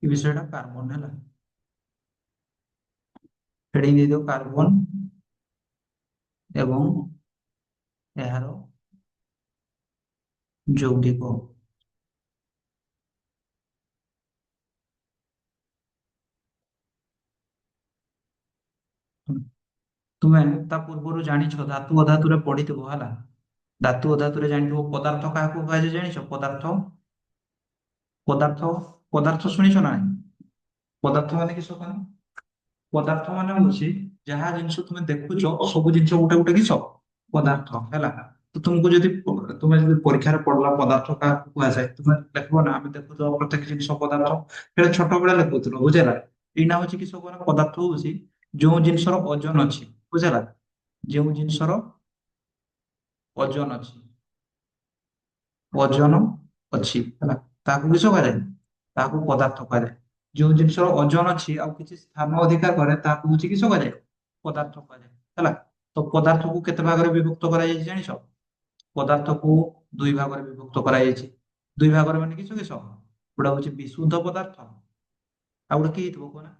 ଏ ବିଷୟଟା କାର୍ବନ ହେଲା। ହେଡିଂ ଦେଇଦିଅ କାର୍ବନ ଏବଂ ଏହାର ଯୌଗିକ। ତୁମେ ତା ପୂର୍ବରୁ ଜାଣିଛ ଧାତୁ ଅଧାତୁରେ ପଢିଥିବ ହେଲା। ଧାତୁ ଅଧାତୁରେ ଜାଣିଥିବ ପଦାର୍ଥ କାହାକୁ କୁହାଯାଏ ଜାଣିଛ? ପଦାର୍ଥ ପଦାର୍ଥ ପଦାର୍ଥ ଶୁଣିଛ ନା? ପଦାର୍ଥ ମାନେ କିସ କଣ? ପଦାର୍ଥ ମାନେ ହଉଛି ଯାହା ଜିନିଷ ତୁମେ ଦେଖୁଛ ସବୁ ଜିନିଷ ଗୋଟେ ଗୋଟେ କିସ ପଦାର୍ଥ ହେଲା। ତ ତୁମକୁ ଯଦି ତୁମେ ଯଦି ପରୀକ୍ଷାରେ ପଡିଲା ପଦାର୍ଥ କାହାକୁ କୁହାଯାଏ ତୁମେ ଲେଖିବ ନା ଆମେ ଦେଖୁଥିବା ପ୍ରତ୍ୟେକ ଜିନିଷ ପଦାର୍ଥ। ସେଇଟା ଛୋଟ ବେଳେ ଲେଖୁଥିଲ ବୁଝିଲା। ଏଇନା ହଉଛି କିସ କଣ? ପଦାର୍ଥ ହଉଛି ଯୋଉ ଜିନିଷର ଓଜନ ଅଛି ବୁଝିଲା। ଯେଉଁ ଜିନିଷର ଓଜନ ଅଛି ଓଜନ ଅଛି ହେଲା ତାହାକୁ କିସ କୁହାଯାଏ? ତାହାକୁ ପଦାର୍ଥ କୁହାଯାଏ। ଯୋଉ ଜିନିଷର ଓଜନ ଅଛି ଆଉ କିଛି ସ୍ଥାନ ଅଧିକାର କରେ ତାହାକୁ ହଉଛି କିସ କୁହାଯାଏ? ପଦାର୍ଥ କୁହାଯାଏ ହେଲା। ତ ପଦାର୍ଥକୁ କେତେ ଭାଗରେ ବିଭକ୍ତ କରାଯାଇଛି ଜାଣିଛ? ପଦାର୍ଥକୁ ଦୁଇ ଭାଗରେ ବିଭକ୍ତ କରାଯାଇଛି। ଦୁଇ ଭାଗରେ ମାନେ କିସ କିସ? ଗୋଟେ ହଉଛି ବିଶୁଦ୍ଧ ପଦାର୍ଥ ଆଉ ଗୋଟେ କି ହେଇଥିବ କୁହ ନା?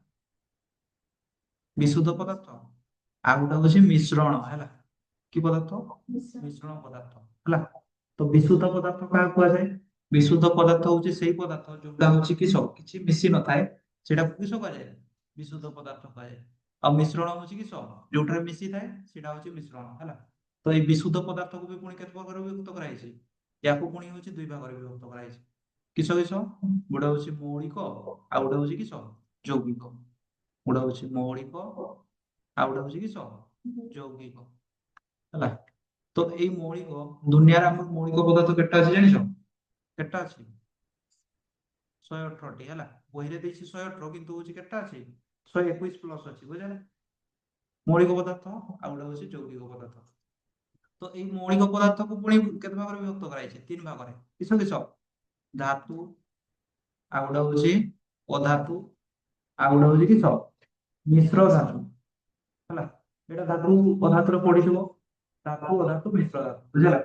ବିଶୁଦ୍ଧ ପଦାର୍ଥ ଆଉ ଗୋଟେ ହଉଛି ମିଶ୍ରଣ ହେଲା। କି ପଦାର୍ଥ? ମିଶ୍ରଣ ପଦାର୍ଥ ହେଲା। ତ ବିଶୁଦ୍ଧ ପଦାର୍ଥ କାହାକୁ କୁହାଯାଏ? ବିଶୁଦ୍ଧ ପଦାର୍ଥ ହଉଛି ସେଇ ପଦାର୍ଥ ଯୋଉଟା ହଉଛି କିସ କିଛି ମିଶି ନଥାଏ ସେଇଟାକୁ କିସ କୁହାଯାଏ? ବିଶୁଦ୍ଧ ପଦାର୍ଥ କୁହାଯାଏ। ଆଉ ମିଶ୍ରଣ ହଉଛି କିସ ଯୋଉଟାରେ ମିଶିଥାଏ ସେଇଟା ହଉଛି ମିଶ୍ରଣ ହେଲା। ତ ଏଇ ବିଶୁଦ୍ଧ ପଦାର୍ଥକୁ ବି ପୁଣି କେତେ ଭାଗରେ ବିଭକ୍ତ କରାଯାଇଛି? ୟାକୁ ପୁଣି ହଉଛି ଦୁଇ ଭାଗରେ ବିଭକ୍ତ କରାଯାଇଛି। କିସ କିସ? ଗୋଟେ ହଉଛି ମୌଳିକ ଆଉ ଗୋଟେ ହଉଛି କିସ ଯୌଗିକ। ଗୋଟେ ହଉଛି ମୌଳିକ ଆଉ ଗୋଟେ ହଉଛି କିସ ଯୌଗିକ ହେଲା। ତ ଏଇ ମୌଳିକ ଦୁନିଆରେ ଆମର ମୌଳିକ ପଦାର୍ଥ କେତେଟା ଅଛି ଜାଣିଛ? କେତେଟା ଅଛି? 118ଟି ହେଲା। ବହିରେ ଦେଇଛି 118 କିନ୍ତୁ ହଉଛି କେତେଟା ଅଛି? 121 ପ୍ଲସ୍ ଅଛି ବୁଝିଲେ। ମୌଳିକ ପଦାର୍ଥ ଆଉ ଗୋଟେ ହଉଛି ଯୌଗିକ ପଦାର୍ଥ। ତ ଏଇ ମୌଳିକ ପଦାର୍ଥକୁ ପୁଣି କେତେ ଭାଗରେ ବିଭକ୍ତ କରାଯାଇଛି? ତିନି ଭାଗରେ। କିସ କିସ? ଧାତୁ ଆଉ ଗୋଟେ ହଉଛି ଅଧାତୁ ଆଉ ଗୋଟେ ହଉଛି କିସ ମିଶ୍ର ଧାତୁ ହେଲା। ଏଇଟା ଧାତୁ ଅଧାତୁରେ ପଡିଥିବ। ଧାତୁ ଅଧାତୁ ମିଶ୍ର ଧାତୁ ବୁଝିଲା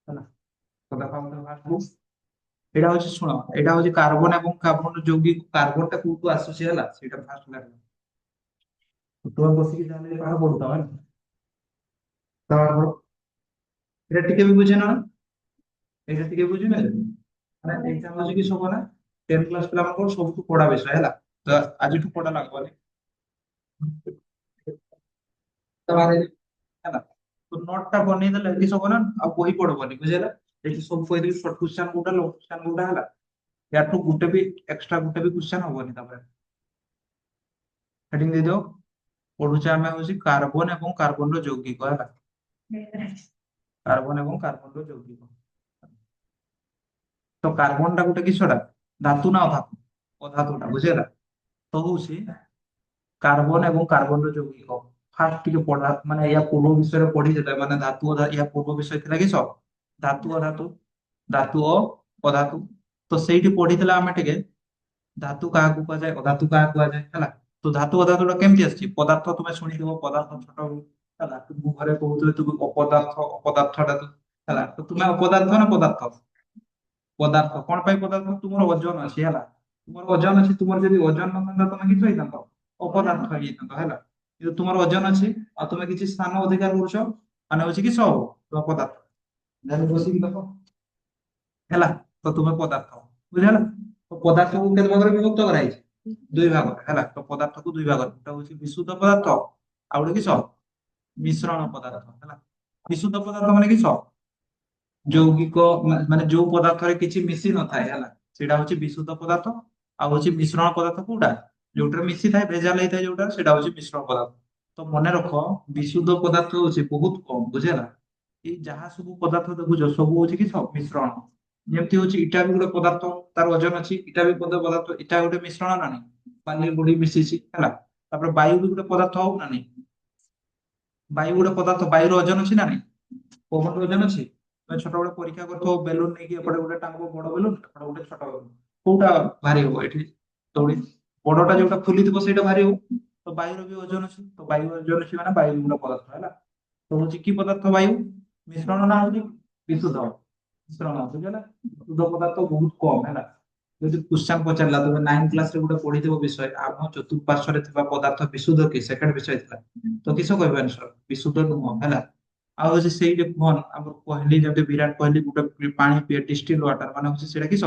ହେଲା। ତ ଦେଖ ଆମର first ଏଇଟା ହଉଛି ଶୁଣ ଏଇଟା ହଉଛି କାର୍ବନ ଏବଂ କାର୍ବନ ଯୌଗିକ। କାର୍ବନ ଟା କୋଉଠୁ ଆସୁଛି ହେଲା ସେଇଟା ଫାର୍ଷ୍ଟ ଲାଗିବ। ତୁମେ ବସିକି ତାହେଲେ ପାଠ ପଢୁଥାଅ ହେଲା। ତ ଏଇଟା ଟିକେ ବି ବୁଝିନ ନା? ଏଇଟା ଟିକେ ବୁଝିନ ମାନେ ଏଇଟା ହଉଛି କି ସବୁ ନା 10 କ୍ଲାସ ପିଲାଙ୍କର ସବୁଠୁ ପଢା ବିଷୟ ହେଲା। ତ ଆଜିଠୁ ପଢା ଲାଗିବନି ହେଲା। ତ ନୋଟ ଟା ବନେଇ ଦେଲେ ଏଠି ସବୁ ନା ଆଉ ବହି ପଢବନି ବୁଝିଲା। ଏଠି ସବୁ କହିଦେବି ସର୍ଟ କ୍ୱେଶ୍ଚନ କୋଉଟା ଲଙ୍ଗ କ୍ୱେଶ୍ଚନ କୋଉଟା ହେଲା। ୟାଠୁ ଗୋଟେ ବି ଏକ୍ସଟ୍ରା ଗୋଟେ ବି କ୍ୱେଶ୍ଚନ ହବନି ତାପରେ। ହେଡିଂ ଦେଇଦିଅ ପଢୁଛେ ଆମେ ହଉଛି କାର୍ବନ ଏବଂ କାର୍ବନର ଯୌଗିକ ହେଲା। କାର୍ବନ ଏବଂ କାର୍ବନର ଯୌଗିକ। ତ କାର୍ବନ ଟା ଗୋଟେ କିସଟା ଧାତୁ ନା ଅଧାତୁ? ଅଧାତୁଟା ବୁଝିଲା। ତ ହଉଛି କାର୍ବନ ଏବଂ କାର୍ବନର ଯୌଗିକ। ଫାର୍ଷ୍ଟ ଟିକେ ପଢା ମାନେ ୟା ପୂର୍ବ ବିଷୟରେ ପଢିଦେଲେ ମାନେ ଧାତୁ ୟା ପୂର୍ବ ବିଷୟ ଥିଲା କିସ ଧାତୁ ଅଧାତୁ। ଧାତୁ ଓ ଅଧାତୁ। ତ ସେଇଠି ପଢିଥିଲା ଆମେ ଟିକେ ଧାତୁ କାହାକୁ କୁହାଯାଏ ଅଧାତୁ କାହାକୁ କୁହାଯାଏ ହେଲା। ତ ଧାତୁ ଅଧାତୁ ଟା କେମିତି ଆସିଛି? ପଦାର୍ଥ ତୁମେ ଶୁଣିଥିବ ପଦାର୍ଥ ଛୋଟ ବେଳୁ ହେଲା। ମୁଁ ଘରେ କହୁଥିଲି ତୁମେ ଅପଦାର୍ଥ ଅପଦାର୍ଥଟା ହେଲା। ତ ତୁମେ ଅପଦାର୍ଥ ନା ପଦାର୍ଥ? ପଦାର୍ଥ କଣ ପାଇଁ ପଦାର୍ଥ? ତୁମର ଓଜନ ଅଛି ହେଲା। ତୁମର ଓଜନ ଅଛି ତୁମର ଯଦି ଓଜନ ନଥାନ୍ତା ତମେ କିଛି ହେଇଥାନ୍ତ ଅପଦାର୍ଥ ହେଇଥାନ୍ତ ହେଲା। କିନ୍ତୁ ତୁମର ଓଜନ ଅଛି ଆଉ ତୁମେ କିଛି ସ୍ଥାନ ଅଧିକାର କରୁଛ ମାନେ ହଉଛି କି ସବୁ ତୁମ ପଦାର୍ଥ। ଯାହା ବସିକି ଦେଖ ହେଲା। ତ ତୁମେ ପଦାର୍ଥ ବୁଝିହେଲା। ତ ପଦାର୍ଥକୁ କେତେ ଭାଗରେ ବିଭକ୍ତ କରାଯାଇଛି? ଦୁଇ ଭାଗରେ ହେଲା। ତ ପଦାର୍ଥକୁ ଦୁଇ ଭାଗରେ ଗୋଟେ ହଉଛି ବିଶୁଦ୍ଧ ପଦାର୍ଥ ଆଉ ଗୋଟେ କିସ ମିଶ୍ରଣ ପଦାର୍ଥ ହେଲା। ବିଶୁଦ୍ଧ ପଦାର୍ଥ ମାନେ କିସ ଯୌଗିକ ମାନେ ଯୋଉ ପଦାର୍ଥରେ କିଛି ମିଶି ନଥାଏ ହେଲା ସେଇଟା ହଉଛି ବିଶୁଦ୍ଧ ପଦାର୍ଥ। ଆଉ ହଉଛି ମିଶ୍ରଣ ପଦାର୍ଥ କୋଉଟା ଯୋଉଟାରେ ମିଶିଥାଏ ଭେଜାଲ ହେଇଥାଏ ଯୋଉଟା ସେଇଟା ହଉଛି ମିଶ୍ରଣ ପଦାର୍ଥ। ତ ମନେ ରଖ ବିଶୁଦ୍ଧ ପଦାର୍ଥ ହଉଛି ବହୁତ କମ ବୁଝିହେଲା। ଏଇ ଯାହା ସବୁ ପଦାର୍ଥ ଦେଖୁଛ ସବୁ ହଉଛି କି ସବୁ ମିଶ୍ରଣ। ଯେମିତି ହଉଛି ଇଟା ବି ଗୋଟେ ପଦାର୍ଥ ତାର ଓଜନ ଅଛି ଇଟା ବି ଗୋଟେ ପଦାର୍ଥ ଇଟା ଗୋଟେ ମିଶ୍ରଣ ନା ନାଇଁ? ବାଲି ଗୋଡି ମିଶିଛି ହେଲା। ତାପରେ ବାୟୁ ବି ଗୋଟେ ପଦାର୍ଥ ହଉ ନା ନାଇଁ? ବାୟୁ ଗୋଟେ ପଦାର୍ଥ ବାୟୁର ଓଜନ ଅଛି ନା ନାଇଁ? ପବନର ଓଜନ ଅଛି। ତମେ ଛୋଟବେଳେ ପରୀକ୍ଷା କରୁଥିବ ବେଲୁନ ନେଇକି ଏପଟେ ଗୋଟେ ଟାଙ୍ଗିବ ବଡ ବେଲୁନ ଏପଟେ ଗୋଟେ ଛୋଟ ବେଲୁନ କୋଉଟା ଭାରି ହବ ଏଠି? ଦୌଡ଼ି ବଡଟା ଯୋଉଟା ଫୁଲିଥିବ ସେଇଟା ଭାରି ହବ। ତ ବାୟୁର ବି ଓଜନ ଅଛି ତ ବାୟୁ ଓଜନ ଅଛି ମାନେ ବାୟୁ ବି ଗୋଟେ ପଦାର୍ଥ ହେଲା। ତ ହଉଛି କି ପଦାର୍ଥ ବାୟୁ? ମିଶ୍ରଣ ନା ହଉଛି ବିଶୁଦ୍ଧ ମିଶ୍ରଣ ବୁଝିହେଲା। ବିଶୁଦ୍ଧ ପଦାର୍ଥ ବହୁତ କମ ହେଲା। ଯଦି କ୍ୱେଶ୍ଚନ ପଚାରିଲା ତମେ 9 କ୍ଲାସ ରେ ଗୋଟେ ପଢିଥିବ ବିଷୟ ଆମ ଚତୁଃପାର୍ଶ୍ୱରେ ଥିବା ପଦାର୍ଥ ବିଶୁଦ୍ଧ କି ସେକେଣ୍ଡ ବିଷୟ ଥିଲା ତ କିସ କହିବ ଆନ୍ସର ବିଶୁଦ୍ଧ ନୁହଁ ହେଲା। ଆଉ ହଉଛି ସେଇ ଯେ କୁହନ ଆମର କହିଲି ଯେମିତି ବିରାଟ କୋହଲି ଗୋଟେ ପାଣି ପିଏ ଡିଷ୍ଟିଲ ୱାଟର ମାନେ ହଉଛି ସେଇଟା କିସ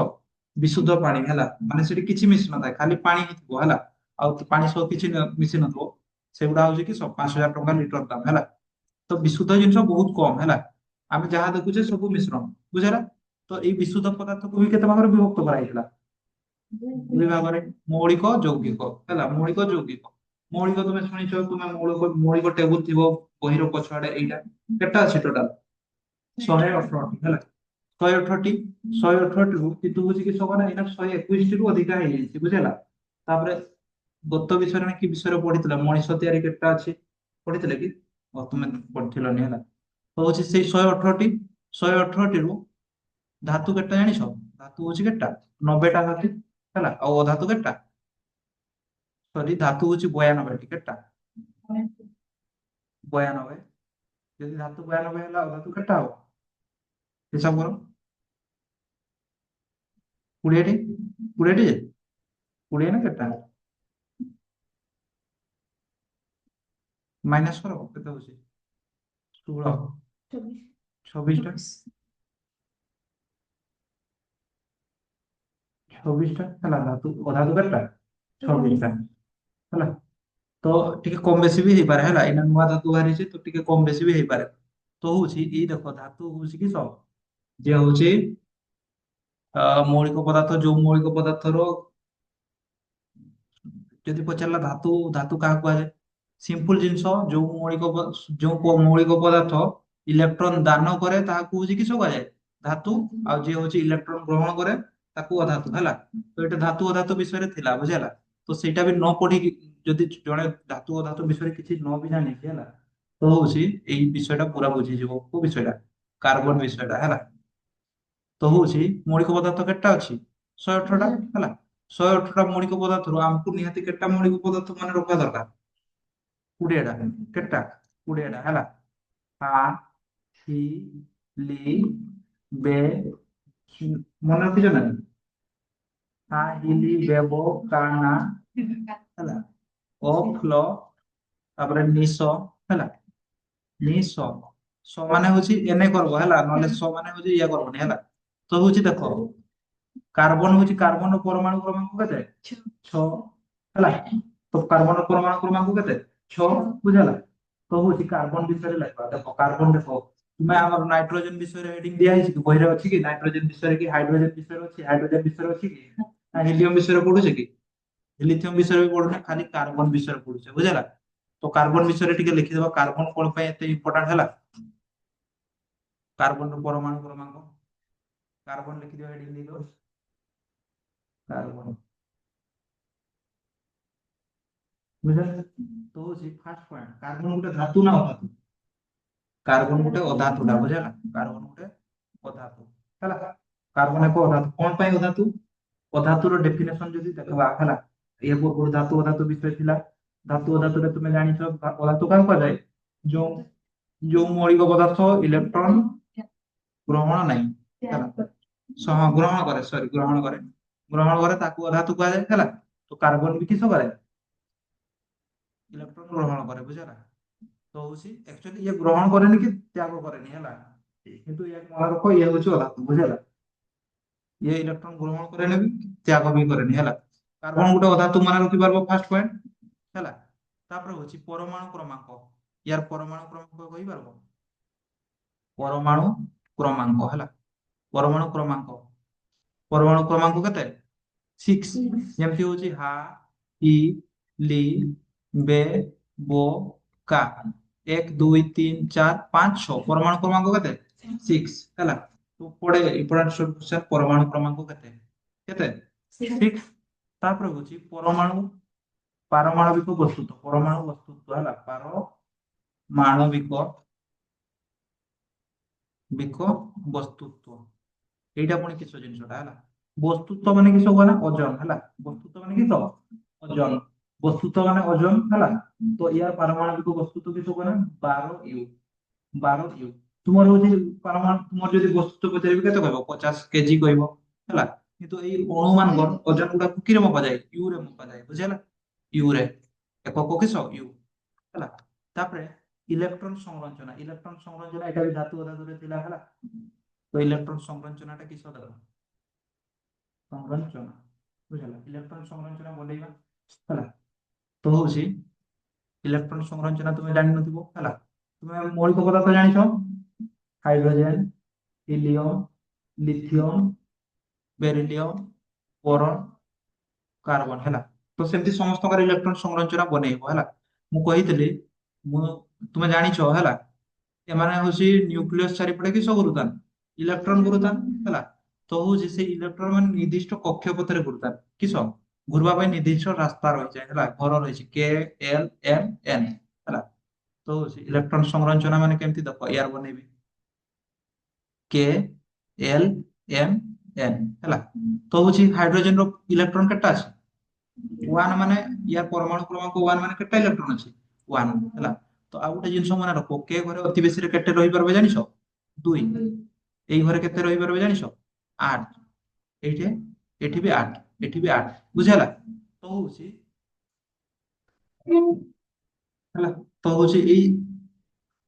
ବିଶୁଦ୍ଧ ପାଣି ହେଲା ମାନେ ସେଠି କିଛି ମିଶି ନଥାଏ ଖାଲି ପାଣି ହିଁ ଥିବ ହେଲା। ଆଉ ପାଣି ସହ କିଛି ମିଶି ନଥିବ ସେଗୁଡା ହଉଛି କି 5,000 ଟଙ୍କା ଲିଟର ଦାମ ହେଲା। ତ ବିଶୁଦ୍ଧ ଜିନିଷ ବହୁତ କମ ହେଲା। ଆମେ ଯାହା ଦେଖୁଛେ ସବୁ ମିଶ୍ରଣ ବୁଝିଲା। ତ ଏଇ ବିଶୁଦ୍ଧ ପଦାର୍ଥକୁ ବି କେତେ ଭାଗରେ ବିଭକ୍ତ କରାଯାଇଥିଲା ଦୁଇ ଭାଗରେ ମୌଳିକ ଯୌଗିକ ହେଲା ମୌଳିକ ଯୌଗିକ। ମୌଳିକ ତମେ ଶୁଣିଛ ତୁମେ ମୌଳିକ ଟେବୁଲ ଥିବ ବହିର ପଛଆଡେ ଏଇଟା କେତେଟା ଅଛି ଟୋଟାଲ 118ଟି ହେଲା 118ଟି 118ଟି ରୁ କିନ୍ତୁ ହଉଛି କି ସମାନ ଏଇନା 121ଟି ରୁ ଅଧିକା ହେଇଯାଇଛି ବୁଝିଲା। ତାପରେ ଗତ ବିଷୟରେ ନା କି ବିଷୟରେ ପଢିଥିଲା ମଣିଷ ତିଆରି କେତେଟା ଅଛି ପଢିଥିଲେ କି ତୁମେ ପଢିଥିଲନି ହେଲା। ତ ହଉଛି ସେଇ 118ଟି 118ଟି ରୁ ଧାତୁ କେତେଟା ଜାଣିଛ ଧାତୁ ହଉଛି କେତେଟା 90ଟା ଧାତୁ ହେଲା ଆଉ ଅଧାତୁ କେତେଟା ସରି ଧାତୁ ହଉଛି 92ଟି କେତେଟା 92। ଯଦି ଧାତୁ 92 ହେଲା ଅଧାତୁ କେତେଟା ହବ ହିସାବ କର 20ଟି 20ଟି ଯେ 20 ନା କେତେଟା ମାଇନସ କର କେତେ ହଉଛି 16 26ଟା 26ଟା ହେଲା ଧାତୁ ଅଧାତୁ କେତେଟା 26ଟା ହେଲା। ତ ଟିକେ କମ ବେଶୀ ବି ହେଇପାରେ ହେଲା ଏଇନା ନୂଆ ଧାତୁ ବାହାରିଛି ତ ଟିକେ କମ ବେଶୀ ବି ହେଇପାରେ। ତ ହଉଛି ଏଇ ଦେଖ ଧାତୁ ହଉଛି କି ସବ ଯେ ହଉଛି ମୌଳିକ ପଦାର୍ଥ ଯୋଉ ମୌଳିକ ପଦାର୍ଥର ଯଦି ପଚାରିଲା ଧାତୁ ଧାତୁ କାହାକୁ କୁହାଯାଏ ସିମ୍ପଲ ଜିନିଷ ଯୋଉ ମୌଳିକ ପଦାର୍ଥ ଇଲେକ୍ଟ୍ରନ ଦାନ କରେ ତାହାକୁ ହଉଛି କିସ କୁହାଯାଏ ଧାତୁ। ଆଉ ଯିଏ ହଉଛି ଇଲେକ୍ଟ୍ରନ ଗ୍ରହଣ କରେ ତାକୁ ଅଧାତୁ ହେଲା। ତ ଏଇଟା ଧାତୁ ଅଧାତୁ ବିଷୟରେ ଥିଲା ବୁଝିହେଲା। ତ ସେଇଟା ବି ନ ପଢିକି ଯଦି ଜଣେ ଧାତୁ ଅଧାତୁ ବିଷୟରେ କିଛି ନ ବି ଜାଣିଛି ହେଲା ତ ହଉଛି ଏଇ ବିଷୟଟା ପୁରା ବୁଝିଯିବ କୋଉ ବିଷୟଟା କାର୍ବନ ବିଷୟଟା ହେଲା। ତ ହଉଛି ମୌଳିକ ପଦାର୍ଥ କେତେଟା ଅଛି 118ଟା ହେଲା। 118ଟା ମୌଳିକ ପଦାର୍ଥରୁ ଆମକୁ ନିହାତି କେତେଟା ମୌଳିକ ପଦାର୍ଥ ମନେ ରଖିବା ଦରକାର 20ଟା କେତେଟା 20ଟା ହେଲା। ହା ହି ଲି ବେ ମନେ ରଖିଛ ନା ହା ହି ଲି ବେ ବ କା ନା ହେଲା ଅ ଫ୍ଲ ତାପରେ ନିଶ ହେଲା ନିଶ ସ ମାନେ ହଉଛି ଏନେ କରିବ ହେଲା ନହେଲେ ସ ମାନେ ହଉଛି ଇଏ କରିବନି ହେଲା। ତ ହଉଛି ଦେଖ କାର୍ବନ ହଉଛି କାର୍ବନ ପରମାଣୁ କ୍ରମାଙ୍କ କେତେ 6 ହେଲା। ତ କାର୍ବନ ପରମାଣୁ କ୍ରମାଙ୍କ କେତେ 6 ବୁଝିହେଲା। ତ ହଉଛି କାର୍ବନ ବିଷୟରେ ଲେଖା ଦେଖ କାର୍ବନ ଦେଖ ତୁମେ ଆମର ନାଇଟ୍ରୋଜେନ ବିଷୟରେ ହେଡିଙ୍ଗ ଦିଆହେଇଛି କି ବହିରେ ଅଛି କି ନାଇଟ୍ରୋଜେନ ବିଷୟରେ କି ହାଇଡ୍ରୋଜେନ ବିଷୟରେ ଅଛି ହାଇଡ୍ରୋଜେନ ବିଷୟରେ ଅଛି କି ନା ହିଲିୟମ ବିଷୟରେ ପଢୁଛେ କି ଲିଥିୟମ ବିଷୟରେ ବି ପଢୁନେ ଖାଲି କାର୍ବନ ବିଷୟରେ ପଢୁଛେ ବୁଝିହେଲା। ତ କାର୍ବନ ବିଷୟରେ ଟିକେ ଲେଖିଦବା କାର୍ବନ କଣ ପାଇଁ ଏତେ ଇମ୍ପୋର୍ଟାଣ୍ଟ ହେଲା। କାର୍ବନର ପରମାଣୁ କ୍ରମାଙ୍କ କାର୍ବନ ଲେଖିଦିଅ ହେଡିଙ୍ଗ ଦେଇଦିଅ କାର୍ବନ ବୁଝିଲେ। ତ ହଉଛି ଫାର୍ଷ୍ଟ ପଏଣ୍ଟ କାର୍ବନ ଗୋଟେ ଧାତୁ ନା ଅଧାତୁ କାର୍ବନ ଗୋଟେ ଅଧାତୁଟା ବୁଝିହେଲା କାର୍ବନ ଗୋଟେ ଅଧାତୁ ହେଲା। କାର୍ବନ ଏକ ଅଧାତୁ କଣ ପାଇଁ ଅଧାତୁ ଅଧାତୁର ଡେଫିନେସନ ଯଦି ଦେଖିବା ହେଲା ଇଏ ପୂର୍ବରୁ ଧାତୁ ଅଧାତୁ ବିଷୟ ଥିଲା। ଧାତୁ ଅଧାତୁରେ ତୁମେ ଜାଣିଛ ଅଧାତୁ କାହାକୁ କୁହାଯାଏ ଯୋଉ ଯୋଉ ମୌଳିକ ପଦାର୍ଥ ଇଲେକ୍ଟ୍ରନ ଗ୍ରହଣ ନାହିଁ ହେଲା ଗ୍ରହଣ କରେ ସରି ଗ୍ରହଣ କରେ ତାକୁ ଅଧାତୁ କୁହାଯାଏ ହେଲା। ତ କାର୍ବନ ବି କିସ କରେ ଇଲେକ୍ଟ୍ରନ ଗ୍ରହଣ କରେ ବୁଝିହେଲା। ତ ହଉଛି ଆକ୍ଚୁଆଲି ଇଏ ଗ୍ରହଣ କରେନି କି ତ୍ୟାଗ କରେନି ହେଲା କିନ୍ତୁ ଇଏ ମନେ ରଖ ଇଏ ହଉଛି ଅଧାତୁ ବୁଝିହେଲା। ଇଏ ଇଲେକ୍ଟ୍ରନ ଗ୍ରହଣ କରେନି ବି ତ୍ୟାଗ ବି କରେନି ହେଲା। କାର୍ବନ ଗୋଟେ ଅଧାତୁ ମନେ ରଖିପାରିବ ଫାର୍ଷ୍ଟ ପଏଣ୍ଟ ହେଲା। ତାପରେ ହଉଛି ପରମାଣୁ କ୍ରମାଙ୍କ ୟାର ପରମାଣୁ କ୍ରମାଙ୍କ କହିପାରିବ ପରମାଣୁ କ୍ରମାଙ୍କ ହେଲା ପରମାଣୁ କ୍ରମାଙ୍କ ପରମାଣୁ କ୍ରମାଙ୍କ କେତେ 6 ଯେମିତି ହଉଛି ହା ଇ ଲି ବେ ବୋ କା 1 2 3 4 5 6 ପରମାଣୁ କ୍ରମାଙ୍କ କେତେ 6 ହେଲା। ତ ପଡେ ଇମ୍ପୋର୍ଟାଣ୍ଟ କ୍ୱେଶ୍ଚନ ପରମାଣୁ କ୍ରମାଙ୍କ କେତେ କେତେ 6। ତାପରେ ହଉଛି ପରମାଣୁ ପାରମାଣବିକ ବସ୍ତୁତ୍ୱ ପରମାଣୁ ବସ୍ତୁତ୍ୱ ହେଲା ପାରମାଣବିକ ବସ୍ତୁତ୍ୱ ଏଇଟା ପୁଣି କିସ ଜିନିଷଟା ହେଲା ବସ୍ତୁତ୍ୱ ମାନେ କିସ କୁହ ନା ଓଜନ ହେଲା ବସ୍ତୁତ୍ୱ ମାନେ କିସ ଓଜନ ବସ୍ତୁତ୍ୱ ମାନେ ଓଜନ ହେଲା। ତ ୟାର ପାରମାଣବିକ ବସ୍ତୁତ୍ୱ କିସ କୁହ ନା 12 ୟୁ ତୁମର ହଉଛି ପାରମାଣୁ ତୁମର ଯଦି ବସ୍ତୁତ୍ୱ ପଚାରିବି କେତେ କହିବ 50 କେଜି କହିବ ହେଲା। কিন্তু এই অণু মানকর ওজন গুড়া কিরে মপা যায় ইউ রে মপা যায় বুঝিলা ইউ রে একক কিস ইউ ହେଲା ତାପରେ ଇଲେକ୍ଟ୍ରନ ସଂରଚନା ଏଟା ବି ଧାତୁ ଅଧାତୁରେ ଥିଲା ହେଲା ତ ଇଲେକ୍ଟ୍ରନ ସଂରଚନାଟା କିସ ଦେବା ସଂରଚନା ବୁଝିଲା ଇଲେକ୍ଟ୍ରନ ସଂରଚନା ବନେଇବା ହେଲା ତ ହଉଛି ଇଲେକ୍ଟ୍ରନ ସଂରଚନା ତୁମେ ଜାଣିନଥିବ ହେଲା ତୁମେ ମୌଳିକ ପଦାର୍ଥ ଜାଣିଛ hydrogen helium lithium beryllium boron carbon ହେଲା ତ ସେମିତି ସମସ୍ତଙ୍କର ଇଲେକ୍ଟ୍ରନ ସଂରଚନା ବନେଇବ ହେଲା ମୁଁ କହିଥିଲି ମୁଁ ତୁମେ ଜାଣିଛ ହେଲା ଏମାନେ ହଉଛି ନ୍ୟୁକ୍ଲିୟସ ଚାରିପଟେ କିସ ଘୁରୁଥାନ୍ତି ଇଲେକ୍ଟ୍ରନ ଘୁରୁଥାନ୍ତି ହେଲା ତ ହଉଛି ସେ ଇଲେକ୍ଟ୍ରନ ମାନେ ନିର୍ଦ୍ଦିଷ୍ଟ କକ୍ଷପଥରେ ଘୁରୁଥାନ୍ତି କିସ ଘୁରବା ପାଇଁ ନିର୍ଦ୍ଦିଷ୍ଟ ରାସ୍ତା ରହିଛି ହେଲା ଘର ରହିଛି କେ ଏଲ ଏମ ଏନ ହେଲା ତ ହଉଛି ଇଲେକ୍ଟ୍ରନ ସଂରଚନା ମାନେ କେମିତି ଦେଖ ଏୟାର ବନେଇବି କେ ଏଲ ଏମ ଏନ ହେଲା ତ ହଉଛି ହାଇଡ୍ରୋଜେନ ର ଇଲେକ୍ଟ୍ରନ କେତେଟା ଅଛି ୱାନ୍ ମାନେ ୟାର ପରମାଣୁ କ୍ରମାଙ୍କ ୱାନ୍ ମାନେ କେତେ ଇଲେକ୍ଟ୍ରନ ଅଛି ୱାନ୍ ହେଲା ତ ଆଉ ଗୋଟେ ଜିନିଷ ମନେ ରଖ କେ ଘରେ ଅତି ବେଶୀରେ କେତେ ରହିପାରିବେ ଜାଣିଛ ଦୁଇ ଏଇ ଘରେ କେତେ ରହିପାରିବେ ଜାଣିଛ ଆଠ ଏଇଠି ଏଠି ବି ଆଠ ଏଠି ବି ଆଠ ବୁଝିହେଲା ତ ହଉଛି ହେଲା ତ ହଉଛି ଏଇ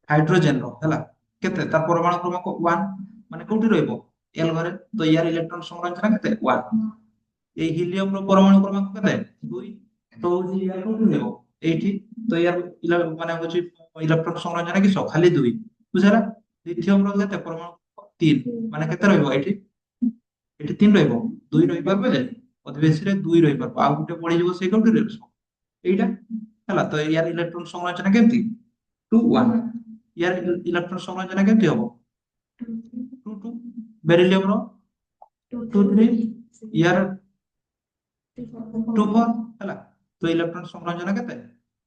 ହାଇଡ୍ରୋଜେନ ର ହେଲା କେତେ ତାର ପରମାଣୁ କ୍ରମାଙ୍କ ୱାନ୍ ମାନେ କୋଉଠି ରହିବ ଏଲ ଘରେ ତ ୟାର ଇଲେକ୍ଟ୍ରନ ସଂରଚନା କେତେ ୱାନ୍ এই হিলিয়ম ର ପରମାଣୁ କ୍ରମାଙ୍କ କେତେ ଦୁଇ ତ ହଉଛି ୟାର କୋଉଠି ରହିବ ଏଇଠି ତ ୟାର ମାନେ ହଉଛି ଇଲେକ୍ଟ୍ରନ ସଂରଚନା କିସ ଖାଲି ଦୁଇ ବୁଝିଲା ଲିଥିୟମ ର କେତେ ପରମାଣୁ ତିନି ମାନେ କେତେ ରହିବ ଏଇଠି ଏଠି ତିନି ରହିବ ଦୁଇ ରହିପାରିବ ଯେ ଅଧିବେଶୀରେ ଦୁଇ ରହିପାରିବ ଆଉ ଗୋଟେ ବଢିଯିବ ସେଇ କୋଉଠି ରହିବ এইটা ହେଲା ତ ୟାର ଇଲେକ୍ଟ୍ରନ ସଂରଚନା କେମିତି ଟୁ ୱାନ୍ ୟାର ଇଲେକ୍ଟ୍ରନ ସଂରଚନା କେମିତି ହବ ଟୁ ଟୁ ବେରିଲିୟମ ର ଟୁ ଥ୍ରୀ ୟାର ଟୁ ଫୋର୍ ହେଲା ତ ଇଲେକ୍ଟ୍ରନ ସଂରଚନା କେତେ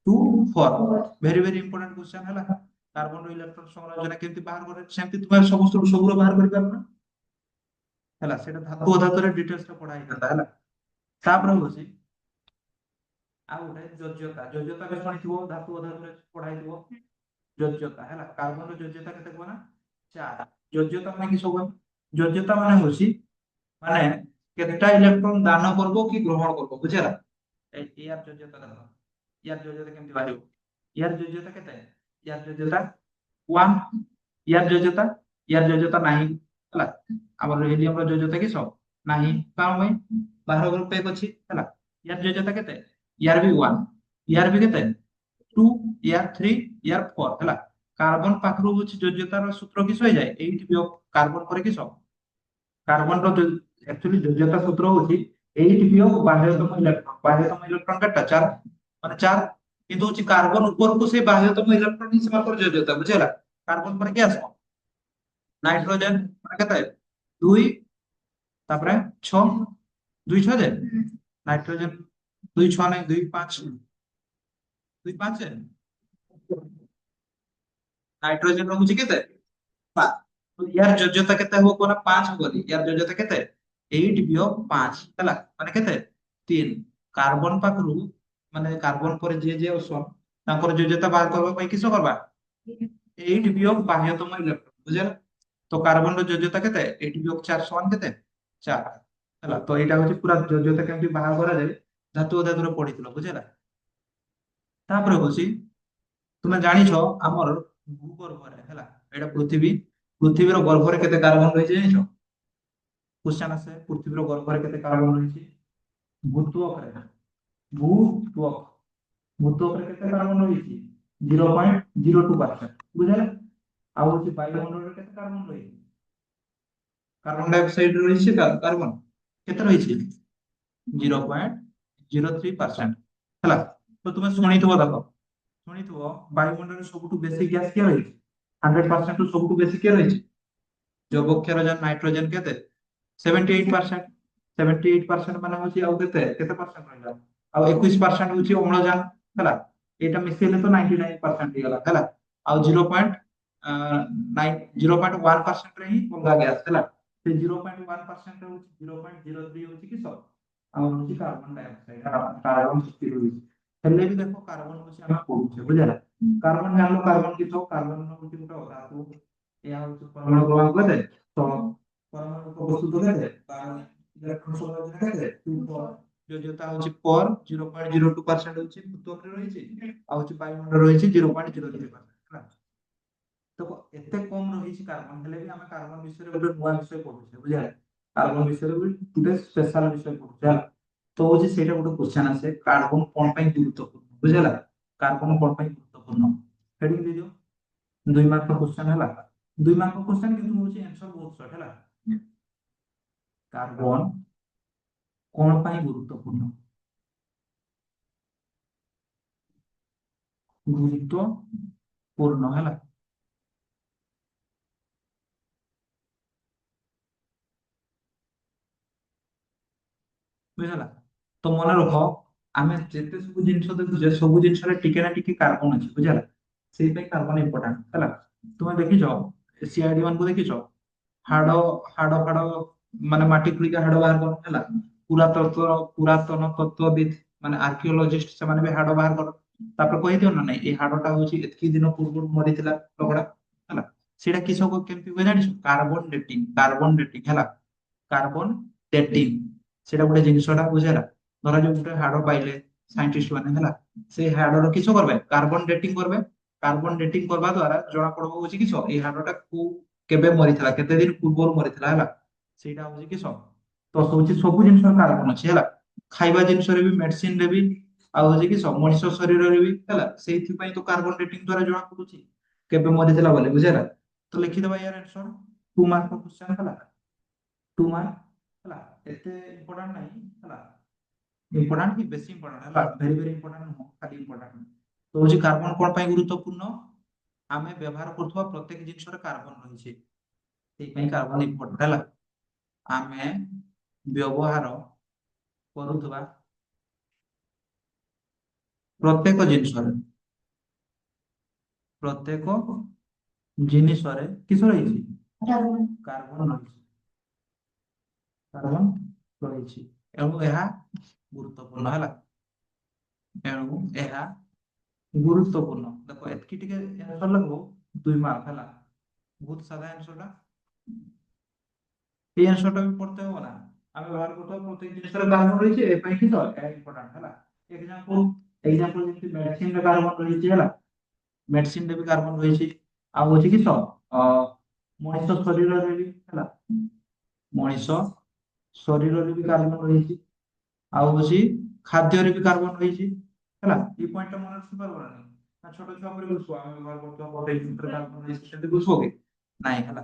two four very very important question ହେଲା କାର୍ବନ ର ଇଲେକ୍ଟ୍ରନ ସଂରଚନା କେମିତି ବାହାର କରେ ସେମିତି ତୁମେ ସବୁର ବାହାର କରିପାରୁନ ହେଲା ସେଟା ଧାତୁ ଅଧାତୁରେ ଡିଟେଲ୍ସ ରେ ପଢା ହେଇଥାନ୍ତା ହେଲା ତାପରେ ହଉଛି ଆଉ ଗୋଟେ ଯୋଜ୍ୟତା ବି ଶୁଣିଥିବ ଧାତୁ ଅଧାତୁରେ ପଢା ହେଇଥିବ ଯୋଜ୍ୟତା ହେଲା କାର୍ବନ ଯୋଜ୍ୟତା କେତେ କୁହ ନା ଚାର ଯୋଜ୍ୟତା ମାନେ କି ସବୁ ଯୋଜ୍ୟତା ମାନେ ହଉଛି ମାନେ କେତେଟା ଇଲେକ୍ଟ୍ରନ ଦାନ করব କି ଗ୍ରହଣ করব ବୁଝିଲା ইয়ার যোজ্যতা দেখো ইয়ার যোজ্যতা কেমতি বাড়িব ইয়ার যোজ্যতা কেতে ইয়ার যোজ্যতা 1 ইয়ার যোজ্যতা ନାହିଁ ହେଲା ଆମର ହିଲିୟମ ର ଯୋଜ୍ୟତା କି ସବ ନାହିଁ କାରଣ ପାଇଁ ବାହାର ଗ୍ରୁପ ଏକ ଅଛି ହେଲା ইয়ার ଯୋଜ୍ୟତା କେତେ ইয়ার ବି 1 ইয়ার ବି କେତେ 2 ইয়ার 3 ইয়ার 4 ହେଲା କାର୍ବନ ପାଖରୁ ହଉଛି ଯୋଜ୍ୟତାର ସୂତ୍ର କିସ ହେଇଯାଏ ଏଇଠି ବି କାର୍ବନ ପରେ କିସ କାର୍ବନ ର एक्चुअली যোজ্যতা সূত্র হচ্ছে 8 বিয়োগ বাহ্যতম ইলেকট্রন কেটা 4 মানে 4 কিন্তু হচ্ছে কার্বন উপরକୁ সেই বাহ্যতম ইলেকট্রন ହିଁ ସେମାନଙ୍କର যোজ্যতা বুঝিলা কার্বন ପରେ কি আসବ নাইট্রোজেন মানে কেতে 2 তারপরে 6 2 6 যে নাইট্রোজেন 2 6 নাই 2 5 2 5 নাইট্রোজেন রହୁଛି କେତେ 5 तो यार যোজ্যতা কেতে হবো কোনা 5 হবনি यार যোজ্যতা কেতে 8 বিয়োগ 5 ହେଲା ମାନେ କେତେ 3 କାର୍ବନ ପାଖରୁ ମାନେ କାର୍ବନ ପରେ ଯେ ଅସନ ତାଙ୍କର ଯୋଜ୍ୟତା ବାହାର କରିବା ପାଇଁ କିସ କରବା 8 ବିয়োଗ ବାହ୍ୟତମ ଇଲେକ୍ଟ୍ରନ ବୁଝିଲା ତ କାର୍ବନ ର ଯୋଜ୍ୟତା କେତେ 8 ବିয়োଗ 4 ସମାନ କେତେ 4 ହେଲା ତ ଏଇଟା ହଉଛି ପୁରା ଯୋଜ୍ୟତା କେମିତି ବାହାର କରାଯାଏ ଧାତୁ ଅଧାତୁରେ ପଢିଥିଲ ବୁଝିଲା ତାପରେ ହଉଛି ତୁମେ ଜାଣିଛ ଆମର ଭୂଗର୍ଭରେ ହେଲା ଏଇଟା ପୃଥିବୀର ଗର୍ଭରେ କେତେ କାର୍ବନ ରହିଛି ଜାଣିଛ क्वेश्चन আছে পৃথিবীর গর্ভরে কেতে কার্বন রয়েছে ভূত্বকরে ভূত্বক ভূত্বকরে কেতে কার্বন রয়েছে 0.02% বুঝলে ଆଉ হচ্ছে বায়ুমণ্ডলের কেতে কার্বন রয়েছে কার্বন ডাই অক্সাইড রয়েছে কার্বন কেতে রয়েছে 0.03% ହେଲା ତ ତୁମେ ଶୁଣିଥିବ ଦେଖ ଶୁଣିଥିବ ବାୟୁମଣ୍ଡଳରେ ସବୁଠୁ ବେଶୀ ଗ୍ୟାସ କିଏ ରହିଛି 100% ରୁ ସବୁଠୁ ବେଶୀ କିଏ ରହିଛି ଯବକ୍ଷାରଜାନ ନାଇଟ୍ରୋଜେନ କେତେ 78% 78% ମାନେ ହଉଛି ଆଉ କେତେ ପରସେଣ୍ଟ ରହିଲା ଆଉ 21% ହଉଛି ଅମ୍ଳଜାନ ହେଲା ଏଇଟା ମିଶେଇଲେ ତ 99% ହେଇଗଲା ହେଲା ଆଉ 0.1% ରେ ହିଁ ଅଲଗା ଗ୍ୟାସ ହେଲା ସେ 0.1% ରେ ହଉଛି 0.03 ହଉଛି କିସ ଆଉ ହଉଛି କାର୍ବନ ଡାଇଅକ୍ସାଇଡ କାର୍ବନ ସୃଷ୍ଟି ହଉଛି ହେଲେ ବି ଦେଖ କାର୍ବନ ହଉଛି ଆମେ ପଢୁଛେ ବୁଝିଲା କାର୍ବନ ଜାଣିଲ କାର୍ବନ କିସ କାର୍ବନ ହଉଛି ଗୋଟେ ଧାତୁ ଏହା ହଉଛି ପରମାଣୁ କ୍ରମାଙ୍କ କେତେ 6 परमाणु को वस्तु तो कहते हैं ইলেকট্রন সংযোজন কেতে 2 যোজ্যতা হচ্ছে পর 0.02% হচ্ছে ভূত্বকରେ ରହିଛି ଆଉ হচ্ছে ବାୟୁମଣ୍ଡଳ ରହିଛି 0.03%। ହେଲା ତ ଏତେ କମ ରହିଛି କାର୍ବନ ହେଲେ ବି ଆମେ କାର୍ବନ ବିଷୟରେ ଗୋଟେ ନୂଆ ବିଷୟ ପଢୁଛେ ବୁଝିଲା କାର୍ବନ ବିଷୟରେ ବି ଗୋଟେ ସ୍ପେଶାଲ ବିଷୟ ପଢୁଛେ ହେଲା ତ ହଉଛି ସେଇଟା ଗୋଟେ କ୍ୱେଶ୍ଚନ ଆସେ କାର୍ବନ କଣ ପାଇଁ ଗୁରୁତ୍ୱପୂର୍ଣ୍ଣ ବୁଝିଲା କାର୍ବନ କଣ ପାଇଁ ଗୁରୁତ୍ୱପୂର୍ଣ୍ଣ ହେଡିଂ ଦେଇଦିଅ 2 ମାର୍କ କ୍ୱେଶ୍ଚନ ହେଲା 2 ମାର୍କ କ୍ୱେଶ୍ଚନ କିନ୍ତୁ ହଉଛି ଆନ୍ସର ବହୁତ ସର୍ଟ ହେଲା କାର୍ବନ କଣ ପାଇଁ ଗୁରୁତ୍ୱପୂର୍ଣ୍ଣ ଗୁରୁତ୍ୱପୂର୍ଣ୍ଣ ହେଲା ବୁଝିଲା ତ ମନେ ରଖ ଆମେ ଯେତେ ସବୁ ଜିନିଷ ଦେଖୁଛେ ସବୁ ଜିନିଷରେ ଟିକେ ନା ଟିକେ କାର୍ବନ ଅଛି ବୁଝିଲା ସେଇପାଇଁ କାର୍ବନ ଇମ୍ପୋର୍ଟାଣ୍ଟ ହେଲା ତୁମେ ଦେଖିଛ ସିଆଇଡି ମାନଙ୍କୁ ଦେଖିଛ ହାଡ ହାଡ ଫାଡ ମାନେ ମାଟି ଖୋଳିକି ହାଡ ବାହାର କର ହେଲା ପୁରାତନ ତତ୍ତ୍ୱବିତ୍ ମାନେ ଆର୍କିଓଲୋଜିଷ୍ଟ ସେମାନେ ବି ହାଡ ବାହାର କର ତାପରେ କହିଦିଅ ନା ନାଇଁ ଏଇ ହାଡଟା ହଉଛି ଏତିକି ଦିନ ପୂର୍ବରୁ ମରିଥିଲା ଲୋକଟା ହେଲା ସେଇଟା କିସ କେମିତି ହୁଏ ଜାଣିଛ କାର୍ବନ ଡେଟିଂ ହେଲା କାର୍ବନ ଡେଟିଂ ସେଇଟା ଗୋଟେ ଜିନିଷଟା ବୁଝେଲା ଧରାଯାଉ ଗୋଟେ ହାଡ ପାଇଲେ ସାଇଣ୍ଟିଷ୍ଟ ମାନେ ହେଲା ସେ ହାଡର କିସ କରିବେ କାର୍ବନ ଡେଟିଂ କରିବେ କାର୍ବନ ଡେଟିଂ କରିବା ଦ୍ଵାରା ଜଣା ପଡବ ହଉଛି କିସ ଏଇ ହାଡଟା କୋଉ କେବେ ମରିଥିଲା କେତେ ଦିନ ପୂର୍ବରୁ ମରିଥିଲା ହେଲା ସେଇଟା ହଉଛି କିସ ତ ହଉଛି ସବୁ ଜିନିଷର କାର୍ବନ ଅଛି ହେଲା ଖାଇବା ଜିନିଷରେ ବି ମେଡିସିନରେ ବି ଆଉ ହଉଛି କିସ ମଣିଷ ଶରୀରରେ ବି ହେଲା ସେଇଥିପାଇଁ ତ କାର୍ବନ ଡେଟିଂ ଦ୍ଵାରା ଜଣା ପଡୁଛି କେବେ ମରିଥିଲା ବୋଲି ବୁଝିଲା ତ ଲେଖିଦବା ୟାର ଆନ୍ସର 2 ମାର୍କ କ୍ୱେଶ୍ଚନ ହେଲା 2 ମାର୍କ ହେଲା ଏତେ ଇମ୍ପୋର୍ଟାଣ୍ଟ ନାହିଁ ହେଲା ଇମ୍ପୋର୍ଟାଣ୍ଟ କି ବେଶୀ ଇମ୍ପୋର୍ଟାଣ୍ଟ ହେଲା ଭେରି ଭେରି ଇମ୍ପୋର୍ଟାଣ୍ଟ ନୁହଁ ଖାଲି ଇମ୍ପୋର୍ଟାଣ୍ଟ ତ ହଉଛି କାର୍ବନ କଣ ପାଇଁ ଗୁରୁତ୍ୱପୂର୍ଣ୍ଣ ଆମେ ବ୍ୟବହାର କରୁଥିବା ପ୍ରତ୍ୟେକ ଜିନିଷରେ କାର୍ବନ ରହିଛି ସେଇପାଇଁ କାର୍ବନ ଇମ୍ପୋର୍ଟାଣ୍ଟ ହେଲା ଆମେ ବ୍ୟବହାର କରୁଥିବା ପ୍ରତ୍ୟେକ ଜିନିଷରେ ପ୍ରତ୍ୟେକ ଜିନିଷରେ କିସ ରହିଛି କାର୍ବନ ରହିଛି କାର୍ବନ ରହିଛି ଏବଂ ଏହା ଗୁରୁତ୍ୱପୂର୍ଣ୍ଣ ହେଲା ଏଣୁ ଏହା ଗୁରୁତ୍ୱପୂର୍ଣ୍ଣ ଦେଖ ଏତିକି ଟିକେ ଆନ୍ସର ଲେଖବ 2 ମାର୍କ ହେଲା ବହୁତ ସାଧା ଆନ୍ସର ଟା এই আনসারটা আমি পড়তে হবে না আমি ব্যবহার করতে হবে প্রত্যেক জিনিসের কার্বন রয়েছে এ ପାଇଁ কি ତ ଏହା ଇମ୍ପୋର୍ଟାଣ୍ଟ ହେଲା ଏକ୍ସାମ୍ପଲ ଯେମିତି ମେଡିସିନରେ କାର୍ବନ ରହିଛି ହେଲା ମେଡିସିନରେ ବି କାର୍ବନ ରହିଛି ଆଉ ହଉଛି କି ତ ଅ, ମଣିଷ ଶରୀରରେ ବି ହେଲା ମଣିଷ ଶରୀରରେ ବି କାର୍ବନ ରହିଛି ଆଉ ହଉଛି ଖାଦ୍ୟରେ ବି କାର୍ବନ ରହିଛି ହେଲା এই ପଏଣ୍ଟଟା ମନେ ରଖିପାରିବ ନା ନାହିଁ? ନା ଛୋଟ ଛୁଆ ପରି ବୁଝୁଛ ଆମେ ବ୍ୟବହାର କରୁଥିବା ପ୍ରତ୍ୟେକ ଜିନିଷରେ କାର୍ବନ ରହିଛି ସେମିତି ବୁଝିବ କି ନାଇଁ ହେଲା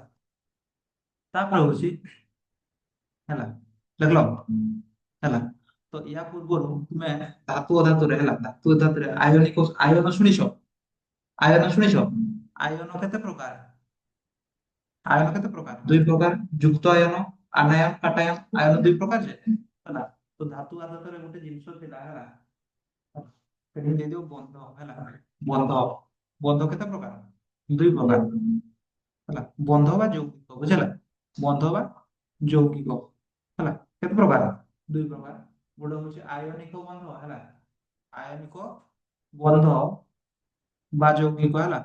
ତାପରେ ହଉଛି ହେଲା ଦେଖିଲ ହେଲା ତ ୟା ପୂର୍ବରୁ ତୁମେ ଧାତୁ ଅଧାତୁରେ ହେଲା ଧାତୁ ଅଧାତୁରେ ଆୟନିକ ଆୟନ ଶୁଣିଛ ଆୟନ କେତେ ପ୍ରକାର ଆୟନ କେତେ ପ୍ରକାର 2 ପ୍ରକାର ଯୁକ୍ତ ଆୟନ ଆନାୟନ କାଟାୟନ ଆୟନ 2 ପ୍ରକାର ଯେ ହେଲା ତ ଧାତୁ ଅଧାତୁରେ ଗୋଟେ ଜିନିଷ ଥିଲା ହେଲା ସେଠି ଦେଇଦିଅ ବନ୍ଧ ହେଲା ବନ୍ଧ ବନ୍ଧ କେତେ ପ୍ରକାର 2 ପ୍ରକାର ହେଲା ବନ୍ଧ ବା ଯୌଗିକ ବୁଝିଲା ବନ୍ଧ ବା ଯୌଗିକ ହେଲା କେତେ ପ୍ରକାର 2 ପ୍ରକାର ଗୋଟେ ହଉଛି ଆୟନିକ ବନ୍ଧ ହେଲା ଆୟନିକ ବନ୍ଧ ବା ଯୌଗିକ ହେଲା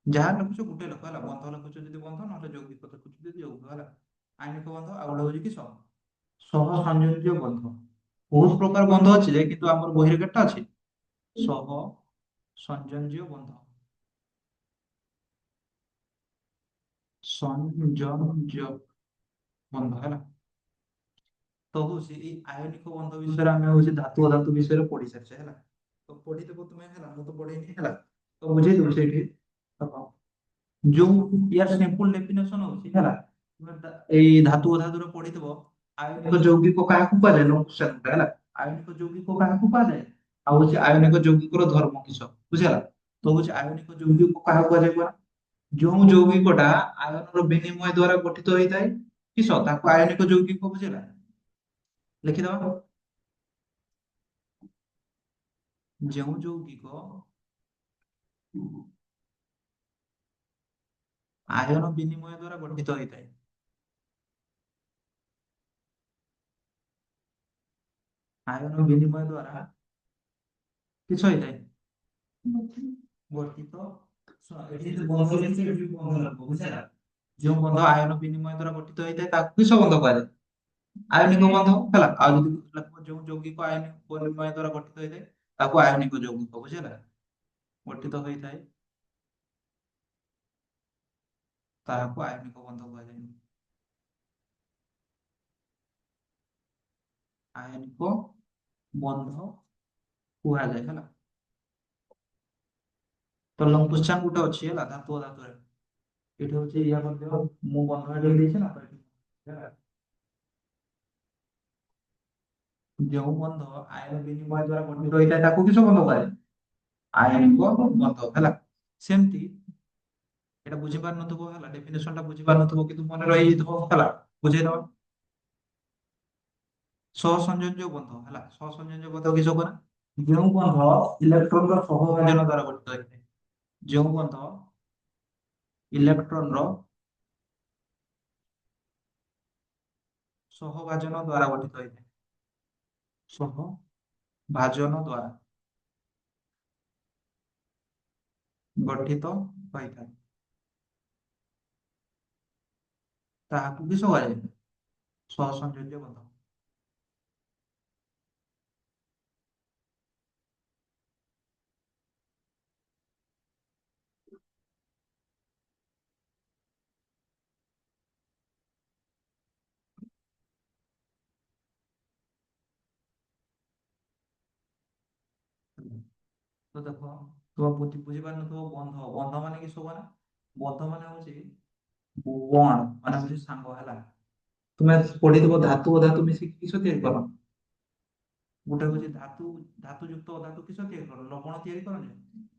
ଯାହା ଲେଖୁଛ ଗୋଟେ ଲେଖ ହେଲା ବନ୍ଧ ଲେଖୁଛ ଯଦି ବନ୍ଧ ନହେଲେ ଯୌଗିକ ଲେଖୁଛ ଯଦି ଯୌଗିକ ହେଲା ଆୟନିକ ବନ୍ଧ ଆଉ ଗୋଟେ ହଉଛି କି ସହ ସଂଯୋଜ୍ୟ ବନ୍ଧ ବହୁତ ପ୍ରକାର ବନ୍ଧ ଅଛି ଯେ କିନ୍ତୁ ଆମର ବହିରେ କେତେଟା ଅଛି ସହ ସଂଯୋଜ୍ୟ ବନ୍ଧ ସଂଯୋଜ୍ୟ ବନ୍ଧ ହେଲା ତ ହଉଛି ଏଇ ଆୟନିକ ବନ୍ଧ ବିଷୟରେ ଆମେ ହଉଛି ଧାତୁ ଅଧାତୁ ବିଷୟରେ ପଢି ସାରିଛେ ହେଲା ତ ପଢିଦେବ ତୁମେ ହେଲା ମୁଁ ତ ପଢେଇନି ହେଲା ତ ବୁଝେଇ ଦେବୁ ସେଇଠି ଦେଖ ଯୋଉ ୟାର ସିମ୍ପଲ ଡେଫିନେସନ ହଉଛି ହେଲା ତୁମେ ଏଇ ଧାତୁ ଅଧାତୁରେ ପଢିଥିବ ଆୟନିକ ଯୌଗିକ କାହାକୁ କୁହାଯାଏ ଲଘୁଚାପ ହେଲା ଆୟନିକ ଯୌଗିକ କାହାକୁ କୁହାଯାଏ ଆଉ ହଉଛି ଆୟନିକ ଯୌଗିକର ଧର୍ମ କିସ ବୁଝିଲା ତ ହଉଛି ଆୟନିକ ଯୌଗିକ କାହାକୁ କୁହାଯାଏ କୁହ ଯୋଉ ଯୌଗିକଟା ଆୟନର ବିନିମୟ ଦ୍ଵାରା ଗଠିତ ହେଇଥାଏ କିସ ତାକୁ ଆୟନିକ ଯୌଗିକ ବୁଝିଲା ଲେଖିଦବା ଯେଉଁ ଯୌଗିକ ଆୟନ ବିନିମୟ ଦ୍ଵାରା ଗଠିତ ହେଇଥାଏ ଆୟନ ବିନିମୟ ଦ୍ଵାରା କିସ ହେଇଥାଏ ଗଠିତ ଶୁଣ ଏଠି ଯଦି ବନ୍ଧ ଲେଖିଛି ଏଠି ବି ବନ୍ଧ ଲେଖବ ବୁଝିଲା जो बंध आयन विनिमय द्वारा गठित होता है ताकू किस बंध कहुए आयनिक बंध है आ जो यौगिक आयन विनिमय द्वारा गठित होता है ताकू आयनिक यौगिक बुझेगा गठित होता है ताकू आयनिक बंध कहुए आयनिक बंध कहुए है तो लंग क्वेश्चन गोटे अच्छी है धातु धातु ଏଠି ହଉଛି ଇଆ ମଧ୍ୟ ମୁଁ ବନ୍ଧ ଏଠି ଦେଇଛି ନା ତ ଏଠି ହେଲା। ଯେଉଁ ବନ୍ଧ ଆୟନ ବିନିମୟ ଦ୍ଵାରା ଗଠିତ ହୋଇଥାଏ ତାକୁ କିସ ବନ୍ଧ କୁହାଯାଏ ଆୟନିକ ବନ୍ଧ ହେଲା। ସେମିତି ଏଟା ବୁଝି ପାରୁନଥିବ ହେଲା ଡେଫିନେସନ ଟା ବୁଝି ପାରୁନଥିବ କିନ୍ତୁ ମନେ ରହିଯାଇଥିବ ହେଲା ବୁଝେଇଦବା। ସହସଂଯୋଜ୍ୟ ବନ୍ଧ ହେଲା ସହସଂଯୋଜ୍ୟ ବନ୍ଧ କିସ କରା ଯେଉଁ ବନ୍ଧ ଇଲେକ୍ଟ୍ରନ ର ସହଭାଜନ ଦ୍ଵାରା ଗଠିତ ହୋଇଥାଏ ଯେଉଁ ବନ୍ଧ ଇଲେକ୍ଟ୍ରନ ର ସହଭାଜନ ଦ୍ଵାରା ଗଠିତ ହୋଇଥାଏ ସହଭାଜନ ଦ୍ଵାରା ଗଠିତ ହୋଇଥାଏ ତାହାକୁ କିସ କୁହାଯାଏ ସହସଂଯୋଜ୍ୟ ବନ୍ଧ। তো দেখো তো বুঝি পাରୁନଥିବ ବନ୍ଧ ବନ୍ଧ ମାନେ କିସ କରା ବନ୍ଧ ମାନେ ହଉଛି ବଣ୍ଡ ମାନେ ହଉଛି ସାଙ୍ଗ ହେଲା। ତୁମେ ପଢିଥିବ ଧାତୁ ଅଧାତୁ ମିଶିକି କିସ ତିଆରି କର ଗୋଟେ ହଉଛି ଧାତୁ ଧାତୁ ଯୁକ୍ତ ଅଧାତୁ କିସ ତିଆରି କର ଲବଣ ତିଆରି କରନି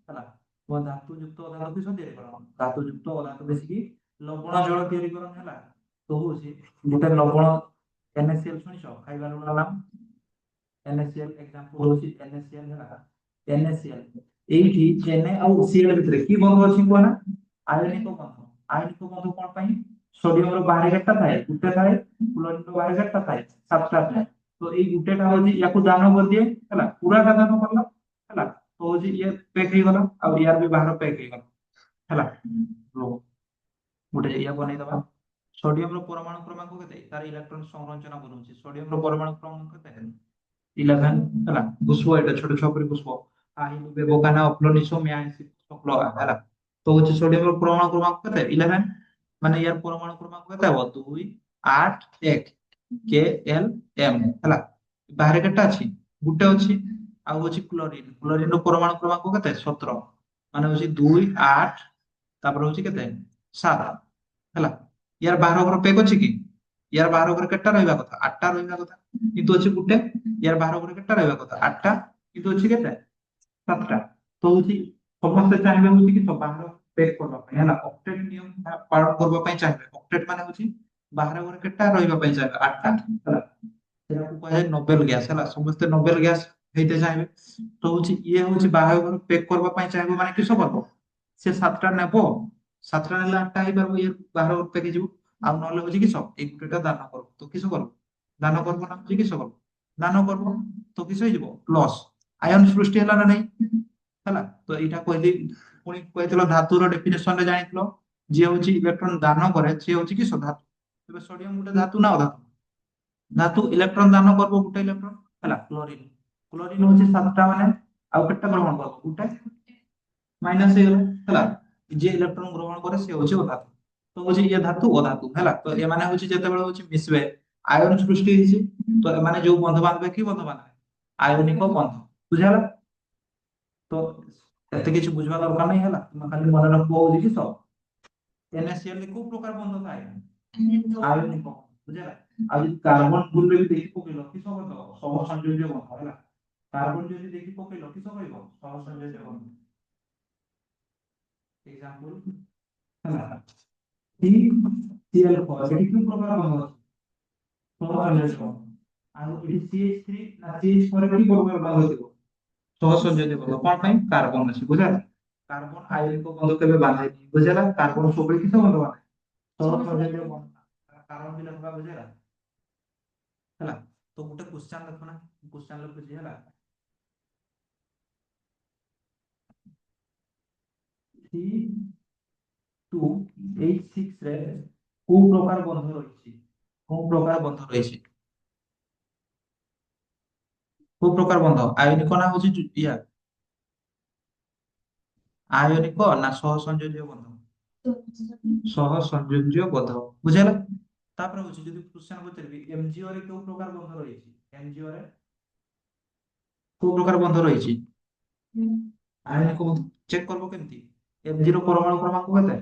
ହେଲା ତ ଧାତୁ ଯୁକ୍ତ ଅଧାତୁ କିସ ତିଆରି କର ଧାତୁ ଯୁକ୍ତ ଅଧାତୁ ମିଶିକି ଲବଣ ଜଳ ତିଆରି କରନ୍ତି ହେଲା। ତ ହଉଛି ଗୋଟେ ଲବଣ NaCl ଶୁଣିଛ ଖାଇବା ଲୁଣ ନାମ NaCl ଏକ୍ସାମ୍ପଲ ହଉଛି NaCl ହେଲା NaCl ଏଇଠି Na ଆଉ Cl ଭିତରେ କି ବନ୍ଧ ଅଛି କୁହ ନା ଆୟନିକ ବନ୍ଧ ଆୟନିକ ବନ୍ଧ କଣ ପାଇଁ সোডিয়াম ର ବାହାରେ କେତେଟା ଥାଏ ଗୋଟେ ଥାଏ କ୍ଲୋରିନ ର ବାହାରେ କେତେଟା ଥାଏ ସାତଟା ଥାଏ ତ ଏଇ ଗୁଟେଟା ହଉଛି ୟାକୁ ଦାନ କରିଦିଏ ହେଲା ପୁରାଟା ଦାନ କଲା ହେଲା ତ ହଉଛି ଇଏ ପେକ୍ ହେଇଗଲା ଆଉ ୟାର ବି ବାହାର ପେକ୍ ହେଇଗଲା ହେଲା ରୁହ ଗୋଟେ ଇଏ ବନେଇଦବା সোডিয়াম ର ପରମାଣୁ କ୍ରମାଙ୍କ କେତେ ତାର ଇଲେକ୍ଟ୍ରନ ସଂରଚନା ବନଉଛି সোডিয়াম ର ପରମାଣୁ କ୍ରମାଙ୍କ କେତେ 11 ହେଲା ପୁଷ୍ପ ଏଟା ଛୋଟ ଛୁଆ ପରି ପୁଷ୍ପ আহিଲୁ ବେବକାନା ଅପ୍ଲନିସୋ ମ୍ୟାନ୍ସି ଶୁକ୍ଲଆ ହେଲା ତ ହଉଛି সোডিয়াম ର ପରମାଣୁ କ୍ରମାଙ୍କ କେତେ 11 ମାନେ ୟାର ପରମାଣୁ କ୍ରମାଙ୍କ କେତେ ହବ 2 8 1 କେ ଏଲ ଏମ ହେଲା ବାହାରେ କେତେ ଅଛି ଗୋଟେ ଅଛି ଆଉ ହଉଛି କ୍ଲୋରିନ କ୍ଲୋରିନ ର ପରମାଣୁ କ୍ରମାଙ୍କ କେତେ 17 ମାନେ ହଉଛି 2 8 ତାପରେ ହଉଛି କେତେ 7 ହେଲା ୟାର ବାହାର ଘର ପେକ୍ ଅଛି କି ୟାର ବାହାର ଘର କେତେଟା ରହିବା କଥା 8ଟା ରହିବା କଥା କିନ୍ତୁ ଅଛି ଗୋଟେ ୟାର ବାହାର ଘର କେତେଟା ରହିବା କଥା 8ଟା କିନ୍ତୁ ଅଛି କେତେ 7ଟା ତ ହଉଛି ସମସ୍ତେ ଚାହିଁବେ ହଉଛି କି ବାହାର ପେକ୍ କରିବା ପାଇଁ ହେଲା ଅକ୍ଟେଟ ନିୟମ ପାଳନ କରିବା ପାଇଁ ଚାହିଁବେ ଅକ୍ଟେଟ ମାନେ ହଉଛି ବାହାର ଘର କେତେଟା ରହିବା ପାଇଁ ଚାହିଁବେ 8ଟା ହେଲା ସେଟାକୁ କୁହାଯାଏ ନୋବେଲ ଗ୍ୟାସ ହେଲା ସମସ୍ତେ ନୋବେଲ ଗ୍ୟାସ ହେଇତେ ଚାହିଁବେ ତ ହଉଛି ଇଏ ହଉଛି ବାହାଘର ପେକ୍ କରିବା ପାଇଁ ଚାହିଁବ ମାନେ କିସ କରିବ ସେ 7ଟା ନେବ 7ଟା ନେଲେ 8ଟା ହେଇପାରିବ ଇଏ ବାହାଘର ପେକ୍ ହେଇଯିବ ଆଉ ନହେଲେ ହଉଛି କିସ ଏଇ ଗୋଟେଟା ଦାନ କରିବ ତ କିସ କରିବ ଦାନ କରିବ ନା ହଉଛି କିସ କରିବ ଦାନ କରିବ ତ କିସ ହେଇଯିବ ପ୍ଲସ୍ ଆୟନ ସୃଷ୍ଟି ହେଲା ନା ନାଇଁ ହେଲା ତ ଏଇଟା କହିଲି ପୁଣି କହିଥିଲ ଧାତୁର ଡେଫିନେସନ ରେ ଜାଣିଥିଲ ଯିଏ ହଉଛି ଇଲେକ୍ଟ୍ରନ ଦାନ କରେ ସିଏ ହଉଛି କିସ ଧାତୁ ତେବେ ସୋଡିୟମ ଗୋଟେ ଧାତୁ ନା ଅଧାତୁ ଧାତୁ ଇଲେକ୍ଟ୍ରନ ଦାନ କରିବ ଗୋଟେ ଇଲେକ୍ଟ୍ରନ ହେଲା କ୍ଲୋରିନ କ୍ଲୋରିନ ହଉଛି 7ଟା ମାନେ ଆଉ କେତେଟା ଗ୍ରହଣ କରିବ ଗୋଟେ ମାଇନସ ହେଇଗଲା ହେଲା ଯିଏ ଇଲେକ୍ଟ୍ରନ ଗ୍ରହଣ କରେ ସେ ହଉଛି ଅଧାତୁ ତ ହଉଛି ଇଏ ଧାତୁ ଅଧାତୁ ହେଲା ତ ଏମାନେ ହଉଛି ଯେତେବେଳେ ହଉଛି ମିଶିବେ ଆୟନ ସୃଷ୍ଟି ହେଇଛି ତ ଏମାନେ ଯୋଉ ବନ୍ଧ ବାନ୍ଧିବେ କି ବନ୍ଧ ବାନ୍ଧିବେ ଆୟନିକ ବନ୍ଧ ବୁଝିଗଲା ତ ଏତେ କିଛି ବୁଝିବା ଦରକାର ନାହିଁ ହେଲା ତୁମେ ଖାଲି ମନେ ରଖିବ ହଉଛି କି NaCl ରେ କୋଉ ପ୍ରକାର ବନ୍ଧ ଥାଏ ଆୟନିକ ବୁଝିଲା ଆଉ ଯଦି କାର୍ବନ ଗ୍ରୁପରେ ବି ଦେଖି ପକେଇଲ କିସ କରିଦବ ସହସଂଯୋଜ୍ୟ ବନ୍ଧ ହେଲା କାର୍ବନ ଯଦି ଦେଖି ପକେଇଲ କିସ କହିବ ସହସଂଯୋଜ୍ୟ ବନ୍ଧ ଏକ୍ସାମ୍ପଲ ହେଲା CCl4 ସେଠି କୋଉ ପ୍ରକାର ବନ୍ଧ ଅଛି ସହସଂଯୋଜ୍ୟ ବନ୍ଧ ଆଉ ଏଠି CH3 ନା CH4 ରେ କି ପ୍ରକାର ବନ୍ଧ ଥିବ ସହସଂଯୋଜ୍ୟ ବନ୍ଧ କଣ ପାଇଁ କାର୍ବନ ଅଛି ବୁଝିଲା କାର୍ବନ ଆୟନିକ ବନ୍ଧ କେବେ ବାନ୍ଧେନି ବୁଝିଲା କାର୍ବନ ସବୁବେଳେ କିସ ବନ୍ଧ ବାନ୍ଧେ ସହସଂଯୋଜ୍ୟ ବନ୍ଧ କାରଣ ବି ଲେଖବା ବୁଝିଲା ହେଲା ତ ଗୋଟେ କ୍वेଶ୍ଚन ଦେଖ ନା କ୍वेଶ୍ଚन ଲେଖୁଛି ହେଲା H2H6 ରେ କୋଉ ପ୍ରକାର ବନ୍ଧ ରହିଛି? କୋଉ ପ୍ରକାର ବନ୍ଧ ରହିଛି? କୋଉ ପ୍ରକାର ବନ୍ଧ? ଆୟନିକ ନା ହଉଛି ଇୟା ଆୟନିକ ନା ସହ ସଂଯୋଜ୍ୟ ବନ୍ଧ? ସହ ସଂଯୋଜ୍ୟ ବନ୍ଧ ବୁଝିହେଲା। ତାପରେ ହଉଛି ଯଦି କ୍ୱେଶ୍ଚନ ପଚାରିବି ଏମଜିଓ ରେ କୋଉ ପ୍ରକାର ବନ୍ଧ ରହିଛି? ଏମଜିଓ ରେ କୋଉ ପ୍ରକାର ବନ୍ଧ ରହିଛି? ଆୟନିକ ବନ୍ଧ। ଚେକ୍ କରିବ କେମିତି? ଏମଜି ର ପରମାଣୁ କ୍ରମାଙ୍କ କେତେ?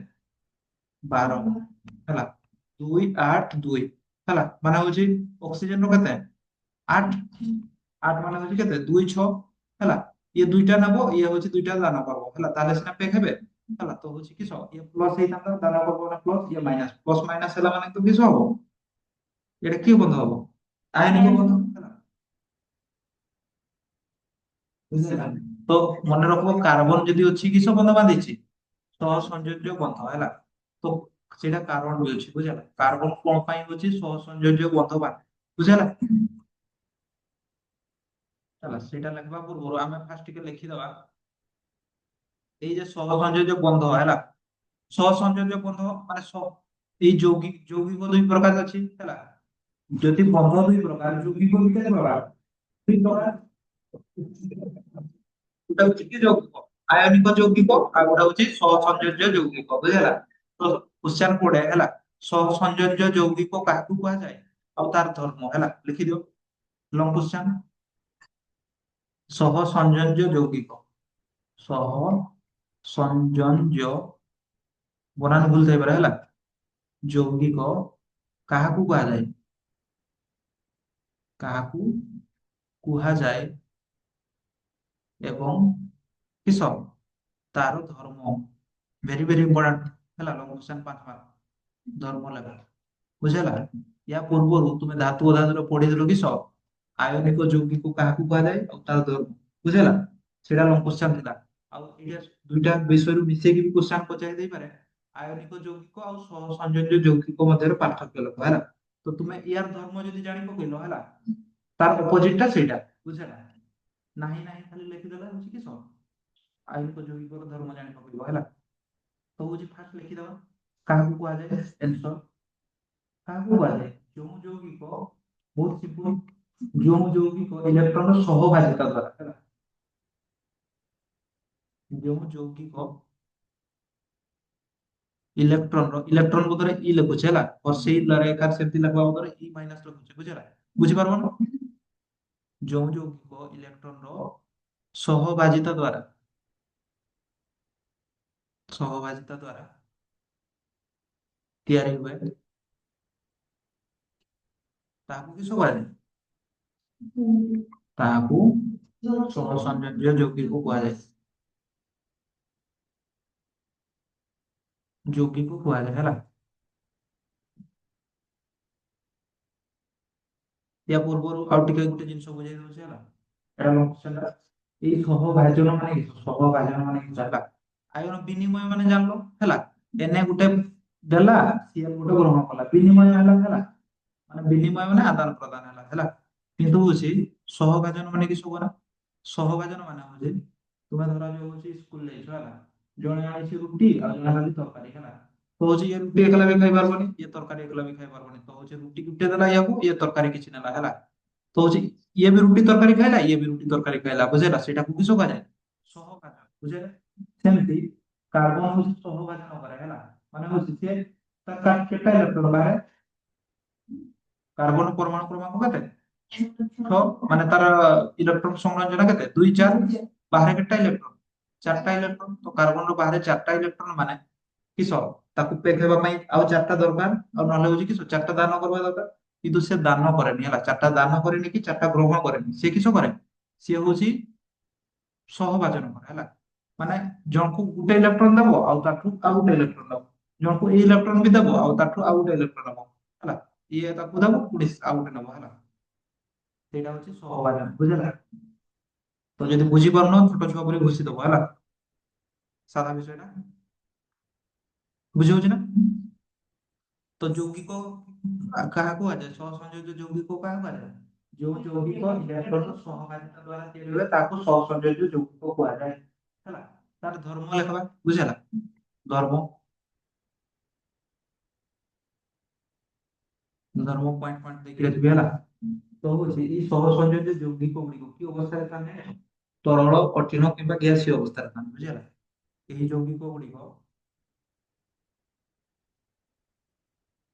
12 ହେଲା। 2 8 2 ହେଲା ମାନେ ହଉଛି ଅକ୍ସିଜେନ ର କେତେ? 8 8 ମାନେ ହଉଛି କେତେ? 2 6 ହେଲା। ଇଏ ଦୁଇଟା ନବ ଇଏ ହଉଛି ଦୁଇଟା ଦାନ କରିବ ହେଲା ତାହେଲେ ସିନା ପେକ୍ ହେବେ ହେଲା। ତ ହଉଛି କିସ ଇଏ ପ୍ଲସ ହେଇଥାନ୍ତା ଦାନ କରିବ ନା ପ୍ଲସ ଇଏ ମାଇନାସ ପ୍ଲସ ମାଇନାସ ହେଲା ମାନେ ତ କିସ ହବ? ଏଟା କି ବନ୍ଧ ହବ? ଆୟନିକ ବନ୍ଧ ହେଲା। ବୁଝିଲା। ତ ମନେ ରଖିବ କାର୍ବନ ଯଦି ଅଛି କିସ ବନ୍ଧ ବାନ୍ଧିଛି? ସହ ସଂଯୋଜ୍ୟ ବନ୍ଧ ହେଲା। ତ ସେଇଟା କାର୍ବନ ବି ଅଛି ବୁଝିଲା। କାର୍ବନ କଣ ପାଇଁ ହଉଛି ସହ ସଂଯୋଜ୍ୟ ବନ୍ଧ ବାନ୍ଧେ ବୁଝିଲା। ହେଲା ସେଇଟା ଲେଖିବା ପୂର୍ବରୁ ଆମେ ଫାଷ୍ଟ ଟିକେ ଲେଖିଦବା ଏଇ ଯେ ସହ ସଂଯୋଜ୍ୟ ବନ୍ଧ ହେଲା। ସହ ସଂଯୋଜ୍ୟ ବନ୍ଧ ମାନେ ଏଇ ଯୌଗିକ ଦୁଇ ପ୍ରକାର ଅଛି ହେଲା। ଯଦି ବନ୍ଧ ଦୁଇ ପ୍ରକାର ଯୌଗିକ ବି କେତେ ପ୍ରକାର? ଦୁଇ ପ୍ରକାର। ଗୋଟେ ହଉଛି କି ଯୌଗିକ ଆୟନିକ ଯୌଗିକ ଆଉ ଗୋଟେ ହଉଛି ସହ ସଂଯୋଜ୍ୟ ଯୌଗିକ ବୁଝିଲା। ତ କ୍ୱେଶ୍ଚନ ପଡେ ହେଲା ସହ ସଂଯୋଜ୍ୟ ଯୌଗିକ କାହାକୁ କୁହାଯାଏ ଆଉ ତାର ଧର୍ମ ହେଲା ଲେଖିଦିଅ। Long question. ସହ ସଂଯୋଜ୍ୟ ଯୌଗିକ ସହ ସଂଯୋଜ୍ୟ ବନାନ ଭୁଲ ଥାଇପାରେ ହେଲା। ଯୌଗିକ କାହାକୁ କୁହାଯାଏ? କାହାକୁ କୁହାଯାଏ ଏବଂ କିସ ତାର ଧର୍ମ? ଭେରି ଭେରି ଇମ୍ପୋର୍ଟାଣ୍ଟ ହେଲା। ଲଙ୍ଗ କ୍ୱେଶ୍ଚନ 5 ମାର୍କ ଧର୍ମ ଲେଖା ବୁଝିଲା। ୟା ପୂର୍ବରୁ ତୁମେ ଧାତୁ ଅଧାତୁର ପଢିଥିଲ କିସ ଆୟନିକ ଯୌଗିକ କାହାକୁ କୁହାଯାଏ ଆଉ ତାର ଧର୍ମ ବୁଝିଲା। ସେଇଟା ଲଙ୍ଗ କ୍ୱେଶ୍ଚନ ଥିଲା। ଆଉ ଏଇଟା ଦୁଇଟା ବିଷୟରୁ ମିଶେଇକି ବି କ୍ୱେଶ୍ଚନ ପଚାରି ଦେଇପାରେ। ଆୟନିକ ଯୌଗିକ ଆଉ ସହ ସଂଯୋଜ୍ୟ ଯୌଗିକ ମଧ୍ୟରେ ପାର୍ଥକ୍ୟ ଲେଖ ହେଲା। ତ ତୁମେ ୟାର ଧର୍ମ ଯଦି ଜାଣି ପକେଇଲ ହେଲା ତାର ଅପୋଜିଟ ଟା ସେଇଟା ବୁଝିଲା। ନାହିଁ ନାହିଁ ଖାଲି ଲେଖିଦେଲା ହଉଛି କି ସହ ଆୟନିକ ଯୌଗିକର ଧର୍ମ ଜାଣି ପକେଇବ ହେଲା। ତ ହଉଛି ଫାଷ୍ଟ ଲେଖିଦବା କାହାକୁ କୁହାଯାଏ ଆନ୍ସର। କାହାକୁ କୁହାଯାଏ? ଯେଉଁ ଯୌଗିକ ବହୁତ ସିମ୍ପଲ ଯେଉଁ ଯୌଗିକ ଇଲେକ୍ଟ୍ରନ ସହଭାଗିତା ଦ୍ଵାରା ହେଲା। ଯେଉଁ ଯୌଗିକ ଇଲେକ୍ଟ୍ରନ ବଦଳରେ ଇ ଲେଖୁଛି ହେଲା और ସେଇ ଏକାର ସେମିତି ଲେଖବା ବଦଳରେ ଇ ମାଇନସ ଲେଖୁଛି ବୁଝିଲା। ବୁଝିପାରିବ ନା? ଯେଉଁ ଯୌଗିକ ଇଲେକ୍ଟ୍ରନର ସହଭାଜିତା ଦ୍ଵାରା ସହଭାଜିତା ଦ୍ଵାରା ତିଆରି ହୁଏ ତାହାକୁ କିସ କୁହାଯାଏ? ତାହାକୁ ସହ ସଂଯୋଜ୍ୟ ଯୌଗିକ କୁହାଯାଏ। ଯୌଗିକ କୁହାଯାଏ ହେଲା। ୟା ପୂର୍ବରୁ ଆଉ ଟିକେ ଗୋଟେ ଜିନିଷ ବୁଝେଇ ଦଉଛି ହେଲା। ଏଟା ଲକ୍ଷ୍ୟ ଏଇ ସହଭାଜନ ମାନେ କିସ ସହଭାଜନ ମାନେ କିସ ହେଲା। ଆୟନ ବିନିମୟ ମାନେ ଜାଣିଲ ହେଲା। ଏନେ ଗୋଟେ ଦେଲା ସିଏ ଗୋଟେ ଗ୍ରହଣ କଲା ବିନିମୟ ହେଲା ହେଲା। ମାନେ ବିନିମୟ ମାନେ ଆଦାନ ପ୍ରଦାନ ହେଲା ହେଲା। କିନ୍ତୁ ହଉଛି ସହଭାଜନ ମାନେ କିସ କରା? ସହଭାଜନ ମାନେ ହଉଛି ତୁମେ ଧର ଯୋଉ ହଉଛି ସ୍କୁଲ ଯାଇଛ ହେଲା। ଜଣେ ଆଣିଛି ରୁଟି ଆଉ ଜଣେ ଆଣିଛି ତରକାରୀ ହେଲା। ତ ହଉଛି ଇଏ ରୁଟି ଏକଲା ବି ଖାଇ ପାରବନି ଇଏ ତରକାରୀ ଏକଲା ବି ଖାଇ ପାରବନି। ତ ହଉଛି ରୁଟି ଗୋଟେ ଦେଲା ଇୟାକୁ ଇଏ ତରକାରୀ କିଛି ନେଲା ହେଲା। ତ ହଉଛି ଇଏ ବି ରୁଟି ତରକାରୀ ଖାଇଲା ଇଏ ବି ରୁଟି ତରକାରୀ ଖାଇଲା ବୁଝିଲା। ସେଇଟାକୁ କିସ କୁହାଯାଏ? ସହଭାଜନ ବୁଝିଲେ। ସେମିତି କାର୍ବନ ହଉଛି ସହଭାଜନ କରେ ହେଲା। ମାନେ ହଉଛି ସିଏ ତାର କେତେ ଇଲେକ୍ଟ୍ରନ ବାହାରେ? କାର୍ବନ ପରମାଣୁ କ୍ରମାଙ୍କ କେତେ? 6 ମାନେ ତାର ଇଲେକ୍ଟ୍ରନ ସଂରଚନା କେତେ? 2 4 ବାହାରେ କେତେ ଇଲେକ୍ଟ୍ରନ? 4ଟା ଇଲେକ୍ଟ୍ରନ। ତ କାର୍ବନର ବାହାରେ 4ଟା ଇଲେକ୍ଟ୍ରନ ମାନେ କିସ ତାକୁ ପେକ୍ ହେବା ପାଇଁ ଆଉ 4ଟା ଦରକାର ଆଉ ନହେଲେ ହଉଛି କିସ 4ଟା ଦାନ କରିବା ଦରକାର। କିନ୍ତୁ ସେ ଦାନ କରେନି ହେଲା। 4ଟା ଦାନ କରେନି କି 4ଟା ଗ୍ରହଣ କରେନି। ସେ କିସ କରେ? ସିଏ ହଉଛି ସହଭାଜନ କରେ ହେଲା। ମାନେ ଜଣକୁ ଗୋଟେ ଇଲେକ୍ଟ୍ରନ ଦବ ଆଉ ତାଠୁ ଆଉ ଗୋଟେ ଇଲେକ୍ଟ୍ରନ ଦବ। ଜଣକୁ ଏଇ ଇଲେକ୍ଟ୍ରନ ବି ଦବ ଆଉ ତାଠୁ ଆଉ ଗୋଟେ ଇଲେକ୍ଟ୍ରନ ନବ ହେଲା। ଇଏ ତାକୁ ଦବ ପୁଣି ଆଉ ଗୋଟେ ନବ ହେଲା। ସେଇଟା ହଉଛି ସହଭାଜନ ବୁଝିଲା। ତ ଯଦି ବୁଝିପାରୁନ ଛୋଟ ଛୁଆ ପରି ଘୁଷି ଦବ ହେଲା। ସାଧା ବିଷୟଟା ବୁଝି ହଉଛି ନା? ତ ଯୌଗିକ କାହାକୁ କୁହାଯାଏ? ସହ ସଂଯୋଜ୍ୟ ଯୌଗିକ କାହାକୁ କୁହାଯାଏ? ଯୋଉ ଯୌଗିକ ଇଲେକ୍ଟ୍ରନ ସହଭାଗିତା ଦ୍ଵାରା ତିଆରି ହୁଏ ତାକୁ ସହ ସଂଯୋଜ୍ୟ ଯୌଗିକ କୁହାଯାଏ ହେଲା। ତାର ଧର୍ମ ଲେଖବା ବୁଝିଲା। ଧର୍ମ ଧର୍ମ ପଏଣ୍ଟ ପଏଣ୍ଟ ଦେଇକି ରଖିବି ହେଲା। ତ ହଉଛି ଏଇ ସହ ସଂଯୋଜ୍ୟ ଯୌଗିକ ଗୁଡିକ କି ଅବସ୍ଥାରେ ଥାନ୍ତି? ତରଳ, କଠିନ କିମ୍ବା ଗ୍ୟାସୀୟ ଅବସ୍ଥାରେ ଥାନ୍ତି, ବୁଝିହେଲା। ଏହି ଯୌଗିକ ଗୁଡିକ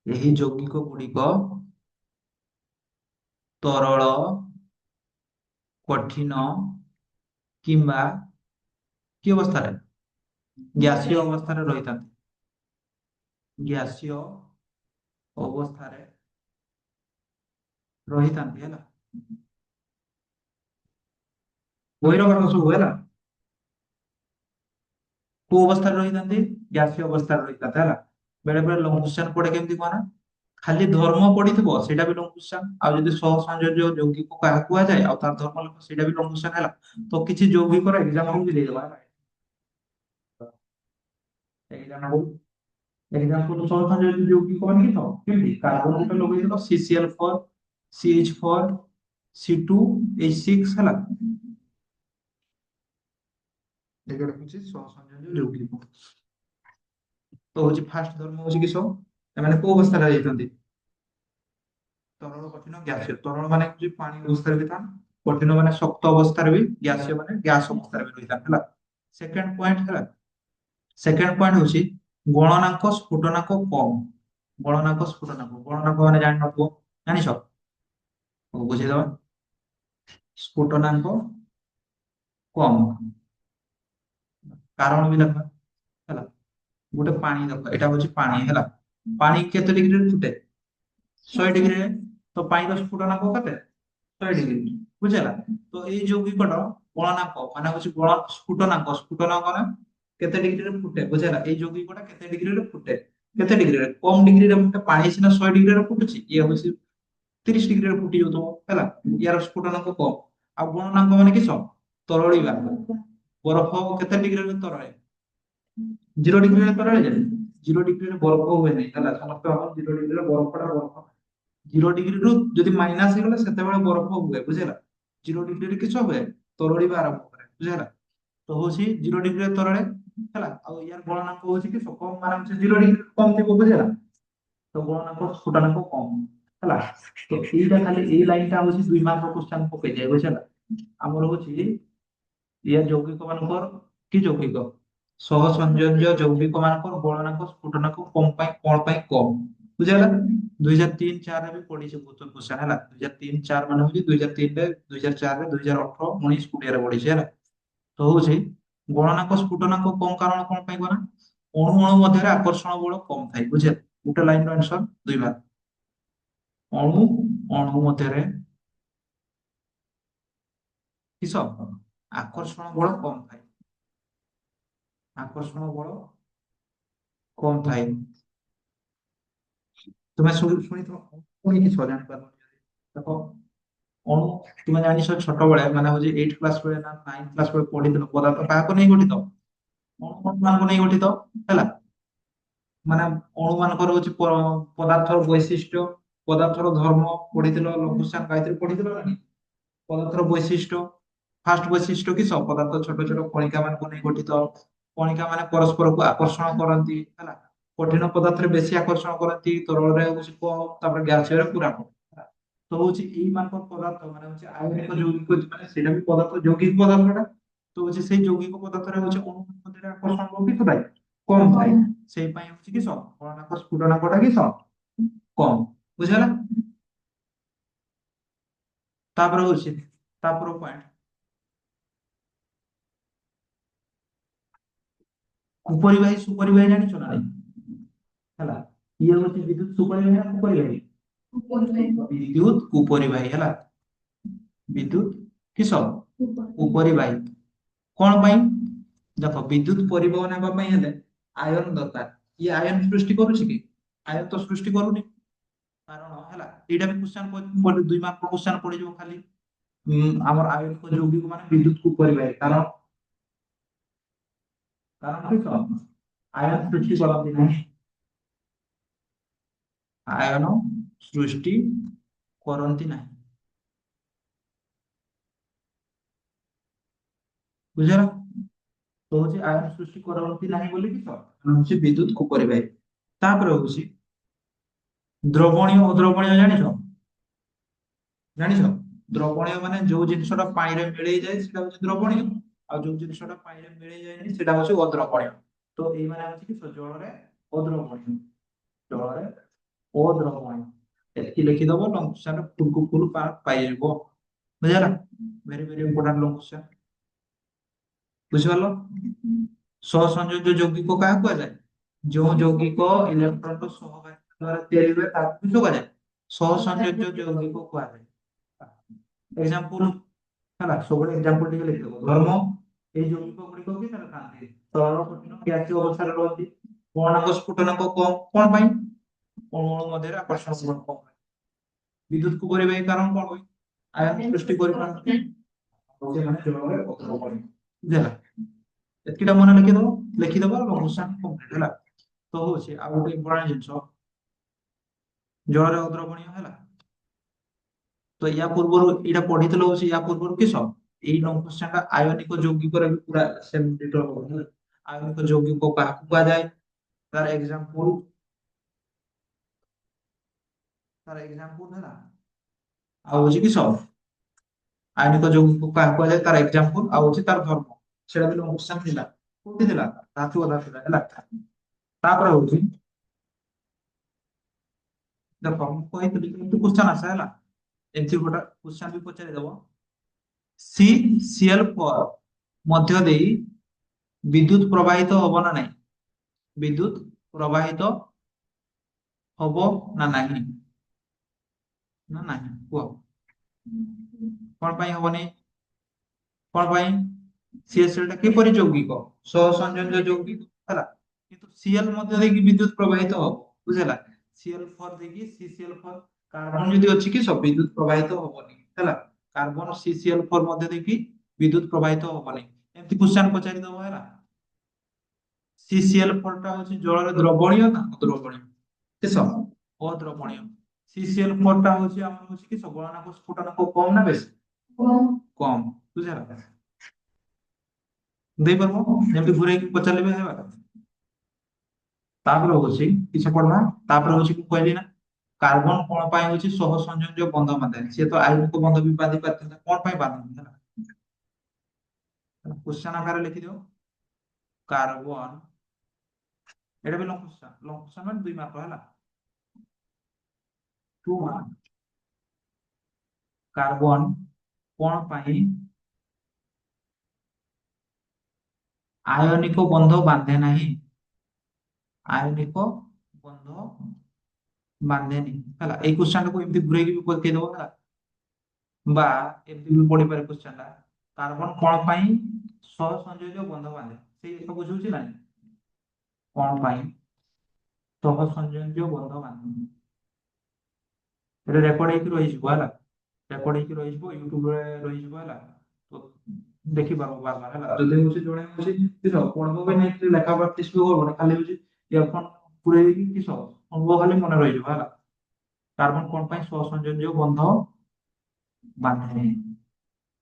ଏହି ଯୌଗିକ ଗୁଡିକ ତରଳ, କଠିନ କିମ୍ବା କି ଅବସ୍ଥାରେ? ଗ୍ୟାସୀୟ ଅବସ୍ଥାରେ ରହିଥାନ୍ତି। ଗ୍ୟାସୀୟ ଅବସ୍ଥାରେ ରହିଥାନ୍ତି ହେଲା। ବହିର କଥା ସବୁ ହେଲା। କୋଉ ଅବସ୍ଥାରେ ରହିଥାନ୍ତି? ଗ୍ୟାସୀୟ ଅବସ୍ଥାରେ ରହିଥାନ୍ତି ହେଲା। ବେଳେ ବେଳେ ଲଘୁ କ୍ୱେଶ୍ଚନ ପଡେ କେମିତି କହନା, ଖାଲି ଧର୍ମ ପଡିଥିବ ସେଇଟା ବି ଲଘୁ କ୍ୱେଶ୍ଚନ, ଆଉ ଯଦି ସହ ସଂଯୋଜ୍ୟ ଯୌଗିକ କାହାକୁ କୁହାଯାଏ ଆଉ ତାର ଧର୍ମ ଲେଖ ସେଇଟା ବି ଲଘୁ କ୍ୱେଶ୍ଚନ ହେଲା। ତ କିଛି ଯୌଗିକର ଏକ୍ସାମ୍ପଲ ବି ଦେଇଦବା ହେଲା। ଏକ୍ସାମ୍ପଲ ଏକ୍ସାମ୍ପଲ ସହ ସଂଯୋଜ୍ୟ ଯୌଗିକ ମାନେ କି କେମିତି କାର୍ବନ ଗୋଟେ ଲଗେଇଥିଲ CCl4 CH4 C2H6 ହେଲା। ଏଗୁଡା ହଉଛି ସହ ସଂଯୋଜ୍ୟ ଯୌଗିକ। ତ ହଉଛି ଫାର୍ଷ୍ଟ ଧର୍ମ ହଉଛି କିସ, ଏମାନେ କୋଉ ଅବସ୍ଥାରେ ଯାଇଛନ୍ତି? ତରଳ, କଠିନ, ଗ୍ୟାସୀୟ। ତରଳ ମାନେ ହଉଛି ପାଣି ଅବସ୍ଥାରେ ବି ଥାନ୍ତି, କଠିନ ମାନେ ଶକ୍ତ ଅବସ୍ଥାରେ ବି, ଗ୍ୟାସୀୟ ମାନେ ଗ୍ୟାସ ଅବସ୍ଥାରେ ବି ରହିଥାନ୍ତି ହେଲା। ସେକେଣ୍ଡ ପଏଣ୍ଟ ହେଲା, ସେକେଣ୍ଡ ପଏଣ୍ଟ ହଉଛି ଗଳନାଙ୍କ ସ୍ଫୁଟନାଙ୍କ କମ। ଗଳନାଙ୍କ ସ୍ଫୁଟନାଙ୍କ, ଗଳନାଙ୍କ ମାନେ ଜାଣିନଥିବ, ଜାଣିଛ? ହଉ ବୁଝେଇଦବା। ସ୍ଫୁଟନାଙ୍କ କମ, କାରଣ ବି ଦେଖ ହେଲା। ଗୋଟେ ପାଣି ଦେଖ, ଏଇଟା ହଉଛି ପାଣି ହେଲା। ପାଣି କେତେ ଡିଗ୍ରୀରେ ଫୁଟେ? 100 ଡିଗ୍ରୀରେ। ତ ପାଣିର ସ୍ଫୁଟନାଙ୍କ କେତେ? 100 ଡିଗ୍ରୀ, ବୁଝିଲା। ତ ଏଇ ଯୌଗିକଟା ଗଳନାଙ୍କ ମାନେ ହଉଛି ଗଳ ସ୍ଫୁଟନାଙ୍କ, ସ୍ଫୁଟନାଙ୍କ ମାନେ କେତେ ଡିଗ୍ରୀରେ ଫୁଟେ, ବୁଝିଲା। ଏଇ ଯୌଗିକଟା କେତେ ଡିଗ୍ରୀରେ ଫୁଟେ? କେତେ ଡିଗ୍ରୀରେ? କମ ଡିଗ୍ରୀରେ ଫୁଟେ। ପାଣି ସିନା 100 ଡିଗ୍ରୀରେ ଫୁଟୁଛି, ଇଏ ହଉଛି 30 ଡିଗ୍ରୀରେ ଫୁଟି ଯାଉଥିବ ହେଲା। ୟାର ସ୍ଫୁଟନାଙ୍କ କମ। ଆଉ ଗଳନାଙ୍କ ମାନେ କିସ? ତରଳିବା। ବରଫ କେତେ ଡିଗ୍ରୀରେ ତରଳେ? 0 ଡିଗ୍ରୀରେ ତରଳେ ଯେ। 0 ଡିଗ୍ରୀରେ ବରଫ ହୁଏନି ହେଲା। ସମସ୍ତେ ଭାବନ୍ତି 0 ଡିଗ୍ରୀରେ ବରଫଟା ବରଫ। 0 ଡିଗ୍ରୀରୁ ଯଦି ମାଇନାସ ହେଇଗଲା ସେତେବେଳେ ବରଫ ହୁଏ, ବୁଝିଲା। 0 ଡିଗ୍ରୀରେ କିସ ହୁଏ? ତରଳିବା ଆରମ୍ଭ କରେ, ବୁଝିଲା। ତ ହଉଛି 0 ଡିଗ୍ରୀରେ ତରଳେ ହେଲା। ଆଉ ୟାର ଗଳନାଙ୍କ ହଉଛି କି କମ, ମାନେ ହଉଛି 0 ଡିଗ୍ରୀ କମ ଥିବ, ବୁଝିଲା। ତ ଗଳନାଙ୍କ ସ୍ଫୁଟନାଙ୍କ କମ ହେଲା। ତ ଏଇଟା ଖାଲି ଏଇ ଲାଇନଟା ହଉଛି 2 ମାର୍କ କ୍ୱେଶ୍ଚନ ପକେଇଯାଏ, ବୁଝିଲା। ଆମର ହଉଛି ଇଏ ଯୌଗିକ ମାନଙ୍କର କି ଯୌଗିକ ସହ ସଂଯୋଜ୍ୟ ଯୌଗିକ ମାନଙ୍କର ଗଳନାଙ୍କ ସ୍ଫୁଟନାଙ୍କ କମ ପାଇଁ କଣ ପାଇଁ କମ, ବୁଝିଲା। 2003-4 ବି ପଢିଛି ବହୁତ କ୍ୱେଶ୍ଚନ ହେଲା। 2003-4 ମାନେ ହଉଛି 2003ରେ, 2004ରେ, 2018, 19, 20ରେ ପଢିଛି ହେଲା। ତ ହଉଛି ଗଳନାଙ୍କ ସ୍ଫୁଟନାଙ୍କ କମ କାରଣ କଣ ପାଇଁ କହନା, ଅଣୁ ଅଣୁ ମଧ୍ୟରେ ଆକର୍ଷଣ ବଳ କମ ଥାଏ, ବୁଝିଲ। ଗୋଟେ ଲାଇନର ଆନ୍ସର 2 ମାର୍କ। ଅଣୁ ଅଣୁ ମଧ୍ୟରେ କିସ ଆକର୍ଷଣ ବଳ କମ ଥାଏ। ଆକର୍ଷଣ ବଳ କମ ଥାଏ। ତୁମେ ଶୁଣିଥିବ ପୁଣି କିଛି ଜାଣିପାରିବନି ଯଦି ଦେଖ, ଅଣୁ ତୁମେ ଜାଣିଛ ଛୋଟବେଳେ ମାନେ ହଉଛି 8 କ୍ଲାସ ବେଳେ ନା 9 କ୍ଲାସ ବେଳେ ପଢିଥିଲ, ପଦାର୍ଥ କାହାକୁ ନେଇ ଗଠିତ? ଅଣୁ ଅଣୁ ମାନଙ୍କୁ ନେଇ ଗଠିତ ହେଲା। ମାନେ ଅଣୁ ମାନଙ୍କର ହଉଛି ପଦାର୍ଥର ବୈଶିଷ୍ଟ୍ୟ, ପଦାର୍ଥର ଧର୍ମ ପଢିଥିଲ, ଲଘୁଚାପ ଗାୟତ୍ରୀ ପଢିଥିଲ ନା ନାଇଁ? ପଦାର୍ଥର ବୈଶିଷ୍ଟ୍ୟ, ଫାଷ୍ଟ ବୈଶିଷ୍ଟ୍ୟ କିସ? ପଦାର୍ଥ ଛୋଟ ଛୋଟ କଣିକା ମାନଙ୍କୁ ନେଇ ଗଠିତ। କଣିକା ମାନେ ପରସ୍ପରକୁ ଆକର୍ଷଣ କରନ୍ତି ହେଲା। କଠିନ ପଦାର୍ଥରେ ବେଶୀ ଆକର୍ଷଣ କରନ୍ତି, ତରଳରେ ହଉଛି କମ, ତାପରେ ଗ୍ୟାସୀୟରେ ପୁରା କମ ହେଲା। ତ ହଉଛି ଏଇ ମାନଙ୍କ ପଦାର୍ଥ ମାନେ ହଉଛି ଆୟନିକ ଯୌଗିକ, ମାନେ ସେଇଟା ବି ପଦାର୍ଥ ଯୌଗିକ ପଦାର୍ଥଟା। ତ ହଉଛି ସେଇ ଯୌଗିକ ପଦାର୍ଥରେ ହଉଛି ଅଣୁ ମଧ୍ୟରେ ଆକର୍ଷଣ ବଳ କିସ ଥାଏ? କମ ଥାଏ। ସେଇ ପାଇଁ ହଉଛି କିସ ଗଳନାଙ୍କ ସ୍ଫୁଟନାଙ୍କଟା କିସ କମ, ବୁଝିହେଲା। ତାପରେ ହଉଛି ତାପରେ ପଏଣ୍ଟ କୁପରିବାହୀ ସୁପରିବାହୀ ଜାଣିଛ ନା ନାଇଁ? ହେଲା। ଇଏ ହଉଛି ବିଦ୍ୟୁତ ସୁପରିବାହୀ ନା କୁପରିବାହୀ? ବିଦ୍ୟୁତ କୁପରିବାହୀ ହେଲା। ବିଦ୍ୟୁତ କିସ କୁପରିବାହୀ। କଣ ପାଇଁ? ଦେଖ, ବିଦ୍ୟୁତ ପରିବହନ ହେବା ପାଇଁ ହେଲେ ଆୟନ ଦରକାର। ଇଏ ଆୟନ ସୃଷ୍ଟି କରୁଛି କି? ଆୟନ ତ ସୃଷ୍ଟି କରୁନି। କାରଣ ହେଲା, ଏଇଟା ବି କ୍ୱେଶ୍ଚନ 2 ମାର୍କ କ୍ୱେଶ୍ଚନ ପଡିଯିବ ଖାଲି। ଆମର ଆୟନିକ ଯୌଗିକ ମାନେ ବିଦ୍ୟୁତ କୁପରିବାହୀ, କାରଣ କାରଣ କିସ ଆୟନ ସୃଷ୍ଟି କରନ୍ତି ନାହିଁ। ଆୟନ ସୃଷ୍ଟି କରନ୍ତି ନାହିଁ, ବୁଝିଲ। ତ ହଉଛି ଆୟନ ସୃଷ୍ଟି କରନ୍ତି ନାହିଁ ବୋଲି କିସ ହଉଛି ବିଦ୍ୟୁତ କୁପରିବାହୀ। ତାପରେ ହଉଛି ଦ୍ରବଣୀୟ ଅଦ୍ରବଣୀୟ ଜାଣିଛ? ଜାଣିଛ? ଦ୍ରବଣୀୟ ମାନେ ଯୋଉ ଜିନିଷଟା ପାଣିରେ ମିଳେଇ ଯାଏ ସେଟା ହଉଛି ଦ୍ରବଣୀୟ, ଆଉ ଯୋଉ ଜିନିଷଟା ପାଣିରେ ମିଳେଇ ଯାଏନି ସେଟା ହଉଛି ଅଦ୍ରବଣୀୟ। ତ ଏଇମାନେ ହଉଛି କି ଜଳରେ ଅଦ୍ରବଣୀୟ, ଜଳରେ ଅଦ୍ରବଣୀୟ। ଏତିକି ଲେଖିଦବ, ଲଙ୍ଗ କ୍ୱେଶ୍ଚନ ଫୁଲ କୁ ଫୁଲ ପାଇଯିବ। ବୁଝିଲା? Very very important long question. ବୁଝିପାରିଲ? ସହସଂଯୋଜ୍ୟ ଯୌଗିକ କାହାକୁ କୁହାଯାଏ? ଯେଉଁ ଯୌଗିକ ଇଲେକ୍ଟ୍ରନର ସହଭାଗିତା ଦ୍ୱାରା ତିଆରି ହୁଏ ତାକୁ ବି କୁହାଯାଏ ସହସଂଯୋଜ୍ୟ ଯୌଗିକ କୁହାଯାଏ। ଏକ୍ସାମ୍ପଲ ହେଲା, ସବୁବେଳେ ଏକ୍ସାମ୍ପଲ ଟିକେ ଲେଖିଦବ। ଧର୍ମ, ଏଇ ଯୌଗିକ ଗୁଡିକ କି ତାର ଥାନ୍ତି ତରଳ କଠିନ ଗ୍ୟାସୀୟ ଅବସ୍ଥାରେ ରୁହନ୍ତି। ପରମାଣୁ ସ୍ଫୁଟନାଙ୍କ କମ, କଣ ପାଇଁ? ଅଣୁଅଣୁ ମଧ୍ୟରେ ଆକର୍ଷଣ ବଳ କମ। ବିଦ୍ୟୁତକୁ ପରିବାହୀ କାରଣ କଣ ହୁଏ? ଆୟନ ସୃଷ୍ଟି କରିପାରନ୍ତି। ସେମାନେ ଜଳରେ ଅଦ୍ରବଣୀୟ। ବୁଝିଲା? ଏତିକିଟା ମନେ ଲେଖିଦବ ଲଘୁସାନ କମ୍ପ୍ଲିଟ ହେଲା। ତ ହଉଛି ଆଉ ଗୋଟେ ଇମ୍ପୋର୍ଟାଣ୍ଟ ଜିନିଷ, ଜଳରେ ଅଦ୍ରବଣୀୟ ହେଲା। ତ ୟା ପୂର୍ବରୁ ଏଇଟା ପଢିଥିଲ, ହଉଛି ୟା ପୂର୍ବରୁ କିସ ଏଇ ଲଙ୍ଗ କ୍ୱେଶ୍ଚନଟା ଆୟନିକ ଯୌଗିକରେ ବି ପୁରା ସେମିତି ହେଲା। ଆୟନିକ ଯୌଗିକ କାହାକୁ କୁହାଯାଏ? ତାର ଏକ୍ସାମ୍ପଲ, ହେଲା। ଆଉ ହଉଛି କିସ ଆୟନିକ ଯୌଗିକ କାହାକୁ କୁହାଯାଏ, ତାର ଏକ୍ସାମ୍ପଲ, ଆଉ ହଉଛି ତାର ଧର୍ମ। ସେଟା ବି ଲଙ୍ଗ କ୍ୱେଶ୍ଚନ ଥିଲା। କୋଉଠି ଥିଲା? ଧାତୁ ଅଧାତୁରେ ହେଲା। ତାପରେ ହଉଛି ଦେଖ, ମୁଁ କହିଥିଲି କିନ୍ତୁ କ୍ୱେଶ୍ଚନ ଆସେ ହେଲା। ଏମିତି ଗୋଟେ କ୍ୱେଶ୍ଚନ ବି ପଚାରିଦବ, ସି ସିଏଲ ଫୋର ମଧ୍ୟ ଦେଇ ବିଦ୍ୟୁତ ପ୍ରବାହିତ ହବ ନା ନାହିଁ? ବିଦ୍ୟୁତ ପ୍ରବାହିତ ହବ ନା ନାହିଁ? ନା ନାହିଁ କୁହ? କଣ ପାଇଁ ହବନି? କଣ ପାଇଁ? ସିଏସିଏଲ ଟା କିପରି ଯୌଗିକ? ସହସଂଯୋଜ୍ୟ ଯୌଗିକ ହେଲା। କିନ୍ତୁ ସିଏଲ ମଧ୍ୟ ଦେଇକି ବିଦ୍ୟୁତ ପ୍ରବାହିତ ହବ। ବୁଝିଲା? ସିଏଲ ଫୋର ଦେଇକି ସିସିଏଲ ଫୋର, କାର୍ବନ ଯଦି ଅଛି କି ସବୁ ବିଦ୍ୟୁତ ପ୍ରବାହିତ ହବନି ହେଲା। କାର୍ବନ ସିସିଏଲ ଫୋର ମଧ୍ୟ ଦେଇକି ବିଦ୍ୟୁତ ପ୍ରବାହିତ ହବନି। ଏମିତି କ୍ୱେଶ୍ଚନ ପଚାରି ଦବ ହେଲା। ସିସିଏଲ ଫୋର ଟା ହଉଛି ଜଳରେ ଦ୍ରବଣୀୟ ନା ଅଦ୍ରବଣୀୟ? କିସ? ଅଦ୍ରବଣୀୟ। ସିସିଏଲ ଫୋର ଟା ହଉଛି ଆମର ହଉଛି କି ଗଳନାଙ୍କ ସ୍ଫୁଟନାଙ୍କ କମ ନା ବେଶୀ? କମ। ବୁଝିଲା? ଦେଇପାରିବ, ଯେମିତି ଘୁରେଇକି ପଚାରିଲେ ବି ହେବା। ତାପରେ ହଉଛି କିଛି ପଢବା। ତାପରେ ହଉଛି ମୁଁ କହିଲି ନା, କାର୍ବନ କଣ ପାଇଁ ହଉଛି ସହ ସଂଯୋଜ୍ୟ ବନ୍ଧ ବାନ୍ଧେ? ସିଏ ତ ଆୟନିକ ବନ୍ଧ ବି ବାନ୍ଧି ପାରିଥାନ୍ତା, କଣ ପାଇଁ ବାନ୍ଧନ୍ତି ହେଲା? କ୍ୱେଶ୍ଚନ ଆକାରରେ ଲେଖିଦିଅ, କାର୍ବନ, ଏଇଟା ବି ଲଙ୍ଗ କ୍ୱେଶ୍ଚନ, ଲଙ୍ଗ କ୍ୱେଶ୍ଚନ ମାନେ 2 ମାର୍କ ହେଲା। 2 ମାର୍କ। କାର୍ବନ କଣ ପାଇଁ ଆୟନିକ ବନ୍ଧ ବାନ୍ଧେ ନାହିଁ? ଆୟନିକ ବନ୍ଧ ବାନ୍ଧେନି ହେଲା। ଏଇ କ୍ୱେଶ୍ଚନ ଟାକୁ ଏମିତି ଘୁରେଇକି ବି ପକେଇଦବ ହେଲା। ବା ଏମିତି ବି ପଡିପାରେ କ୍ୱେଶ୍ଚନ ଟା, କାର୍ବନ କଣ ପାଇଁ ସହ ସଂଯୋଜ୍ୟ ବନ୍ଧ ବାନ୍ଧେ? ସେଇ ଏକ ବୁଝୁଛି ନା? କଣ ପାଇଁ ସହ ସଂଯୋଜ୍ୟ ବନ୍ଧ ବାନ୍ଧେ? এটা ରେକର୍ଡ ହେଇକି ରହିଯିବ ହେଲା। ରେକର୍ଡ ହେଇକି ରହିଯିବ, ୟୁଟ୍ୟୁବରେ ରହିଯିବ ହେଲା। ତ ଦେଖିପାରିବ ବାର ବାର ହେଲା। ଯଦି ହଉଛି ଜଣେ ହଉଛି କିସ ପଢବ ବି ନାହିଁ, ଲେଖା ପ୍ରାକ୍ଟିସ ବି ହବନି, ଖାଲି ହଉଛି ଇୟରଫୋନ ପୁରେଇକି କିସ ହବ, ଖାଲି ମନେ ରହିଯିବ ହେଲା। କାର୍ବନ କଣ ପାଇଁ ସହସଂଯୋଜ୍ୟ ବନ୍ଧ ବାନ୍ଧେ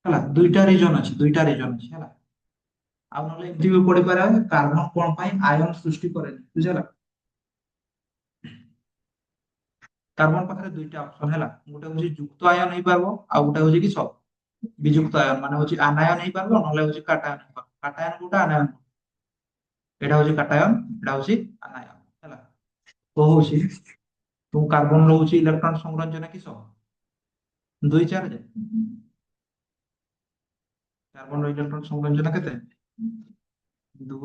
ହେଲା। ଦୁଇଟା ରିଜନ ଅଛି ହେଲା। ଆଉ ନହେଲେ ଏମିତି ବି ପଢିପାରେ, କାର୍ବନ କଣ ପାଇଁ ଆୟନ ସୃଷ୍ଟି କରେନି? ବୁଝିଲା? କାର୍ବନ ପାଖରେ ଦୁଇଟା ଅପସନ ହେଲା। ଗୋଟେ ହଉଛି ଯୁକ୍ତ ଆୟନ ହେଇପାରିବ, ଆଉ ଗୋଟେ ହଉଛି କି ବିଯୁକ୍ତ ଆୟନ, ମାନେ ହଉଛି ଆନାୟନ ହେଇପାରିବ, ନହେଲେ ହଉଛି କାଟାୟନ ହେଇପାରିବ। କାଟାୟନ କୋଉଟା, ଆନାୟନ କୋଉଟା? ଏଟା ହଉଛି କାଟାୟନ, ଏଟା ହଉଛି ଆନାୟନ ହେଲା। ତ ହଉଛି ତୁ କାର୍ବନ ରହୁଛି ଇଲେକ୍ଟ୍ରନ ସଂରଚନା କିସ 2 4 କାର୍ବନ ର ଇଲେକ୍ଟ୍ରନ ସଂରଚନା କେତେ? 2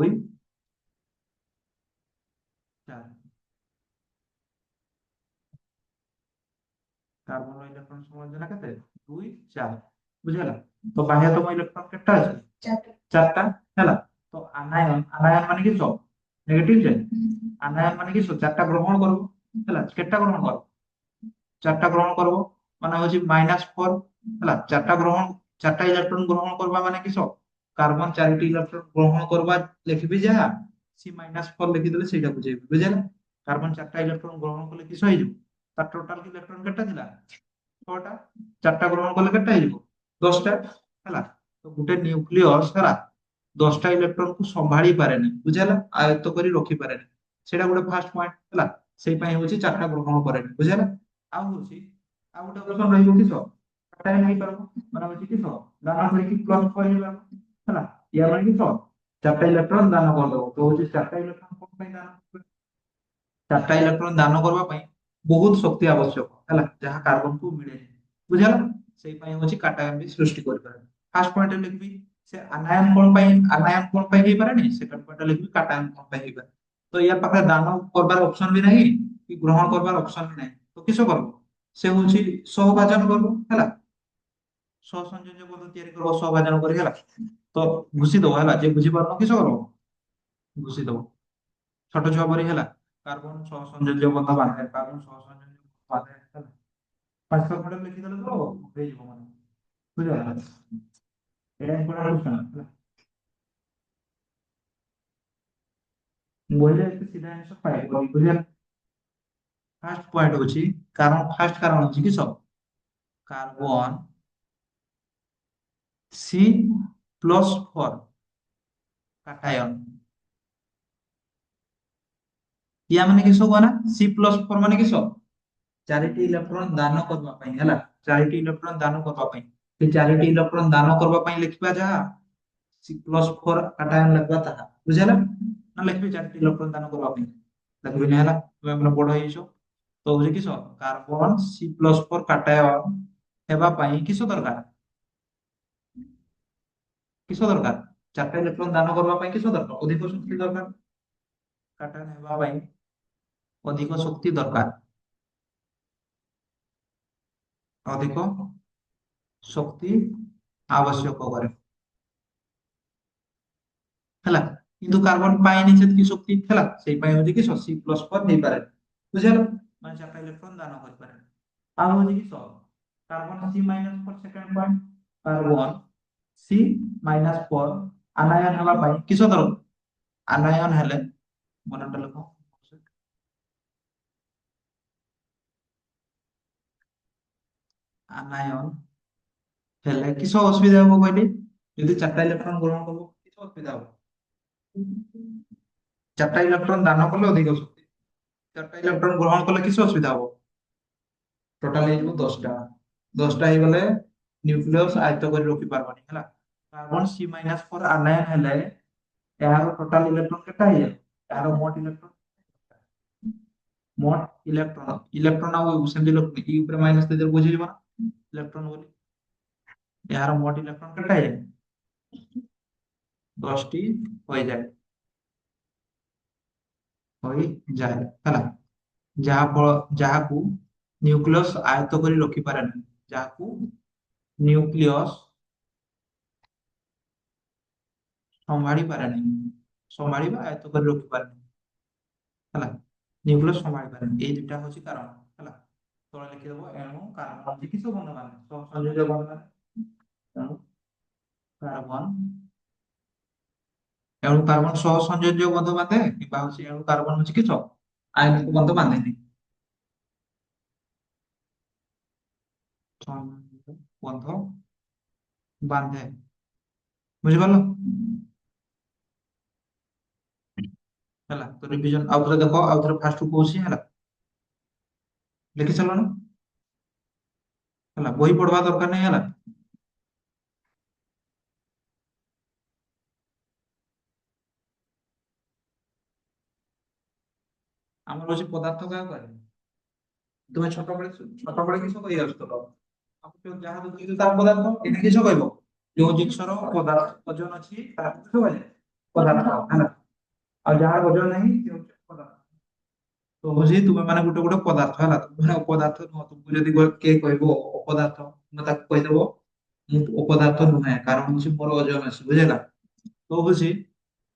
4। କାର୍ବନ ର ଇଲେକ୍ଟ୍ରନ ସଂରଚନା କେତେ? 2 4। ବୁଝିଗଲା? ତ ବାହ୍ୟତମ ଇଲେକ୍ଟ୍ରନ କେତେଟା ଅଛି? 4ଟା ହେଲା। ତ ଆନାୟନ, ଆନାୟନ ମାନେ କିସ ନେଗେଟିଭ ଚାର୍ଜ। ଆନାୟନ ମାନେ କିସ 4ଟା ଗ୍ରହଣ କରିବ ହେଲା। କେତେଟା ଗ୍ରହଣ କରିବ? 4ଟା ଗ୍ରହଣ କରିବ, ମାନେ ହଉଛି -4 ହେଲା। 4ଟା ଇଲେକ୍ଟ୍ରନ ଗ୍ରହଣ करवा ମାନେ କିସ କାର୍ବନ 4ଟି ଇଲେକ୍ଟ୍ରନ ଗ୍ରହଣ करवा ଲେଖିବି ଯାହା C-4 ଲେଖିଦେଲେ ସେଇଟା ବୁଝେଇବି। ବୁଝିଲା? କାର୍ବନ 4ଟା ଇଲେକ୍ଟ୍ରନ ଗ୍ରହଣ କଲେ କିସ ହେଇଯିବ? ତାର ଟୋଟାଲ ଇଲେକ୍ଟ୍ରନ କେତେଟା ଥିଲା? 6ଟା। 4ଟା ଗ୍ରହଣ କଲେ କେତେଟା ହେଇଯିବ? 10ଟା ହେଲା। ତ ଗୋଟେ ନ୍ୟୁକ୍ଲିୟସ ହେଲା 10ଟା ଇଲେକ୍ଟ୍ରନକୁ ସମ୍ଭାଳି ପାରେନି। ବୁଝିଲା? ଆୟତ୍ତ କରି ରଖି ପାରେନି। ସେଇଟା ଗୋଟେ ଫାର୍ଷ୍ଟ ପଏଣ୍ଟ ହେଲା। ସେଇ ପାଇଁ ହଉଛି ଚାରିଟା ଗ୍ରହଣ କରେନି ବୁଝିଲା। ଆଉ ହଉଛି ଆଉ ଗୋଟେ ଅପସନ ରହିବ କିସ କାଟାୟନ ହେଇପାରିବ ମାନେ ହଉଛି କିସ ଦାନ କରିକି ପ୍ଲସ୍ କରିପାରିବ ହେଲା। ୟା ମାନେ କିସ ଚାରିଟା ଇଲେକ୍ଟ୍ରନ ଦାନ କରିଦବ ତ ହଉଛି ଚାରିଟା ଇଲେକ୍ଟ୍ରନ କଣ ପାଇଁ ଦାନ କରିବ? ଚାରିଟା ଇଲେକ୍ଟ୍ରନ ଦାନ କରିବା ପାଇଁ ବହୁତ ଶକ୍ତି ଆବଶ୍ୟକ ହେଲା ଯାହା କାର୍ବନକୁ ମିଳେନି ବୁଝିଲା। ସେଇ ପାଇଁ ହଉଛି କାଟାୟନ ବି ସୃଷ୍ଟି କରିପାରେ। ଫାର୍ଷ୍ଟ ପଏଣ୍ଟ ଲେଖିବି ସେ ଆନାୟନ କଣ ପାଇଁ ହେଇପାରେନି। ସେକେଣ୍ଡ ପଏଣ୍ଟ ଲେଖିବି କାଟାୟନ କଣ ପାଇଁ ହେଇପାରେ। ତ ୟା ପାଖରେ ଦାନ କରିବାର ଅପସନ ବି ନାହିଁ କି ଗ୍ରହଣ କରିବାର ଅପସନ ବି ନାହିଁ ତ କିସ କରିବ ସେ ହଉଛି ସହଭାଜନ କରିବ ହେଲା। ସହସଂଯୋଜ ବନ୍ଧ ତିଆରି କରିବ ସହଭାଜନ କରି ହେଲା। ତ ଘୁଷି ଦବ ହେଲା ଯେ ବୁଝିପାରୁନ କିସ କରିବ ଘୁଷି ଦବ ଛୋଟ ଛୁଆ ପରି ହେଲା। କାର୍ବନ ସହସଂଯୋଜ ବନ୍ଧ ବାନ୍ଧେ କାର୍ବନ ସହସଂଯୋଜ ବନ୍ଧ ବାନ୍ଧେ ହେଲା। ପାଞ୍ଚ ଛଅ ଖଣ୍ଡ ଲେଖିଦେଲେ ତ ହେଇଯିବ ମାନେ ବୁଝିଗଲା। ଏଇଟା ଇମ୍ପୋର୍ଟାଣ୍ଟ କ୍ୱେଶ୍ଚନ ହେଲା। ବହିରେ ଏତେ ସିଧା ଆନ୍ସର ପାଇବନି ବୁଝିଗଲା। ଫାର୍ଷ୍ଟ ପଏଣ୍ଟ ହଉଛି କାରଣ ଫାର୍ଷ୍ଟ କାରଣ ହଉଛି କିସ କାର୍ବନ ସି ପ୍ଲସ୍ ଫୋର କାଟାୟନ ୟା ମାନେ କିସ ହୁआ ନା ସି ପ୍ଲସ୍ ଫୋର ମାନେ କିସ ଚାରିଟି ଇଲେକ୍ଟ୍ରନ ଦାନ କରିବା ପାଇଁ ହେଲା। ଚାରିଟି ଇଲେକ୍ଟ୍ରନ ଦାନ କରିବା ପାଇଁ ସେ ଚାରିଟି ଇଲେକ୍ଟ୍ରନ ଦାନ କରିବା ପାଇଁ ଲେଖିବା ଯାହା ସି ପ୍ଲସ୍ ଫୋର କାଟାୟନ ଲେଖିବା ତାହା ବୁଝିହେଲା ନା ଲେଖିବି ଚାରିଟି ଇଲେକ୍ଟ୍ରନ ଦାନ କରିବା ପାଇଁ ଲେଖିବିନି ହେଲା ତୁମେ ମାନେ ବଡ ହେଇଛ। ତ ହଉଛି କିସ କାର୍ବନ ସି ପ୍ଲସ୍ ଫୋର କାଟାୟନ ହେବା ପାଇଁ କିସ ଦରକାର କିସ ଦରକାର ଚାରିଟା ଇଲେକ୍ଟ୍ରନ ଦାନ କରିବା ପାଇଁ କିସ ଦରକାର ଅଧିକ ଶକ୍ତି ଦରକାର। କାଟାୟନ ହେବା ପାଇଁ ଅଧିକ ଶକ୍ତି ଦରକାର। ଅଧିକ ଶକ୍ତି ଆବଶ୍ୟକ କରେ ହେଲା। କିନ୍ତୁ କାର୍ବନ ପାଇନି ସେତିକି ଶକ୍ତି ହେଲା ସେଇ ପାଇଁ ହଉଛି କି ସି ପ୍ଲସ୍ ଫୋର ହେଇପାରେ ବୁଝିଲ ମାନେ ଚାରିଟା ଇଲେକ୍ଟ୍ରନ ଦାନ କରିପାରେ। ଆଉ ହଉଛି କି carbon C minus four second point carbon C minus four anion ହେବା ପାଇଁ କିସ ଦରକାର ଆନାୟନ ହେଲେ ମନଟା ଲେଖ ଆନାୟନ ହେଲେ କିସ ଅସୁବିଧା ହବ କହିଲି ଯଦି ଚାରିଟା ଇଲେକ୍ଟ୍ରନ ଗ୍ରହଣ କରିବ କିସ ଅସୁବିଧା ହବ ଚାରିଟା ଇଲେକ୍ଟ୍ରନ ଦାନ କଲେ ଅଧିକ ଶକ୍ତି ଚାରିଟା ଇଲେକ୍ଟ୍ରନ ଗ୍ରହଣ କଲେ କିଛି ଅସୁବିଧା ହବ ଟୋଟାଲ ହେଇଯିବ 10ଟା 10ଟା ହେଇଗଲେ ନ୍ୟୁକ୍ଲିୟସ ଆୟତ୍ତ କରି ରଖି ପାରବନି ହେଲା। କାର୍ବନ ସି ମାଇନସ ଫୋର ଆନାୟନ ହେଲେ ଏହାର ଟୋଟାଲ ଇଲେକ୍ଟ୍ରନ କେତେ ହେଇଯାଏ ଏହାର ମୋଟ ଇଲେକ୍ଟ୍ରନ ଇଲେକ୍ଟ୍ରନ ଆଉ ସେମିତି ଇ ଉପରେ ମାଇନସ ଦେଇଦେଲେ ବୁଝିଯିବ ନା ଇଲେକ୍ଟ୍ରନ ବୋଲି ଏହାର ମୋଟ ଇଲେକ୍ଟ୍ରନ କେତେ ହେଇଯାଏ 10ଟି ହୋଇଯାଏ ହୋଇଯାଏ ହେଲା। ଯାହାକୁ ନ୍ୟୁକ୍ଲିୟସ ଆୟତ୍ତ କରି ରଖିପାରେ ନାହିଁ ଯାହାକୁ ନ୍ୟୁକ୍ଲିୟସ ସମ୍ଭାଳି ପାରେ ନାହିଁ ସମ୍ଭାଳିବା ଆୟତ୍ତ କରି ରଖିପାରେ ନାହିଁ ହେଲା। ନ୍ୟୁକ୍ଲିୟସ ସମ୍ଭାଳି ପାରେନି ଏଇ ଦୁଇଟା ହଉଛି କାରଣ ହେଲା। ତଳେ ଲେଖିଦବ ଏଣୁ କାର୍ବନ କିସ ବନ୍ଧ ମାନେ ସଂଯୋଜ ବନ୍ଧ ମାନେ ଏଣୁ କାର୍ବନ ଏଣୁ କାର୍ବନ ସହ ସଂଯୋଜ୍ୟ ବନ୍ଧ ବାନ୍ଧେ କିମ୍ବା ହଉଛି ଏଣୁ କାର୍ବନ ହଉଛି କିସ ଆୟନିକ ବନ୍ଧ ବାନ୍ଧେନି ବନ୍ଧ ବାନ୍ଧେ ବୁଝିପାରିଲ ହେଲା। ତ ରିଭିଜନ ଆଉ ଥରେ ଦେଖ ଆଉ ଥରେ ଫାର୍ଷ୍ଟ ରୁ କହୁଛି ହେଲା ଲେଖି ସାରିଲଣି ହେଲା ବହି ପଢବା ଦରକାର ନାହିଁ ହେଲା। ଆମର ହଉଛି ପଦାର୍ଥ କାହାକୁ କୁହାଯାଏ ତୁମେ ଛୋଟବେଳେ କିସ କହି ଆସୁଥିଲ ଯାହା ଦେଖିଛୁ ତାର ପଦାର୍ଥ ଏଠି କିସ କହିବ ଯୋଉ ଜିନିଷର ପଦାର୍ଥ ଓଜନ ଅଛି ତାକୁ କିସ କୁହାଯାଏ ପଦାର୍ଥ ହେଲା। ଆଉ ଯାହାର ଓଜନ ନାହିଁ ସେ ହଉଛି ପଦାର୍ଥ। ତ ହଉଛି ତୁମେ ମାନେ ଗୋଟେ ଗୋଟେ ପଦାର୍ଥ ହେଲା ତୁମେ ମାନେ ଅପଦାର୍ଥ ନୁହଁ ତୁମକୁ ଯଦି କିଏ କହିବ ଅପଦାର୍ଥ ତୁମେ ତାକୁ କହିଦବ ମୁଁ ଅପଦାର୍ଥ ନୁହେଁ କାରଣ ହଉଛି ମୋର ଓଜନ ଅଛି ବୁଝିଲା। ତ ହଉଛି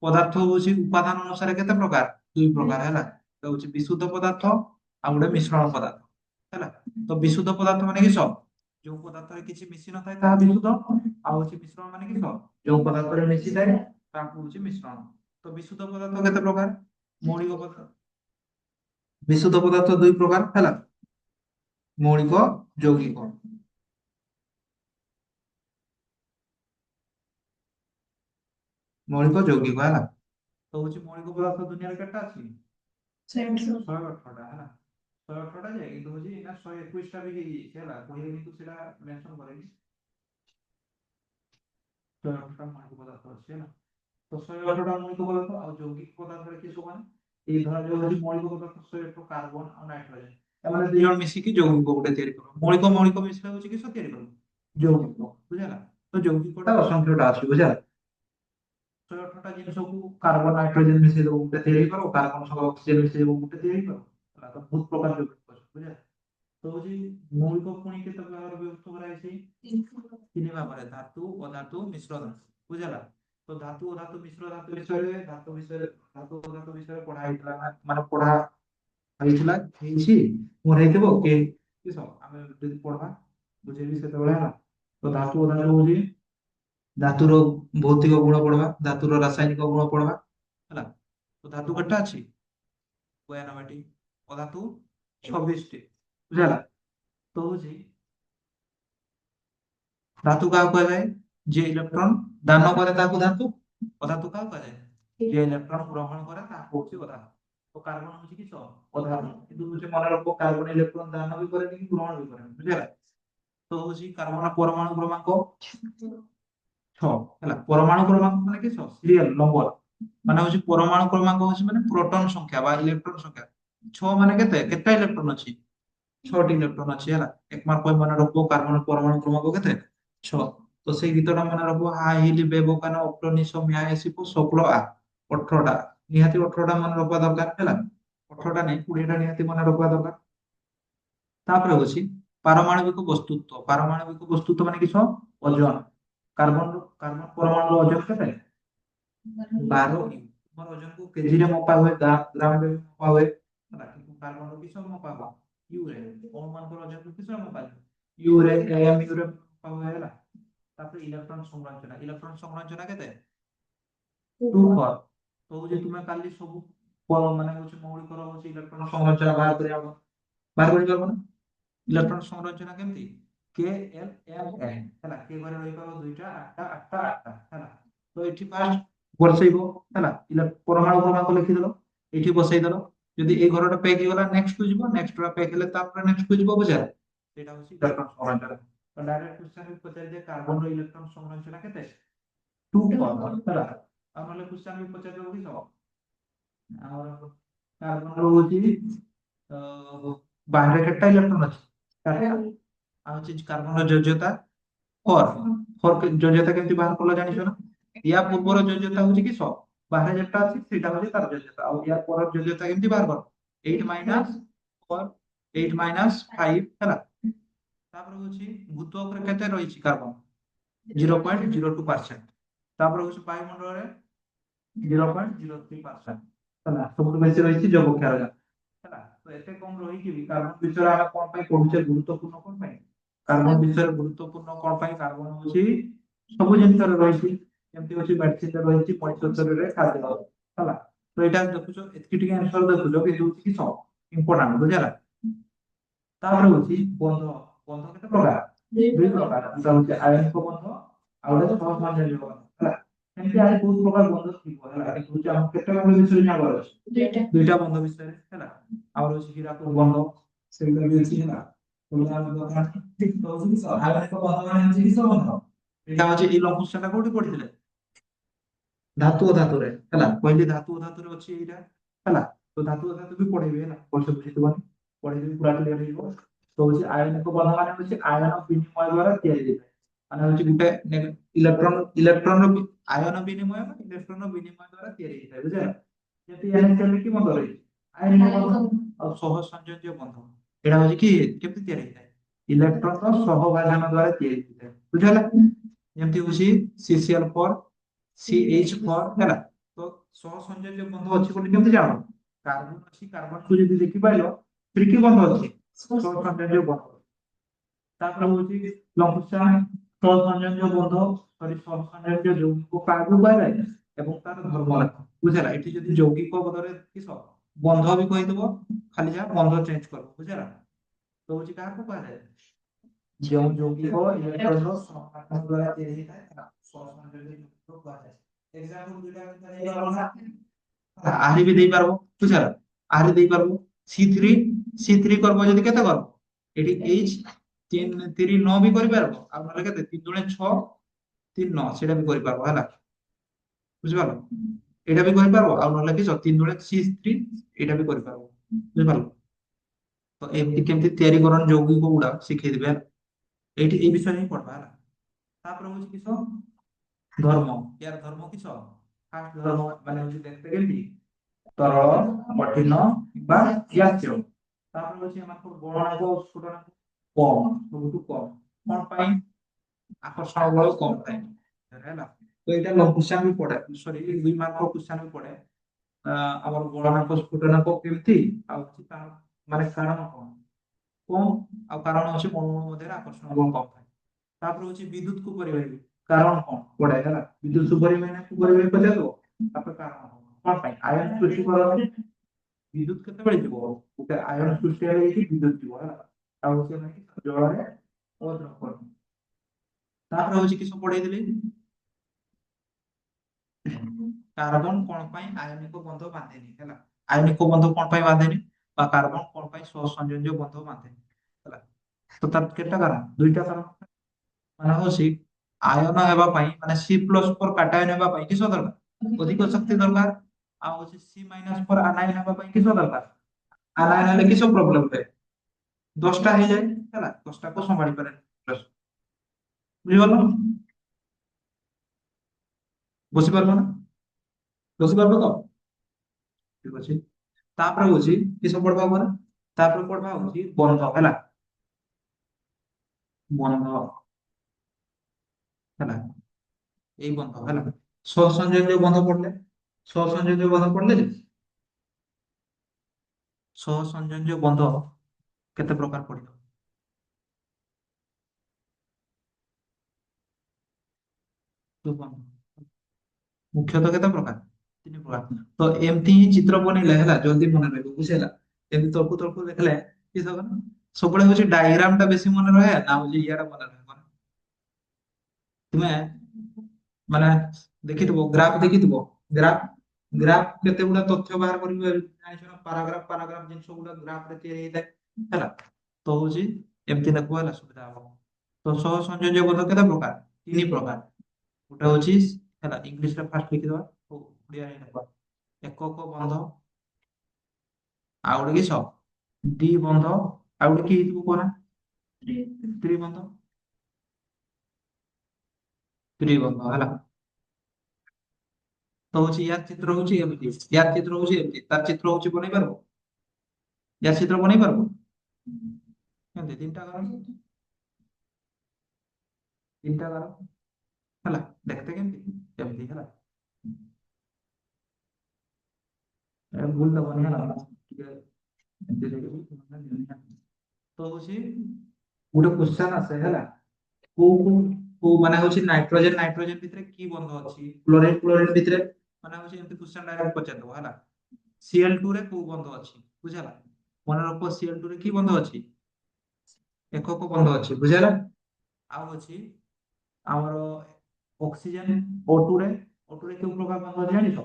ପଦାର୍ଥ ହଉଛି ଉପାଦାନ ଅନୁସାରେ କେତେ ପ୍ରକାର ଦୁଇ ପ୍ରକାର ହେଲା। ଗୋଟେ ହଉଛି ବିଶୁଦ୍ଧ ପଦାର୍ଥ ଆଉ ଗୋଟେ ମିଶ୍ରଣ ପଦାର୍ଥ ହେଲା। ତ ବିଶୁଦ୍ଧ ପଦାର୍ଥ ମାନେ କିସ ଯୋଉ ପଦାର୍ଥରେ କିଛି ମିଶି ନଥାଏ ତାହା ବିଶୁଦ୍ଧ ଆଉ ହଉଛି ମିଶ୍ରଣ ମାନେ କିସ ଯୋଉ ପଦାର୍ଥରେ ମିଶିଥାଏ ତାକୁ ହଉଛି ମିଶ୍ରଣ। ତ ବିଶୁଦ୍ଧ ପଦାର୍ଥ କେତେ ପ୍ରକାର ମୌଳିକ ପଦାର୍ଥ ବିଶୁଦ୍ଧ ପଦାର୍ଥ ଦୁଇ ପ୍ରକାର ହେଲା ମୌଳିକ ଯୌଗିକ ମୌଳିକ ଯୌଗିକ ହେଲା। ତ ହଉଛି ମୌଳିକ ପଦାର୍ଥ ଦୁନିଆରେ କେତେଟା ଅଛି 118ଟା ହେଲା 118ଟା ଯେ କିନ୍ତୁ ହଉଛି ନା 121ଟା ବି ହେଇଯାଇଛି ହେଲା ବହିରେ କିନ୍ତୁ ସେଟା ମେନସନ କରେନି 118ଟା ମୌଳିକ ପଦାର୍ଥ ଅଛି ହେଲା ତ 118ଟା ମୌଳିକ ପଦାର୍ଥ ଆଉ ଯୌଗିକ ପଦାର୍ଥରେ କିଏ ସବୁ ମାନେ ଏଇ ଧର ଯୋଉ ହଉଛି ମୌଳିକ ପଦାର୍ଥ 118 କାର୍ବନ ଆଉ ନାଇଟ୍ରୋଜେନ ଏମାନେ ଦି ଜଣ ମିଶିକି ଯୌଗିକ ଗୋଟେ ତିଆରି କରିବ ମୌଳିକ ମୌଳିକ ମିଶିଲେ ହଉଛି କିସ ତିଆରି କରିବ ଯୌଗିକ ବୁଝିଲା ତ ଯୌଗିକଟା ଅସଂଖ୍ୟଟା ଅଛି ବୁଝିଲା 118ଟା ଜିନିଷକୁ କାର୍ବନ ନାଇଟ୍ରୋଜେନ ମିଶେଇ ଦବ ଗୋଟେ ତିଆରି କର କାର୍ବନ ସହ ଅକ୍ସିଜେନ ମିଶେଇ ଦବ ଗୋଟେ ତିଆରି କର ହେଲା ତ ବହୁତ ପ୍ରକାର ଯୌଗିକ ଅଛି ବୁଝିଲା ତ ହଉଛି ମୌଳିକ ପୁଣି କେତେ ପ୍ରକାର ବିଭକ୍ତ କରାଯାଇଛି ତିନି ଭାବରେ ଧାତୁ ଅଧାତୁ ମିଶ୍ର ଧାତୁ ବୁଝିଲା ତ ଧାତୁ ଅଧାତୁ ମିଶ୍ର ଧାତୁ ବିଷୟରେ ଧାତୁ ଅଧାତୁ ବିଷୟରେ ପଢା ହେଇଥିଲା ମାନେ ପଢା ହେଇଥିଲା ହେଇଛି ମୋର ହେଇଥିବ କି କିସ ଆମେ ଯଦି ପଢବା ବୁଝେଇବି ସେତେବେଳେ ହେଲା ତ ଧାତୁ ଅଧାତୁ ହଉଛି ଧାତୁର ଭୌତିକ ଗୁଣ ପଢବା ଧାତୁର ରାସାୟନିକ ଗୁଣ ପଢବା ହେଲା ତ ଧାତୁ କେତେଟା ଅଛି 92ଟି ଅଧାତୁ 26ଟି ବୁଝିଲା ତ ହଉଛି ଧାତୁ କାହାକୁ କୁହାଯାଏ ଯିଏ ଇଲେକ୍ଟ୍ରନ ଦାନ କରେ ତାକୁ ଧାତୁ ଅଧାତୁ କାହାକୁ କୁହାଯାଏ ଯିଏ ଇଲେକ୍ଟ୍ରନ ଗ୍ରହଣ କରେ ତାକୁ ହଉଛି ଅଧାତୁ ତ କାର୍ବନ ହଉଛି କିସ ଅଧାତୁ କିନ୍ତୁ ହଉଛି ମନେ ରଖ କାର୍ବନ ଇଲେକ୍ଟ୍ରନ ଦାନ ବି କରେନି କି ଗ୍ରହଣ ବି କରେନି ବୁଝିଲା ତ ହଉଛି କାର୍ବନ ପରମାଣୁ କ୍ରମାଙ୍କ 6 ହେଲା ପରମାଣୁ କ୍ରମାଙ୍କ ମାନେ କିସ ସିରିଏଲ ନମ୍ବର ମାନେ ହଉଛି ପରମାଣୁ କ୍ରମାଙ୍କ ହଉଛି ମାନେ ପ୍ରୋଟନ ସଂଖ୍ୟା ବା ଇଲେକ୍ଟ୍ରନ ସଂଖ୍ୟା 6 ମାନେ କେତେ ଇଲେକ୍ଟ୍ରନ ଅଛି 6ଟି ଇଲେକ୍ଟ୍ରନ ଅଛି ହେଲା ଏକ ମାର୍କ ପାଇଁ ମନେ ରଖିବ କାର୍ବନ ପରମାଣୁ କ୍ରମାଙ୍କ କେତେ 6 ତ ସେଇ ଗୀତଟା ମନେ ରଖିବ ହାଇ ହିଲି ବେବକାନ ଅପ୍ଟନିଶ ମିଆଏସିପ ଶୋକ୍ଳ ଆ 18ଟା ନିହାତି 18ଟା ମନେ ରଖିବା ଦରକାର ହେଲା 18ଟା ନାହିଁ 20ଟା ନିହାତି ମନେ ରଖିବା ଦରକାର ତାପରେ ହଉଛି ପାରମାଣବିକ ବସ୍ତୁତ୍ୱ ମାନେ କିସ ଓଜନ କାର୍ବନ ପରମାଣୁ ଓଜନ କେତେ 12 ୟୁ ତୁମର ଓଜନକୁ କେଜିରେ ମପା ହୁଏ ଗ୍ରାମରେ ବି ମପା ହୁଏ ହେଲା କିନ୍ତୁ କାର୍ବନର କିସ ମପା ହୁଏ ୟୁରେ ପରମାଣୁଙ୍କର ଓଜନକୁ କିସ ମପା ହୁଏ ୟୁରେ ଏମ୍ ୟୁରେ ମପା ହୁଏ ହେଲା ତାପରେ ଇଲେକ୍ଟ୍ରନ ସଂରଚନା କେତେ 2 4 ତ ହଉଛି ତୁମେ କାଲି ସବୁ ମାନେ ହଉଛି ମୌଳିକର ହଉଛି ଇଲେକ୍ଟ୍ରନ ସଂରଚନା ବାହାର କରିପାରିବ ନା ଇଲେକ୍ଟ୍ରନ ସଂରଚନା କେମିତି କେ ଏଲ ଏମ ଏନ ହେଲା କେ ଘରେ ରହିପାରିବ ଦୁଇଟା ଆଠଟା ଆଠଟା ଆଠଟା ହେଲା ତ ଏଠି ଫାଷ୍ଟ ବସେଇବ ହେଲା ପରମାଣୁ କ୍ରମାଙ୍କ ଲେଖିଦେଲ ଏଠି ବସେଇଦେଲ ଯଦି ଏଇ ଘରଟା ପ୍ୟାକ୍ ହେଇଗଲା ନେକ୍ସଟ କୁ ଯିବ ନେକ୍ସଟ ଟା ପ୍ୟାକ୍ ହେଲେ ତାପରେ ନେକ୍ସଟ କୁ ଯିବ ବୁଝା ସେଇଟା ହଉଛି ଇଲେକ୍ଟ୍ରନ ସଂରଚନା ତ ଡାଇରେକ୍ଟ କ୍ୱେଶ୍ଚନ ବି ପଚାରି ଯେ କାର୍ବନର ଇଲେକ୍ଟ୍ରନ ସଂରଚନା କେତେ 2 4 ହେଲା ଆଉ ନହେଲେ କ୍ୱେଶ୍ଚନ ବି ପଚାରି ଦେବ କିସ ଆମର କାର୍ବନର ହଉଛି ଅ, ବାହାରେ କେତେଟା ଇଲେକ୍ଟ୍ରନ ଅଛି 4ଟା ଆଉ ହଉଛି କାର୍ବନର ଯୋଜ୍ୟତା 4 ଯୋଜ୍ୟତା କେମିତି ବାହାର କଲ ଜାଣିଛ ନା ୟା ପୂର୍ବର ଯୋଜ୍ୟତା ହଉଛି କିସ ବାହାରେ ଯେଟା ଅଛି ସେଇଟା ହଉଛି ତାର ଯୋଜ୍ୟତା ଆଉ ୟା ପର ଯୋଜ୍ୟତା କେମିତି ବାହାର କର 8 ମାଇନସ 4 8 ମାଇନସ 5 ହେଲା ତାପରେ ହଉଛି ଭୂତ୍ୱକରେ କେତେ ରହିଛି କାର୍ବନ 0.02% ତାପରେ ହଉଛି ବାୟୁମଣ୍ଡଳରେ 0.03% ହେଲା ସବୁଠୁ ବେଶୀ ରହିଛି ଯୌଗ କ୍ଷାରଯାନ ହେଲା ତ ଏତେ କମ ରହିକି ବି କାର୍ବନ ବିଷୟରେ ଆମେ କଣ ପାଇଁ ପଢୁଛେ ଗୁରୁତ୍ୱପୂର୍ଣ୍ଣ କଣ ପାଇଁ କାର୍ବନ ବିଷୟରେ ଗୁରୁତ୍ୱପୂର୍ଣ୍ଣ କଣ ପାଇଁ କାର୍ବନ ହଉଛି ସବୁ ଜିନିଷରେ ରହିଛି ଯେମିତି ହଉଛି ମେଡିସିନରେ ରହିଛି ମଣିଷ ଶରୀରରେ ଖାଦ୍ୟ ହେଲା ତ ଏଇଟା ଦେଖୁଛ ଏତିକି ଟିକେ ଆନ୍ସର ଦେଖୁଛ କିନ୍ତୁ ହଉଛି କି ଇମ୍ପୋର୍ଟାଣ୍ଟ ବୁଝିଲା ତାପରେ ହଉଛି ବନ୍ଧ ବନ୍ଧ କେତେ ପ୍ରକାର ଦୁଇ ପ୍ରକାର ଗୋଟେ ହଉଛି ଆୟନିକ ବନ୍ଧ ଆଉ ଗୋଟେ ସହସଂଯୋଗୀ ବନ୍ଧ ହେଲା ଏମିତି ଆହୁରି ବହୁତ ପ୍ରକାର ବନ୍ଧ ଥିବ ହେଲା କିନ୍ତୁ ହଉଛି ଆମକୁ କେତେ ବନ୍ଧ ବିଷୟରେ ଜାଣିବାର ଅଛି ଦୁଇଟା ବନ୍ଧ ବିଷୟରେ ହେଲା ଆଉ ହଉଛି ହୀରାକୁଦ ବନ୍ଧ ସେଇଟା ବି ଅଛି ହେଲା ଆୟନିକ ବନ୍ଧ ମାନେ ହଉଛି କିସ ବନ୍ଧ ଏଇଟା ହଉଛି ଏଇ ଲଘୁଚାପ କୋଉଠି ପଢିଥିଲେ ଧାତୁ ଅଧାତୁରେ ହେଲା କହିଲି ଧାତୁ ଅଧାତୁରେ ଅଛି ଏଇଟା ହେଲା ତ ଧାତୁ ଅଧାତୁ ବି ପଢେଇବେ ହେଲା ବର୍ଷ ବୁଝିଥିବନି ପଢେଇଦେବି ପୁରା କ୍ଲିୟର ହେଇଯିବ ତ ହଉଛି ଆୟନିକ ବନ୍ଧ ମାନେ ହଉଛି ଆୟନ ବିନିମୟ ଦ୍ୱାରା ତିଆରି ହେଇଥାଏ ମାନେ ହଉଛି ଗୋଟେ ଇଲେକ୍ଟ୍ରନ ଆୟନ ବିନିମୟ ମାନେ ଇଲେକ୍ଟ୍ରନ ବିନିମୟ ଦ୍ୱାରା ତିଆରି ହେଇଥାଏ ବୁଝିଲା ଯେମିତି NaCl କି ବନ୍ଧ ରହିଛି ଆୟନିକ ବନ୍ଧ ଆଉ ସହ ସଂଯୋଜ୍ୟ ବନ୍ଧ ଏଇଟା ହଉଛି କି କେମିତି ତିଆରି ହେଇଥାଏ ଇଲେକ୍ଟ୍ରନର ସହଭାଜନ ଦ୍ୱାରା ତିଆରି ହେଇଥାଏ ବୁଝିଲା ଯେମିତି ହଉଛି CCl4 CH4 ହେଲା ତ ସହ ସଂଯୋଜ୍ୟ ବନ୍ଧ ଅଛି ବୋଲି କେମିତି ଜାଣ କାର୍ବନ ଅଛି କାର୍ବନକୁ ଯଦି ଦେଖିପାରିଲ କି ବନ୍ଧ ଅଛି ସହ ସଂଯୋଜ୍ୟ ବନ୍ଧ ତାପରେ ହଉଛି ଲଘୁଚାପ ସହ ସଂଯୋଜ୍ୟ ବନ୍ଧ ସହ ସଂଯୋଜ୍ୟ ଯୌଗିକ କାହାକୁ କୁହାଯାଏ ଏବଂ ତାର ଧର୍ମ ଲେଖ ବୁଝିଲା ଏଠି ଯଦି ଯୌଗିକ ବଦଳରେ କିସ ବନ୍ଧ ବି କହିଦବ ଖାଲି ଯାହା ବନ୍ଧ ଚେଞ୍ଜ କରିବ ବୁଝିଲା ତ ହଉଛି କାହାକୁ କୁହାଯାଏ ଯେଉଁ ଯୌଗିକ ଇଲେକ୍ଟ୍ରନର ସହଭାଜନ ଦ୍ୱାରା ତିଆରି ହେଇଥାଏ ତାକୁ ସହ ସଂଯୋଜ୍ୟ ଯୌଗିକ କୁହାଯାଏ ଏକ୍ସାମ୍ପଲ ଦୁଇଟା ଭିତରେ ହେଇଗଲା ନା ଆହୁରି ବି ଦେଇପାରିବ ବୁଝିଲା ଆହୁରି ଦେଇପାରିବ C3 କରିବ ଯଦି କେତେ କରିବ ଏଠି H 3 9 ବି କରିପାରିବ ଆଉ ନହେଲେ କେତେ 3 ଦୁଣେ 6 3 9 ସେଇଟା ବି କରିପାରିବ ହେଲା ବୁଝିପାରିଲ ଏଇଟା ବି କରିପାରିବ ଆଉ ନହେଲେ କିସ 3 ଦୁଣେ C3 ଏଇଟା ବି କରିପାରିବ ବୁଝିପାରିଲ ତ ଏମିତି କେମିତି ତିଆରି କରନ୍ତି ଯୌଗିକ ଗୁଡା ଶିଖେଇଦେବେ ହେଲା ଏଇଠି ଏଇ ବିଷୟରେ ହିଁ ପଢବା ହେଲା ତାପରେ ହଉଛି କିସ ଧର୍ମ ୟାର ଧର୍ମ କିସ ଫାର୍ଷ୍ଟ ଧର୍ମ ମାନେ ହଉଛି ଦେଖତେ କେମିତି ତରଳ କଠିନ ବା ଗ୍ୟାସୀୟ ତାପରେ ହଉଛି ଏମାନଙ୍କର ଗଳନାଙ୍କ ସ୍ଫୁଟନାଙ୍କ କମ ସବୁଠୁ କମ କଣ ପାଇଁ আকর্ষণ বল কম ଥାଏ ହେଲା ତ ଏଇଟା ଲଘୁ କ୍ୱେଶ୍ଚନ ବି ପଡେ ସରି 2 ମାର୍କ କ୍ୱେଶ୍ଚନ ବି ପଡେ ଆମର ଗଳନାଙ୍କ ସ୍ଫୁଟନାଙ୍କ କେମିତି ଆଉ ହଉଛି ତାର ମାନେ କାରଣ କଣ କଣ ଆଉ କାରଣ ଅଛି ଅଣୁ ମଧ୍ୟରେ আকর্ষণ ବଳ କମ ଥାଏ ତାପରେ ହଉଛି ବିଦ୍ୟୁତ କୁ ପରିବାହୀ କାରଣ କଣ ପଡେ ହେଲା ବିଦ୍ୟୁତ ପରିବାହୀ ପଚାରିବ ତାପରେ କାରଣ କଣ ପାଇଁ ଆୟନ ସୃଷ୍ଟି କରନ୍ତି ବିଦ୍ୟୁତ କେତେବେଳେ ଯିବ ଗୋଟେ ଆୟନ ସୃଷ୍ଟି ହେଲେ ହେଇକି ବିଦ୍ୟୁତ ଯିବ ହେଲା ଆଉ ସେ ଜଳରେ ଅଦ୍ରକ ତାପରେ ହଉଛି କିସ ପଢେଇଥିଲି କାର୍ବନ କଣ ପାଇଁ ଆୟନିକ ବନ୍ଧ ବାନ୍ଧେନି ହେଲା ଆୟନିକ ବନ୍ଧ କଣ ପାଇଁ ବାନ୍ଧେନି ବା କାର୍ବନ କଣ ପାଇଁ ସହସଂଯୋଜ୍ୟ ବନ୍ଧ ବାନ୍ଧେନି ହେଲା ତ ତାର କେତେଟା କାରଣ ଦୁଇଟା କାରଣ ମାନେ ହଉଛି ଆୟନ ହେବା ପାଇଁ ମାନେ C+ କାଟାୟନ ହେବା ପାଇଁ କିସ ଦରକାର ଅଧିକ ଶକ୍ତି ଦରକାର ଆଉ ହଉଛି C- ଆନାୟନ ହେବା ପାଇଁ କିସ ଦରକାର ଆନାୟନ ହେଲେ କିସ ପ୍ରୋବ୍ଲେମ ହୁଏ 10ଟା ହେଇଯାଏ ହେଲା 10ଟାକୁ ସମ୍ଭାଳି ପାରେ ବୁଝିଗଲ ବୁଝିପାରିଲ ନା ବୁଝିପାରିଲ ତ ଠିକ ଅଛି ତାପରେ ହଉଛି କିସ ପଢବା ପରେ ତାପରେ ପଢବା ହଉଛି ବନ୍ଧ ହେଲା ବନ୍ଧ ହେଲା ଏଇ ବନ୍ଧ ହେଲା ସହସଂଯୋଗ ବନ୍ଧ ପଡିଲେ ଯେ ସହସଂଯୋଗ ବନ୍ଧ କେତେ ପ୍ରକାର ପଡିବ ଯୋଉ ବନ୍ଧ ମୁଖ୍ୟତଃ କେତେ ପ୍ରକାର 3 ପ୍ରକାର ତ ଏମିତି ହିଁ ଚିତ୍ର ବନେଇଲେ ହେଲା ଜଲ୍ଦି ମନେ ରହିବ ବୁଝିହେଲା ଏମିତି ତଳକୁ ତଳକୁ ଦେଖିଲେ କି ହବ ନା ସବୁବେଳେ ହଉଛି ଡାଇଗ୍ରାମ ଟା ବେଶୀ ମନେ ରହେ ନା ହଉଛି ଇଆଟା ମନେ ରହେ ତୁମେ ମାନେ ଦେଖିଥିବ ଗ୍ରାଫ ଦେଖିଥିବ ଗ୍ରାଫ ଗ୍ରାଫ କେତେ ଗୁଡା ତଥ୍ୟ ବାହାର କରିବ ଜାଣିଛ ନା ପାରାଗ୍ରାଫ ଜିନିଷ ଗୁଡା ଗ୍ରାଫ ରେ ତିଆରି ହେଇଥାଏ ହେଲା ତ ହଉଛି ଏମିତି ଦେଖୁ ହେଲା ସୁବିଧା ହବ ତ ସହ ସଂଯୋଜ୍ୟ ବୋଧ କେତେ ପ୍ରକାର 3 ପ୍ରକାର ଗୋଟେ ହଉଛି ହେଲା ଇଂଲିଶରେ ଫାଷ୍ଟ ଲେଖିଦବା ଓଡିଆରେ ଲେଖବା ଏକକ ବନ୍ଧ ଆଉ ଗୋଟେ କିସ ଦ୍ୱିବନ୍ଧ ଆଉ ଗୋଟେ କି ହେଇଥିବ କହନା ତ୍ରିବନ୍ଧ ତ୍ରିବନ୍ଧ ହେଲା ତ ହଉଛି ୟାର ଚିତ୍ର ହଉଛି ଏମିତି ୟାର ଚିତ୍ର ହଉଛି ଏମିତି ତାର ଚିତ୍ର ହଉଛି ବନେଇ ପାରିବ ୟାର ଚିତ୍ର ବନେଇ ପାରିବ କେମିତି ତିନିଟା ଗାର ହେଲା ଦେଖତେ କେମିତି ଏମିତି ହେଲା ଭୁଲ ଦବନି ହେଲା ଟିକେ ଏମିତି ଦେଖିବି ତ ହଉଛି ଗୋଟେ କ୍ୱେଶ୍ଚନ ଆସେ ହେଲା କୋଉ କୋଉ କୋଉ ମାନେ ହଉଛି ନାଇଟ୍ରୋଜେନ ଭିତରେ କି ବନ୍ଧ ଅଛି କ୍ଲୋରିନ ଭିତରେ ମାନେ ହଉଛି ଏମିତି କ୍ୱେଶ୍ଚନ ଡାଇରେକ୍ଟ ପଚାରିଦବ ହେଲା Cl2 ରେ କୋଉ ବନ୍ଧ ଅଛି ବୁଝିହେଲା ମନେ ରଖ Cl2 ରେ କି ବନ୍ଧ ଅଛି ଏକକ ବନ୍ଧ ଅଛି ବୁଝିହେଲା ଆଉ ଅଛି ଆମର ଅକ୍ସିଜେନ O2 ରେ କେଉଁ ପ୍ରକାର ବନ୍ଧ ଅଛି ଜାଣିଛ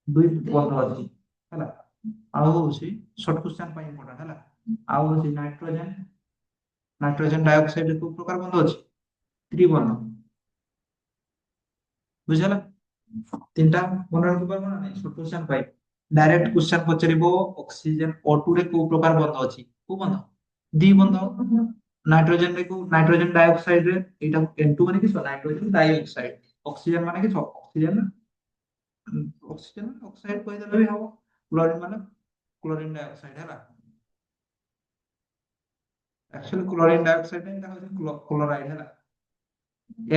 2 ବନ୍ଧ ଅଛି ହେଲା ଆଉ ହଉଛି ସର୍ଟ କ୍ୱେଶ୍ଚନ ପାଇଁ ଇମ୍ପୋର୍ଟାଣ୍ଟ ହେଲା ଆଉ ହଉଛି ନାଇଟ୍ରୋଜେନ ଡାଇଅକ୍ସାଇଡ ରେ କୋଉ ପ୍ରକାର ବନ୍ଧ ଅଛି ତ୍ରିବନ୍ଧ ବୁଝିହେଲା ତିନିଟା ମନେ ରଖିପାରିବ ନା ନାଇଁ ସର୍ଟ କ୍ୱେଶ୍ଚନ ପାଇଁ ଡାଇରେକ୍ଟ କ୍ୱେଶ୍ଚନ ପଚାରିବ ଅକ୍ସିଜେନ O2 ରେ କୋଉ ପ୍ରକାର ବନ୍ଧ ଅଛି କୋଉ ବନ୍ଧ ଦ୍ୱିବନ୍ଧ ନାଇଟ୍ରୋଜେନ ଡାଇଅକ୍ସାଇଡ ରେ ଏଇଟା N2 ମାନେ କି ନାଇଟ୍ରୋଜେନ ଡାଇଅକ୍ସାଇଡ ଅକ୍ସିଜେନ ମାନେ କି ଅକ୍ସିଜେନ ଅକ୍ସିଜେନ ଅକ୍ସାଇଡ କହିଦେଲେ ବି ହବ କ୍ଲୋରିନ ମାନେ କ୍ଲୋରିନ ଡାଇଅକ୍ସାଇଡ ହେଲା ଆକ୍ଚୁଆଲି କ୍ଲୋରିନ ଡାଇଅକ୍ସାଇଡ ଏଇଟା ହଉଛି କ୍ଲୋରାଇଡ ହେଲା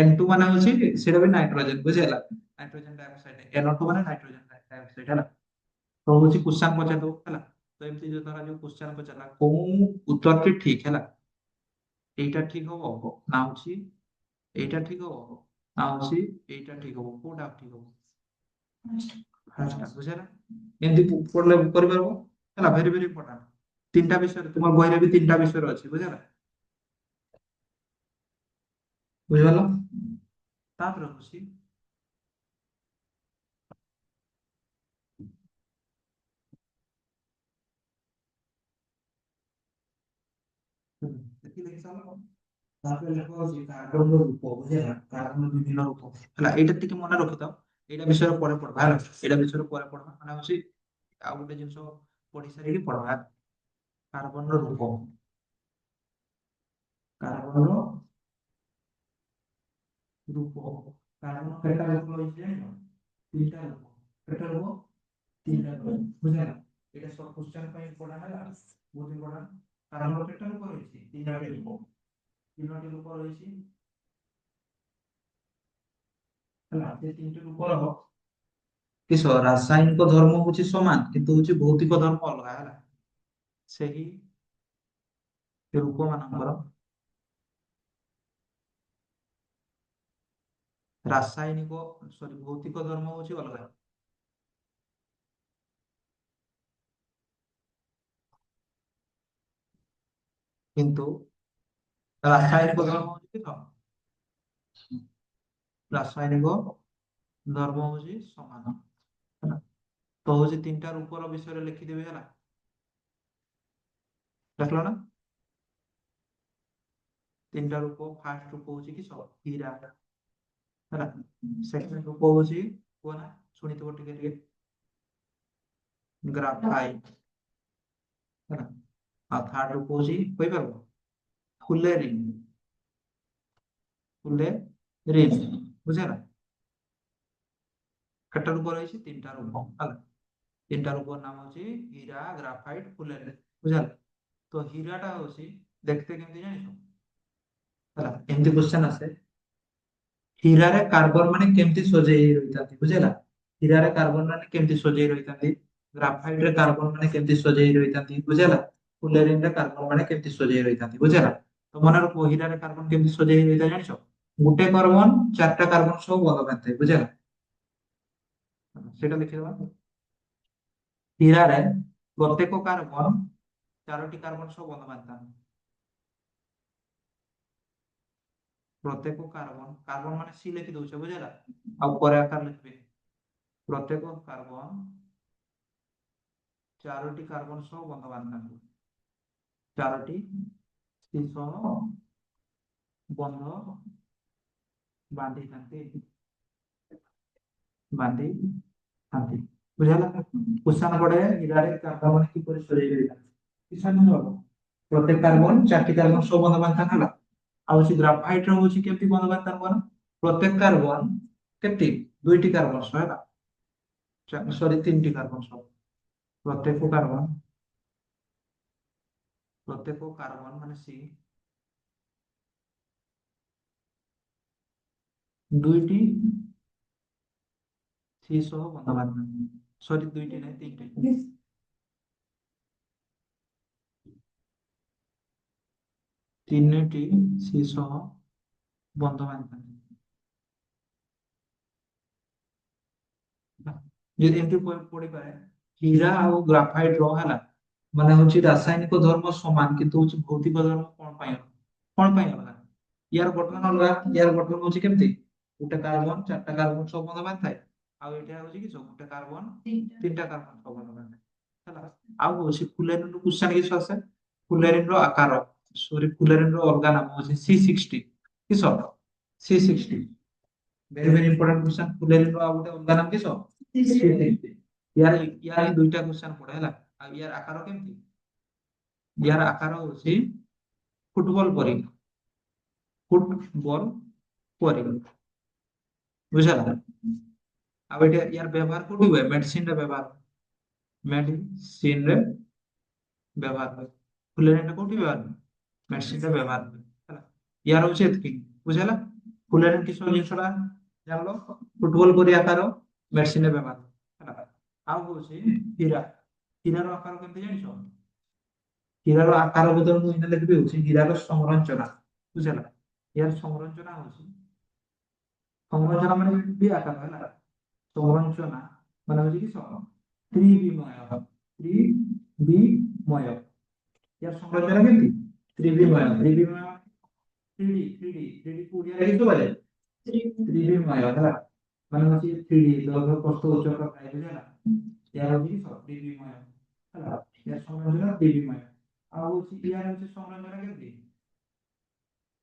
N2 ମାନେ ହଉଛି ସେଇଟା ବି ନାଇଟ୍ରୋଜେନ ବୁଝିହେଲା ନାଇଟ୍ରୋଜେନ ଡାଇଅକ୍ସାଇଡ NO2 ମାନେ ନାଇଟ୍ରୋଜେନ ଡାଇଅକ୍ସାଇଡ ହେଲା ତ ହଉଛି କ୍ୱେଶ୍ଚନ ପଚାରିଦବ ହେଲା ତ ଏମିତି ଯୋଉ ଧର ଯୋଉ କ୍ୱେଶ୍ଚନ ପଚାରିଲା କୋଉ ଉତ୍ତରଟି ଠିକ ହେଲା ଏଇଟା ଠିକ ହବ ନା ହଉଛି ଏଇଟା ଠିକ ହବ ନା ହଉଛି ଏଇଟା ଠିକ ହବ କୋଉଟା ଠିକ ହବ ବୁଝିହେଲା ଏମିତି ପଢିଲେ କରିପାରିବ ହେଲା ଭେରି ଭେରି ଇମ୍ପୋର୍ଟାଣ୍ଟ ତିନିଟା ବିଷୟରେ ତୁମ ବହିରେ ବି ତିନିଟା ବିଷୟରେ ଅଛି ବୁଝିହେଲା ବୁଝିପାରିଲ ତାପରେ ହଉଛି ଏତିକି ଲେଖି ସାରିଲ ତାପରେ ଲେଖ ହଉଛି କାର୍ବନର ରୂପ ବୁଝିଲା କାର୍ବନର ବିଭିନ୍ନ ରୂପ ହେଲା ଏଇଟା ଟିକେ ମନେ ରଖିଥାଅ ଏଇଟା ବିଷୟରେ ପରେ ପଢବା ହେଲା ଏଇଟା ବିଷୟରେ ପରେ ପଢବା ମାନେ ହଉଛି ଆଉ ଗୋଟେ ଜିନିଷ ପଢି ସାରିକି ପଢବା କାର୍ବନର ରୂପ କାର୍ବନର ରୂପ କାର୍ବନ କେତେଟା ରୂପ ରହିଛି ଜାଣିଛ ତିନିଟା ରୂପ କେତେଟା ରୂପ ତିନିଟା ରୂପ ବୁଝିଲା ଏଇଟା ସବୁ କ୍ୱେଶ୍ଚନ ପାଇଁ ପଢା ହେଲା ବହୁତ ଇମ୍ପୋର୍ଟାଣ୍ଟ କାର୍ବନର କେତେଟା ରୂପ ରହିଛି ତିନୋଟି ରୂପ ରହିଛି ହେଲା ସେ ତିନିଟି ରୂପର କିସ ରାସାୟନିକ ଧର୍ମ ହଉଛି ସମାନ କିନ୍ତୁ ହଉଛି ଭୌତିକ ଧର୍ମ ଅଲଗା ହେଲା ସେହି ରୂପ ମାନଙ୍କର ରାସାୟନିକ ସରି ଭୌତିକ ଧର୍ମ ହଉଛି ଅଲଗା କିନ୍ତୁ ରାସାୟନିକ ଧର୍ମ ହଉଛି କିସ ରାସାୟନିକ ଧର୍ମ ହଉଛି ସମାନ ହେଲା ତ ହଉଛି ତିନିଟା ରୂପର ବିଷୟରେ ଲେଖିଦେବି ହେଲା ଦେଖିଲ ନା ତିନିଟା ରୂପ ଫାର୍ଷ୍ଟ ରୂପ ହଉଛି କିସ ହୀରା ହେଲା ସେକେଣ୍ଡ ରୂପ ହଉଛି କୁହ ନା ଶୁଣିଥିବ ଟିକେ ଟିକେ ଗ୍ରାଫାଇଟ ହେଲା ଆଉ ଥାର୍ଡ ରୂପ ହଉଛି କହିପାରିବ ଫୁଲେରିନ୍ ଫୁଲେରିନ୍ ବୁଝିଲା କେତେ ରୂପ ରହିଛି ତିନିଟା ରୂପ ହେଲା ତିନିଟା ରୂପର ନାମ ହଉଛି ହୀରା ଗ୍ରାଫାଇଟ ଫୁଲେରିନ୍ ବୁଝିଲା ତ ହୀରାଟା ହଉଛି ଦେଖତେ କେମିତି ଜାଣିଛ ହେଲା ଏମିତି କ୍ୱେଶ୍ଚନ ଆସେ ହୀରାରେ କାର୍ବନ ମାନେ କେମିତି ସଜେଇ ହେଇ ରହିଥାନ୍ତି ବୁଝିଲା ହୀରାରେ କାର୍ବନ ମାନେ କେମିତି ସଜେଇ ରହିଥାନ୍ତି ଗ୍ରାଫାଇଟ ରେ କାର୍ବନ ମାନେ କେମିତି ସଜେଇ ରହିଥାନ୍ତି ବୁଝିଲା ଫୁଲେରିନ୍ ରେ କାର୍ବନ ମାନେ କେମିତି ସଜେଇ ରହିଥାନ୍ତି ବୁଝିଲା ତ ମନେ ରଖ ହୀରାରେ କାର୍ବନ କେମିତି ସଜେଇ ହେଇ ରହିଥାଏ ଜାଣିଛ ଗୋଟେ କାର୍ବନ ଚାରିଟା କାର୍ବନ ସହ ବନ୍ଧ ବାନ୍ଧିଥାଏ ବୁଝିଲା ସେଇଟା ଦେଖିଦବା ହୀରାରେ ପ୍ରତ୍ୟେକ କାର୍ବନ ଚାରୋଟି କାର୍ବନ ସହ ବନ୍ଧ ବାନ୍ଧିଥାନ୍ତି ପ୍ରତ୍ୟେକ କାର୍ବନ କାର୍ବନ ମାନେ ସି ଲେଖି ଦଉଛେ ବୁଝିଲା ଆଉ ପରେ ଆକାର ଲେଖିବେ ପ୍ରତ୍ୟେକ କାର୍ବନ ଚାରୋଟି କାର୍ବନ ସହ ବନ୍ଧ ବାନ୍ଧିଥାନ୍ତି ଚାରୋଟି ସି ସହ ବନ୍ଧ ବାନ୍ଧିଥାନ୍ତି ବାନ୍ଧିଥାନ୍ତି ବୁଝିଲା କୁଷାନ ପଡେ ହୀରାରେ କାର୍ବନ କିପରି ସଜେଇ ରହିଥାନ୍ତି କିଷାନ ହବ ପ୍ରତ୍ୟେକ କାର୍ବନ ଚାରିଟି କାର୍ବନ ସହ ବନ୍ଧ ବାନ୍ଧିଥାନ୍ତି ହେଲା ଆଉ ସେ ଗ୍ରାଫାଇଟ ର ହଉଛି କେମିତି ବନ୍ଧ ବାନ୍ଧିଥାନ୍ତି କଣ ପ୍ରତ୍ୟେକ କାର୍ବନ କେତେ ଦୁଇଟି କାର୍ବନ ସହ ହେଲା ସରି ତିନିଟି କାର୍ବନ ସହ ପ୍ରତ୍ୟେକ କାର୍ବନ ମାନେ ସି ଦୁଇଟି ସି ସହ ବନ୍ଧ ବାନ୍ଧିଥାନ୍ତି ସରି ଦୁଇଟି ନାହିଁ ତିନିଟି ତିନିଟି ସି ସହ ବନ୍ଧ ବାନ୍ଧିଥାନ୍ତି ଯଦି ଏମିତି ପଡିପାରେ ହୀରା ଆଉ ଗ୍ରାଫାଇଟ ର ହେଲା ମାନେ ହଉଛି ରାସାୟନିକ ଧର୍ମ ସମାନ କିନ୍ତୁ ହଉଛି ଭୌତିକ ଧର୍ମ କଣ ପାଇଁ ଅଲଗା ୟାର ଗଠନ ଅଲଗା ୟାର ଗଠନ ହଉଛି କେମିତି ଗୋଟେ କାର୍ବନ ଚାରିଟା କାର୍ବନ ସହ ବନ୍ଧ ବାନ୍ଧିଥାଏ ଆଉ ଏଇଟା ହଉଛି କି ଗୋଟେ କାର୍ବନ ତିନିଟା କାର୍ବନ ସହ ବନ୍ଧ ବାନ୍ଧିଥାଏ ହେଲା ଆଉ ହଉଛି ଫୁଲେରିନ ରୁ କ୍ୱେଶ୍ଚନ କିଛି ଆସେ ଫୁଲେରିନ ର ଆକାର ସରି ଫୁଲେରିନ ର ଅଲଗା ନାମ ହଉଛି C60 କିସ C60 very very important question ଫୁଲେରିନ ର ଆଉ ଗୋଟେ ଅଲଗା ନାମ କିସ C60 ୟାର ହିଁ ଦୁଇଟା କ୍ୱେଶ୍ଚନ ପଡେ ହେଲା ଆଉ ୟାର ଆକାର କେମିତି ୟାର ଆକାର ହଉଛି ଫୁଟବଲ ପରି ଫୁଟବଲ ପରି ବୁଝିଲା ଆଉ ଏଇଟା ୟାର ବ୍ୟବହାର କୋଉଠି ହୁଏ ମେଡିସିନ ରେ ବ୍ୟବହାର ହୁଏ ଫୁଲେରିନ କୋଉଠି ବ୍ୟବହାର ହୁଏ ମେଡିସିନ ରେ ବ୍ୟବହାର ହୁଏ ହେଲା ୟାର ହଉଛି ଏତିକି ବୁଝିଲା ଫୁଲେରିନ କିସ ଜିନିଷଟା ଜାଣିଲ ଫୁଟବଲ ପରି ଆକାର ମେଡିସିନ ରେ ବ୍ୟବହାର ହେଲା ଆଉ ହଉଛି ହୀରାର ଆକାର କେମିତି ଜାଣିଛ ହୀରାର ଆକାର ବଦଳ ମୁଁ ଏଇନା ଲେଖିବି ହଉଛି ହୀରାର ସଂରଚନା ବୁଝିଲା ୟାର ସଂରଚନା ହଉଛି ସଂରଚନା ମାନେ ବି ଆକାର ହେଲା ସଂରଚନା ମାନେ ହଉଛି କି ତ୍ରିବିମୟ ୟାର ସଂରଚନା କେମିତି ତ୍ରିବିମୟ ଥ୍ରୀଡି କୁ ଓଡ଼ିଆରେ କିଛି କୁହାଯାଏ ତ୍ରିବିମୟ ହେଲା ମାନେ ହଉଛି ଥ୍ରୀଡି ଦୈର୍ଘ୍ୟ ପ୍ରସ୍ଥ ଉଚ୍ଚତା ଥାଏ ବୁଝିଲା ୟାର ହଉଛି ତ୍ରିବିମୟ ହେଲା ୟାର ସଂରଚନା ତ୍ରିବିମୟ ଆଉ ହଉଛି ୟାର ହଉଛି ସଂରଚନା କେମିତି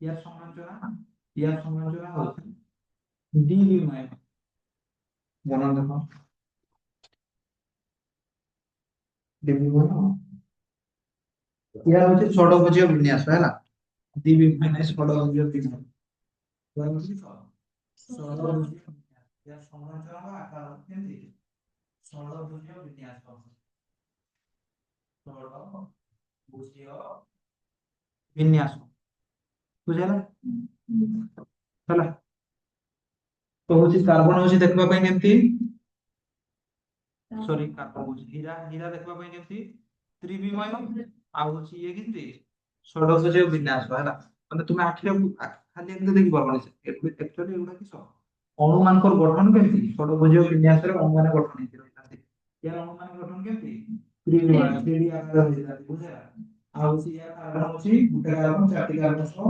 ইয়ার সমালোচনা ইয়ার সমালোচনা হচ্ছে দ্বিবিময় বনাম দেখো দ্বিবিময় ইয়ার হচ্ছে ষড়ভুজীয় বিন্যাস ହେଲା দ্বিবিময় নাই ষড়ভুজীয় বিন্যাস এবার হচ্ছে ষড়ভুজীয় বিন্যাস ইয়ার সমালোচনা বা আকার হচ্ছে କେମିତି ଷড়ଭୁଜୀୟ ବିନ୍ୟାସ ଷড়ଭୁଜୀୟ ବିନ୍ୟାସ ବୁଝିହେଲା ହେଲା ତ ହଉଛି କାର୍ବନ ହଉଛି ଦେଖିବା ପାଇଁ କେମିତି ସରି କାର୍ବନ ହଉଛି ହୀରା ହୀରା ଦେଖିବା ପାଇଁ କେମିତି ତ୍ରିବିମୟ ଆଉ ହଉଛି ଇଏ କେମିତି ଷଡଭୁଜ ବିନ୍ୟାସ ହେଲା ମାନେ ତୁମେ ଆଖିରେ ଖାଲି ଏମିତି ଦେଖି ପାରବନି ଆକ୍ଚୁଆଲି ଏଗୁଡା କିସ ଅଣୁ ମାନଙ୍କର ଗଠନ କେମିତି ଷଡଭୁଜ ବିନ୍ୟାସରେ ଅଣୁ ମାନେ ଗଠନ ହେଇକି ରହିଥାନ୍ତି ইয়ার ଅଣୁ ମାନେ ଗଠନ କେମିତି ତ୍ରିବିମୟ ଥ୍ରୀ ଆକାରରେ ହେଇଥାନ୍ତି ବୁଝିଲା ଆଉ ହଉଛି ୟାର କାର୍ବନ ହଉଛି ଗୋଟେ କାର୍ବନ ଚାରିଟି କାର୍ବନ ସହ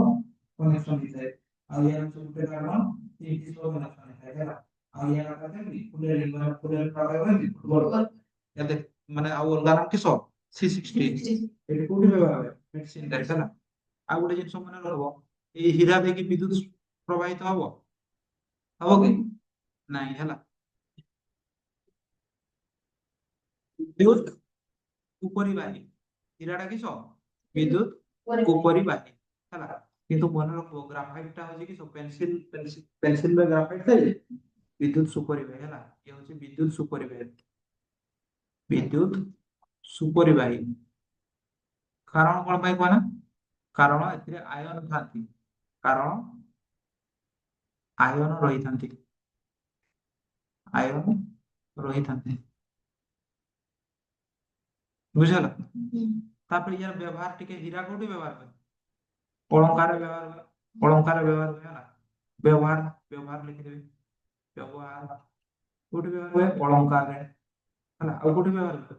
କନେକ୍ସନ ହେଇଥାଏ ଆଉ ୟାର ହଉଛି ଗୋଟେ କାର୍ବନ ତିନିଟି ସହ କନେକ୍ସନ ହେଇଥାଏ ହେଲା ଆଉ ୟାର ଆକାର କେମିତି ଫୁଲେର ରିଙ୍ଗ ମାନେ ଫୁଲେର ଆକାର କେମିତି ଫୁଟବଲ या देख माने ଆଉ ଅଲଗା ନାମ କିସ C16 ଏଠି କୋଉଠି ବ୍ୟବହାର ହୁଏ ମେଡିସିନ ରେ ହେଲା ଆଉ ଗୋଟେ ଜିନିଷ ମନେ ରହିବ ଏଇ ହୀରା ଦେଇକି ବିଦ୍ୟୁତ ପ୍ରବାହିତ ହବ କି ନାଇଁ ହେଲା ବିଦ୍ୟୁତ ଉପରି ବାହି ହୀରାଟା କିସ ବିଦ୍ୟୁତ ଉପରି ବାହି ହେଲା କିନ୍ତୁ ମନେ ରଖିବ ଗ୍ରାଫାଇଟ ଟା ହଉଛି କିସ ପେନ୍ସିଲ ରେ ଗ୍ରାଫାଇଟ ଥାଏ ଯେ ବିଦ୍ୟୁତ ସୁପରିବାହୀ ହେଲା ଇଏ ହଉଛି ବିଦ୍ୟୁତ ସୁପରିବାହୀ ବିଦ୍ୟୁତ ସୁପରିବାହୀ କାରଣ କଣ ପାଇଁ କୁହ ନା କାରଣ ଏଥିରେ ଆୟନ ଥାନ୍ତି କାରଣ ଆୟନ ରହିଥାନ୍ତି ଆୟନ ରହିଥାନ୍ତି ବୁଝିହେଲା ତାପରେ ୟାର ବ୍ୟବହାର ଟିକେ ହୀରା କୋଉଠି ବ୍ୟବହାର ହୁଏ অলঙ্কারে ব্যবহার হয় অলঙ্কারে ব্যবহার হয় না ব্যবহার ব্যবহার লিখিদেবে ব্যবহার কোটি ব্যবহার হয় অলঙ্কারে ହେଲା ଆଉ କୋଉଠି ବ୍ୟବହାର ହୁଏ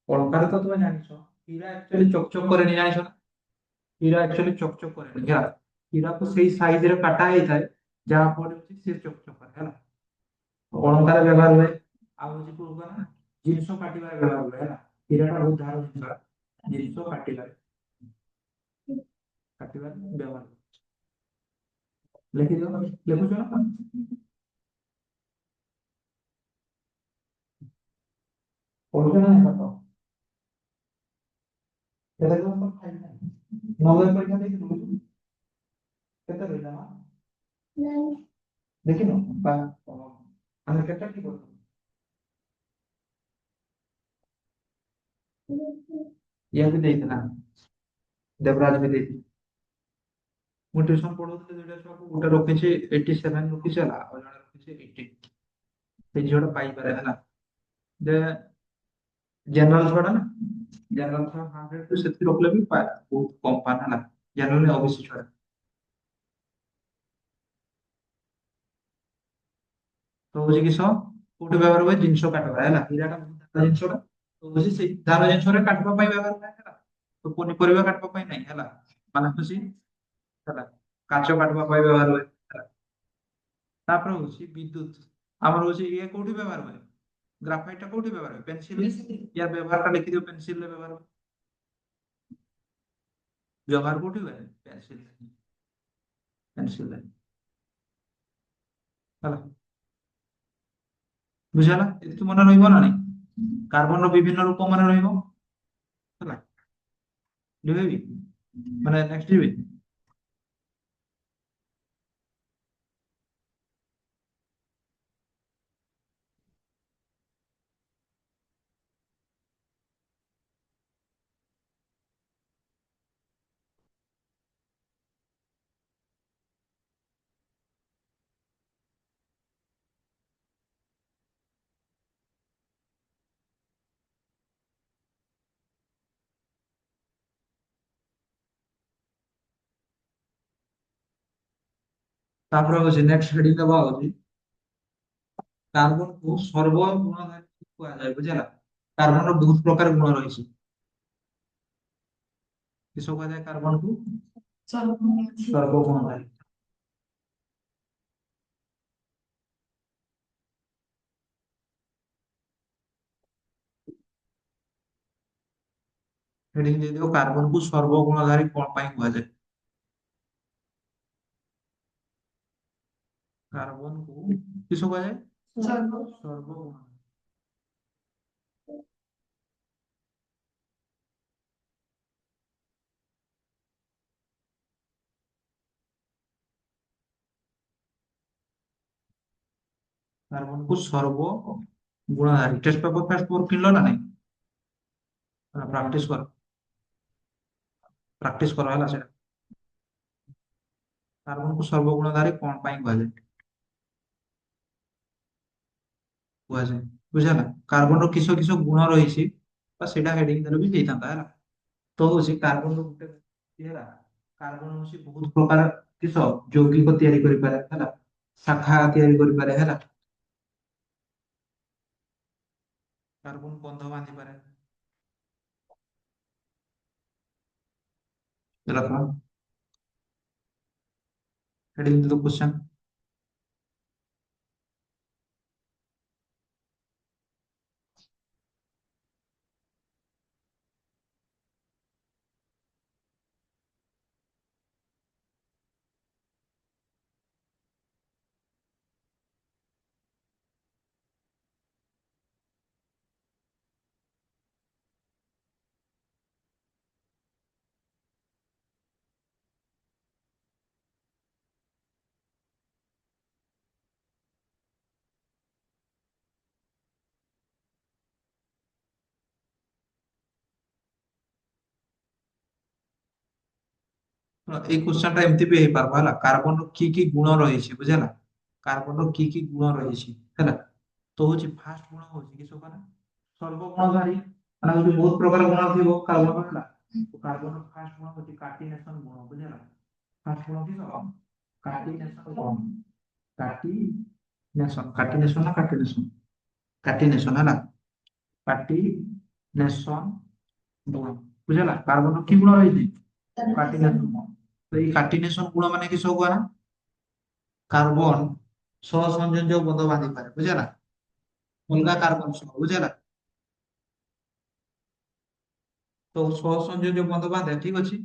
অলঙ্কারে ତ ତୁମେ ଜାଣିଛ ହୀରା ଆକ୍ଚୁଆଲି ଚକଚକ କରେନି ଜାଣିଛ ନା ହୀରା ଆକ୍ଚୁଆଲି ଚକଚକ କରେନି ହେଲା ହୀରାକୁ ସେଇ ସାଇଜରେ କାଟା ହେଇଥାଏ ଯାହା ଫଳରେ ହଉଛି ସେ ଚକଚକ କରେ ହେଲା অলঙ্କାরে ବ୍ୟବହାର ହୁଏ ଆଉ ହଉଛି କୋଉ ନା ଜିନିଷ କାଟିବାରେ ବ୍ୟବହାର ହୁଏ ହେଲା ହୀରାଟା ବହୁତ ଧାର ଜିନିଷ ଜିନିଷ କାଟିବାରେ ବ୍ୟବହାର ଲେଖିଦିଅ ଲେଖୁଛ ନା ପଢୁଛ ନା ପାଠ କେତେ ଦିନ ତ ଖାଇନାହିଁ ନବେ ପରୀକ୍ଷା ଦେଇକି ଦଉଛୁ କେତେ ରହିଲା ମା ଦେଖିନ ବା ଆମେ କେତେ ଠିକ କରୁଛୁ ଇଏ ବି ଦେଇଥିଲା ଦେବରାଜ ବି ଦେଇଥିଲା ମୁଁ ଟ୍ୟୁସନ ପଢଉଥିଲି ଦୁଇଟା ଛୁଆକୁ ଗୋଟେ ରଖିଛି 87 ରଖିଛି ହେଲା ଆଉ ଜଣେ ରଖିଛି 80 ସେ ଝିଅଟା ପାଇପାରେ ହେଲା ଯେ ଜେନେରାଲ ଛୁଆଟା ନା ଜେନେରାଲ ଛୁଆ 100 ସେତିକି ରଖିଲେ ବି ପାଏ ବହୁତ କମ ପାନ ହେଲା ଜେନେରାଲ ଓବିସି ଛୁଆ ତ ହଉଛି କିସ କୋଉଠି ବ୍ୟବହାର ହୁଏ ଜିନିଷ କାଟିବା ହେଲା ହୀରାଟା ଧାର ଜିନିଷଟା ତ ହଉଛି ସେଇ ଧାର ଜିନିଷରେ କାଟିବା ପାଇଁ ବ୍ୟବହାର ହୁଏ ହେଲା ତ ପନିପରିବା କାଟିବା ପାଇଁ ନାହିଁ ହେଲା ମାନେ ହଉଛି ହେଲା କାଚ କାଟିବା ପାଇଁ ବ୍ୟବହାର ହୁଏ ହେଲା ତାପରେ ହଉଛି ବିଦ୍ୟୁତ ଆମର ହଉଛି ଇଏ କୋଉଠି ବ୍ୟବହାର ହୁଏ ଗ୍ରାଫାଇଟ ଟା କୋଉଠି ବ୍ୟବହାର ହୁଏ ପେନସିଲ ୟାର ବ୍ୟବହାରଟା ଲେଖିଦିଅ ପେନସିଲ ରେ ବ୍ୟବହାର ହୁଏ ବ୍ୟବହାର କୋଉଠି ହୁଏ ପେନସିଲ ପେନସିଲ ହେଲା ବୁଝିହେଲା ଏତିକି ମନେ ରହିବ ନା ନାଇଁ କାର୍ବନର ବିଭିନ୍ନ ରୂପ ମନେ ରହିବ ହେଲା ଲିଭେଇବି ମାନେ ନେକ୍ସଟ ଯିବି ତାପରେ ହଉଛି ନେକ୍ସଟ ହେଡିଂ ଦେବା ହଉଛି କାର୍ବନକୁ ସର୍ବଗୁଣଧାରୀ କୁହାଯାଏ ବୁଝିହେଲା କାର୍ବନର ବହୁତ ପ୍ରକାର ଗୁଣ ରହିଛି କିସ କୁହାଯାଏ କାର୍ବନକୁ ସର୍ବଗୁଣଧାରୀ ହେଡିଂ ଦେଇଦିଅ କାର୍ବନକୁ ସର୍ବଗୁଣଧାରୀ କଣ ପାଇଁ କୁହାଯାଏ कार्बन को किसको कहा जाए? सर्वगुण। कार्बन को सर्व गुणधारी। टेस्ट पेपर फास्ट पेपर किनलो ना नहीं? ପ୍ରାକ୍ଟିସ କର ହେଲା ସେଟା। କାର୍ବନକୁ ସର୍ବଗୁଣଧାରୀ କଣ ପାଇଁ କୁହାଯାଏ? କୁହାଯାଏ ବୁଝିଲା ନା। କାର୍ବନର କିସ କିସ ଗୁଣ ରହିଛି ବା ସେଇଟା ହେଡିଂ ଦେଲେ ବି ହେଇଥାନ୍ତା ହେଲା। ତ ହଉଛି କାର୍ବନର ଗୋଟେ ଇଏ ହେଲା, କାର୍ବନ ହଉଛି ବହୁତ ପ୍ରକାର କିସ ଯୌଗିକ ତିଆରି କରିପାରେ ହେଲା, ଶାଖା ତିଆରି କରିପାରେ ହେଲା। କାର୍ବନ ବନ୍ଧ ବାନ୍ଧି ପାରେ। ହେଲା କଣ ହେଡିଂ ଦେଲ କ୍ୱେଶ୍ଚନ। ଏଇ କ୍ୱେଶ୍ଚନ ଟା ଏମିତି ବି ହେଇପାରିବ ହେଲା, କାର୍ବନର କି କି ଗୁଣ ରହିଛି ବୁଝିଲା। କାର୍ବନର କି କି ଗୁଣ ରହିଛି ହେଲା। ତ ହଉଛି ଫାର୍ଷ୍ଟ ଗୁଣ ହଉଛି କିସ କହନା, ସର୍ବଗୁଣଧାରୀ। ମାନେ ହଉଛି ବହୁତ ପ୍ରକାର ଗୁଣ ଥିବ କାର୍ବନ ହେଲା। କାର୍ବନର ଫାର୍ଷ୍ଟ ଗୁଣ ହଉଛି କାର୍ଟିନେସନ ଗୁଣ ବୁଝିଲା। ଫାର୍ଷ୍ଟ ଗୁଣ କିସ? କାର୍ଟିନେସନ ଗୁଣ। କାର୍ଟିନେସନ ନା କାର୍ଟିନେସନ? କାର୍ଟିନେସନ ହେଲା। କାର୍ଟିନେସନ ଗୁଣ ବୁଝିଲା। କାର୍ବନର କି ଗୁଣ ରହିଛି? କାର୍ଟିନେସନ ଗୁଣ। ତ ଏଇ କାର୍ଟିନେସନ ଗୁଣ ମାନେ କିସ କୁହ ନା, କାର୍ବନ ସହସଂयोजक ବନ୍ଧ ବାନ୍ଧି ପାରେ ବୁଝିଲା। ଅଲଗା କାର୍ବନ ସହ ବୁଝିଲା। ତ ସହସଂयोजक ବନ୍ଧ ବାନ୍ଧେ ଠିକ ଅଛି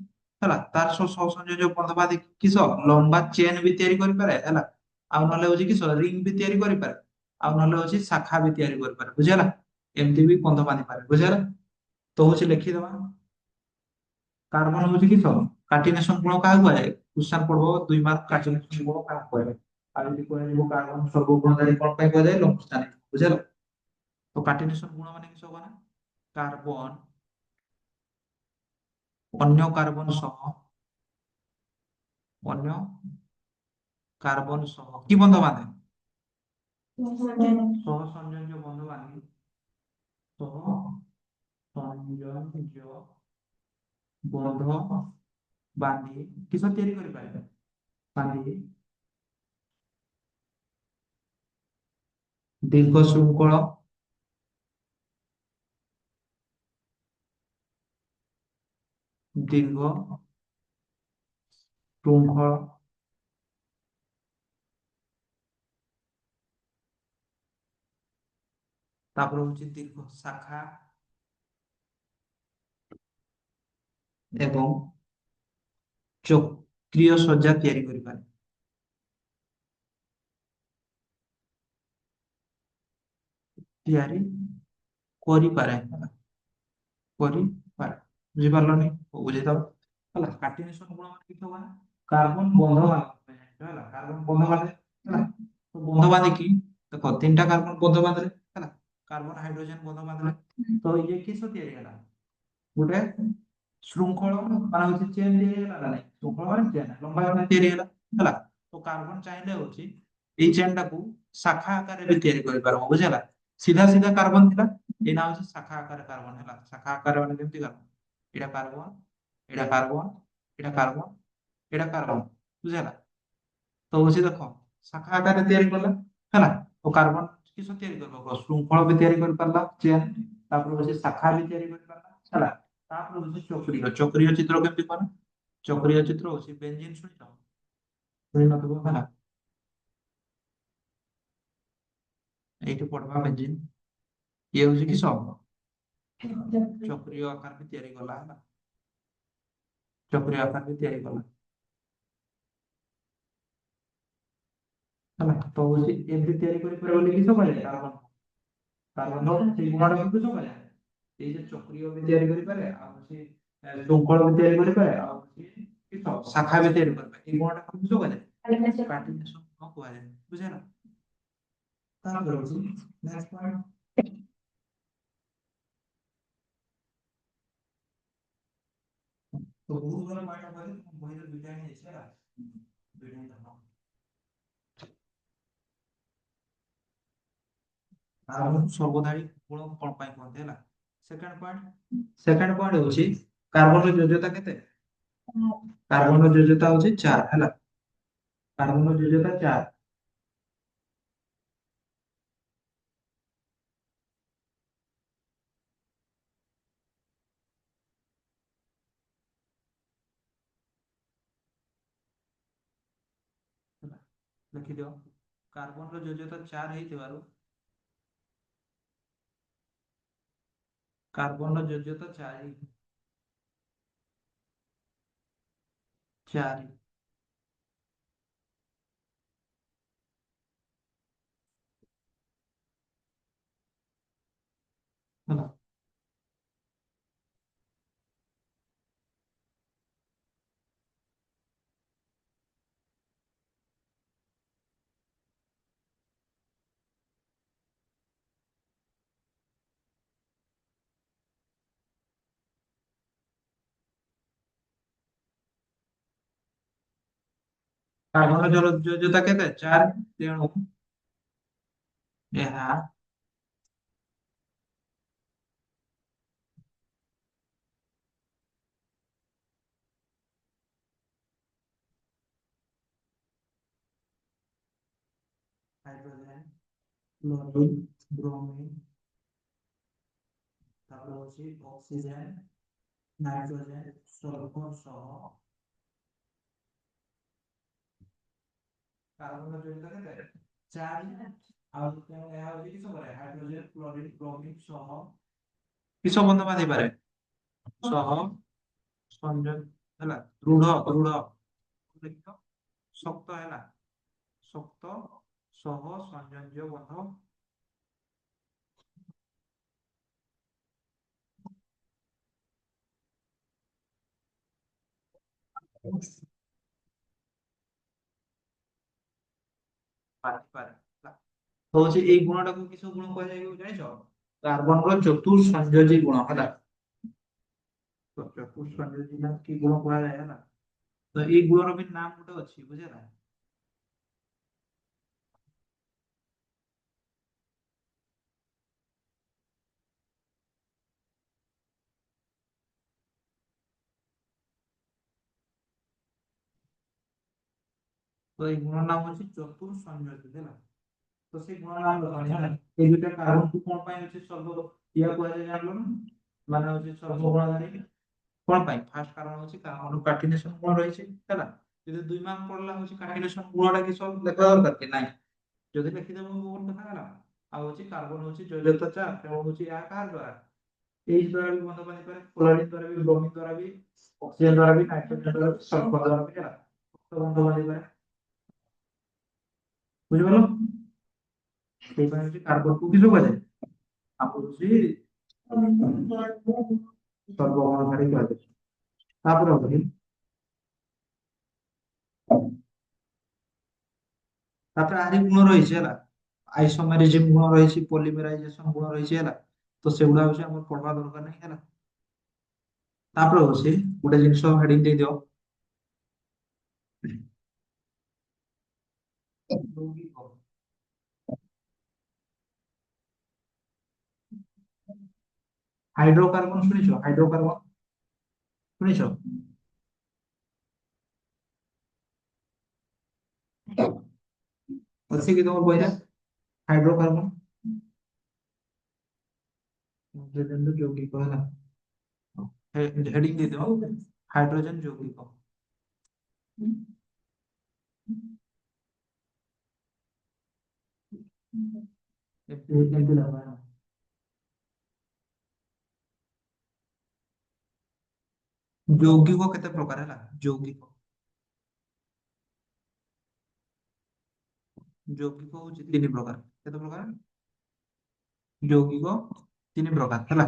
ହେଲା। ତାର ସହ ସହସଂಯೋଜକ ବନ୍ଧ ବାନ୍ଧି କିସ ଲମ୍ବା ଚେନ ବି ତିଆରି କରିପାରେ ହେଲା। ଆଉ ନହେଲେ ହଉଛି କିସ ରିଙ୍ଗ ବି ତିଆରି କରିପାରେ। ଆଉ ନହେଲେ ହଉଛି ଶାଖା ବି ତିଆରି କରିପାରେ ବୁଝିଲା। ଏମିତି ବି ବନ୍ଧ ବାନ୍ଧି ପାରେ ବୁଝିଲା। ତ ହଉଛି ଲେଖିଦବା, କାର୍ବନ ହଉଛି କିସ କାର୍ଟିନେସନ ଗୁଣ କାହାକୁ କୁହାଯାଏ? କ୍ୱେଶ୍ଚନ ପଡିବ 2 ମାର୍କ, କାର୍ଟିନେସନ ଗୁଣ କାହାକୁ କୁହାଯାଏ? ଆଉ ଯଦି କୁହାଯିବ କାର୍ବନ ସର୍ବଗୁଣଧାରୀ କଣ ପାଇଁ କୁହାଯାଏ? ଲମ୍ବ ସ୍ଥାନିକ ବୁଝିଲ। ତ କାର୍ଟିନେସନ ଗୁଣ ମାନେ କିସ ହବ ନା, କାର୍ବନ ଅନ୍ୟ କାର୍ବନ ସହ, ଅନ୍ୟ କାର୍ବନ ସହ କି ବନ୍ଧ ବାନ୍ଧେ? ସହ ସଂଯୋଗ ବନ୍ଧ ବାନ୍ଧି, ସହ ସଂଯୋଗ ବନ୍ଧ ବାନ୍ଧି କିସ ତିଆରି କରିପାରିବେ? ବାନ୍ଧି ଦୀର୍ଘ ଶୃଙ୍ଖଳ, ଦୀର୍ଘ ଶୃଙ୍ଖଳ ତାପରେ ହଉଛି ଦୀର୍ଘ ଶାଖା ଏବଂ ଚକ୍ରୀୟ ସଜ୍ଜା ତିଆରି କରିପାରେ। ତିଆରି କରିପାରେ କରିପାରେ ବୁଝିପାରିଲନି? ହଉ ବୁଝେଇଦବ ହେଲା। କାର୍ଟିନେସନ ଗୁଣ ମାନେ କିଛି ହବ ନା, କାର୍ବନ ବନ୍ଧ ବାନ୍ଧେ ହେଲା। କାର୍ବନ ବନ୍ଧ ବାନ୍ଧେ ହେଲା। ତ ବନ୍ଧ ବାନ୍ଧିକି ଦେଖ 3ଟା କାର୍ବନ ବନ୍ଧ ବାନ୍ଧିଲେ ହେଲା। କାର୍ବନ ହାଇଡ୍ରୋଜେନ ବନ୍ଧ ବାନ୍ଧିଲେ ତ ଇଏ କିସ ତିଆରି ହେଲା? ଗୋଟେ ଶୃଙ୍ଖଳ ମାନେ ହଉଛି ଚେନ ତିଆରି ହେଲା ନା ନାଇଁ? ଶୃଙ୍ଖଳ ମାନେ ଚେନ ଲମ୍ବା ଚେନ ତିଆରି ହେଲା ହେଲା। ତ କାର୍ବନ ଚାହିଁଲେ ହଉଛି ଏଇ ଚେନ ଟାକୁ ଶାଖା ଆକାରରେ ବି ତିଆରି କରିପାରିବ ବୁଝିଲା। ସିଧା ସିଧା କାର୍ବନ ଥିଲା, ଏଇନା ହଉଛି ଶାଖା ଆକାର କାର୍ବନ ହେଲା। ଶାଖା ଆକାର ମାନେ କେମିତି କାର୍ବନ, ଏଇଟା କାର୍ବନ, ଏଇଟା କାର୍ବନ, ଏଇଟା କାର୍ବନ, ଏଇଟା କାର୍ବନ ବୁଝିଲା। ତ ହଉଛି ଦେଖ ଶାଖା ଆକାରରେ ତିଆରି କଲା ହେଲା। ତ କାର୍ବନ କିସ ତିଆରି କରିବ? ଶୃଙ୍ଖଳ ବି ତିଆରି କରିପାରିଲା ଚେନ, ତାପରେ ହଉଛି ଶାଖା ବି ତିଆରି କରିପାରିଲା ହେଲା। ତାପରେ ହଉଛି ଚକ୍ରୀୟ, ଚକ୍ରୀୟ ଚିତ୍ର କେମିତି କର? ଚକ୍ରୀୟ ଚିତ୍ର ହଉଛି ବେଞ୍ଜିନ ଶୁଣିଛ? ଶୁଣି ନଥିବ ହେଲା। এইটু ପଢବା ବେଞ୍ଜିନ। ଇଏ ହଉଛି କିସ ଚକ୍ରୀୟ ଆକାର ବି ତିଆରି କଲା ହେଲା। ଚକ୍ରୀୟ ଆକାର ବି ତିଆରି କଲା ହେଲା ତ ହଉଛି ଏମିତି ତିଆରି କରିପାରିବ ବୋଲି କିସ କହିଲେ କାର୍ବନ କାର୍ବନ ସେଇ ଗୁଣଟା କିସ କହିଲେ ଏଇ ଯେ ଚକ୍ରୀୟ ବି ତିଆରି କରିପାରେ ଆଉ ହଉଛି ଶୃଙ୍ଖଳ ବି ତିଆରି କରିପାରେ ଆଉ ହଉଛି କିସ ଶାଖା ବି ତିଆରି କରିପାରେ ଏଇ ଗୁଣଟା କିସ କୁହାଯାଏ କାର୍ଟିନେସନ ଗୁଣ କୁହାଯାଏ ବୁଝିଲ ତାପରେ ହଉଛି ନେକ୍ସଟ ପଏଣ୍ଟ ତ ବହୁତ ଗୁଣ ପଏଣ୍ଟ କହିଲେ ବହିରେ ଦୁଇଟା ହିଁ ଅଛି ହେଲା ଦୁଇଟା ହିଁ ଦେବ କାର୍ବନ ସର୍ବଧାରୀ ଗୁଣ କଣ ପାଇଁ କୁହନ୍ତି ହେଲା ସେକେଣ୍ଡ ପଏଣ୍ଟ ହଉଛି କାର୍ବନର ଯୋଜ୍ୟତା କେତେ କାର୍ବନର ଯୋଜ୍ୟତା ହଉଛି 4 ହେଲା କାର୍ବନର ଯୋଜ୍ୟତା 4 ହେଲା ଲେଖିଦିଅ କାର୍ବନର ଯୋଜ୍ୟତା 4 ହେଇଥିବାରୁ କାର୍ବନର ଯୋଜ୍ୟତା 4 4 ହେଲା କାର୍ବନର ଯୋଜ୍ୟତା କେତେ 4 ତେଣୁ ଏହା ହାଇଡ୍ରୋଜେନ କ୍ଲୋରିନ ବ୍ରୋମିନ ତାପରେ ହଉଛି ଅକ୍ସିଜେନ ନାଇଟ୍ରୋଜେନ ସଲଫର ସହ କାର୍ବନର ଯୋଜ୍ୟତା କେତେ 4 ଆଉ ତେଣୁ ଏହା ହଉଛି କିସ କରେ ହାଇଡ୍ରୋଜେନ କ୍ଲୋରିନ ବ୍ରୋମିନ ସହ କିସ ବନ୍ଧ ବାନ୍ଧି ପାରେ ସହ ସଂଯୋଗ ହେଲା ଦୃଢ ଦୃଢ ଲେଖିତ ଶକ୍ତ ହେଲା ଶକ୍ତ ସହ ସଂଯୋଜ୍ୟ ବନ୍ଧ ବାନ୍ଧିପାରେ ହେଲା ତ ହଉଛି ଏଇ ଗୁଣଟାକୁ କିସ ଗୁଣ କୁହାଯାଏ ଜାଣିଛ କାର୍ବନର ଚତୁଃ ଗୁଣ ହେଲା ତ ଚତୁଃ କି ଗୁଣ କୁହାଯାଏ ହେଲା ତ ଏଇ ଗୁଣର ବି ନାମ ଗୋଟେ ଅଛି ବୁଝିଲା ତ ଏଇ ଗୁଣ ନାମ ହଉଛି ଚତୁଃ ହେଲା ତ ସେଇ ଗୁଣ ନାମ ରଖନି ହେଲା এই দুইটা কার্বনକୁ কোন ପାଇଁ ହଉଛି ସର୍ବ ଇয়া କୁହାଯାଏ ଜାଣିଲ ନା ମାନେ ହଉଛି ସର୍ବଗୁଣଧାରୀ କଣ ପାଇଁ ଫାର୍ଷ୍ଟ କାରଣ ହଉଛି କାର୍ବନ କାର୍ଟିନେସନ ଗୁଣ ରହିଛି ହେଲା ଯଦି 2 ମାର୍କ ପଡିଲା ହଉଛି କାର୍ଟିନେସନ ଗୁଣଟା କି ସବୁ ଲେଖା ଦରକାର କି ନାହିଁ ଯଦି ଲେଖିଦେବ ବହୁତ କଥା ହେଲା ଆଉ ହଉଛି କାର୍ବନ ହଉଛି ଜୈବତ ଚାପ ତେଣୁ ହଉଛି ଏହା କାହା ଦ୍ୱାରା H ଦ୍ୱାରା ବି ବନ୍ଧ ପାଇ ପାରେ କ୍ଲୋରିନ ଦ୍ୱାରା ବି ବ୍ରୋମିନ ଦ୍ୱାରା ବି ଅକ୍ସିଜେନ ଦ୍ୱାରା ବି ନାଇଟ୍ରୋଜେନ ଦ୍ୱାରା ବି ସଲଫର ଦ୍ୱାରା ବି ହେଲା ତ ବନ୍ଧ ପାଇ ପାରେ ବୁଝିପାରିଲ ସେଇ ପାଇଁ ହଉଛି କାର୍ବନକୁ କିସ କୁହାଯାଏ ଆମର ହଉଛି ସର୍ବଗୁଣଧାରୀ କୁହାଯାଏ ତାପରେ ହଉଛି ତାପରେ ଆହୁରି ଗୁଣ ରହିଛି ହେଲା ଆଇସୋମେରିଜମ ଗୁଣ ରହିଛି ପଲିମେରାଇଜେସନ ଗୁଣ ରହିଛି ହେଲା ତ ସେଗୁଡା ହଉଛି ଆମର ପଢବା ଦରକାର ନାହିଁ ହେଲା ତାପରେ ହଉଛି ଗୋଟେ ଜିନିଷ ହେଡିଂ ଦେଇଦିଅ ଯୌଗିକ ହାଇଡ୍ରୋକାର୍ବନ ଶୁଣିଛ ହାଇଡ୍ରୋକାର୍ବନ ଶୁଣିଛ ଅଛି କି ତମ ବହିରେ ହାଇଡ୍ରୋକାର୍ବନ ହାଇଡ୍ରୋଜେନ ଯୌଗିକ ହେଲା ହେଡିଂ ଦେଇଦିଅ ହାଇଡ୍ରୋଜେନ ଯୌଗିକ ଏମିତି ଲେଖା ହେଲା। ଯୌଗିକ କେତେ ପ୍ରକାର ହେଲା ଯୌଗିକ ଯୌଗିକ ହଉଛି ତିନି ପ୍ରକାର। କେତେ ପ୍ରକାର? ଯୌଗିକ ତିନି ପ୍ରକାର ହେଲା।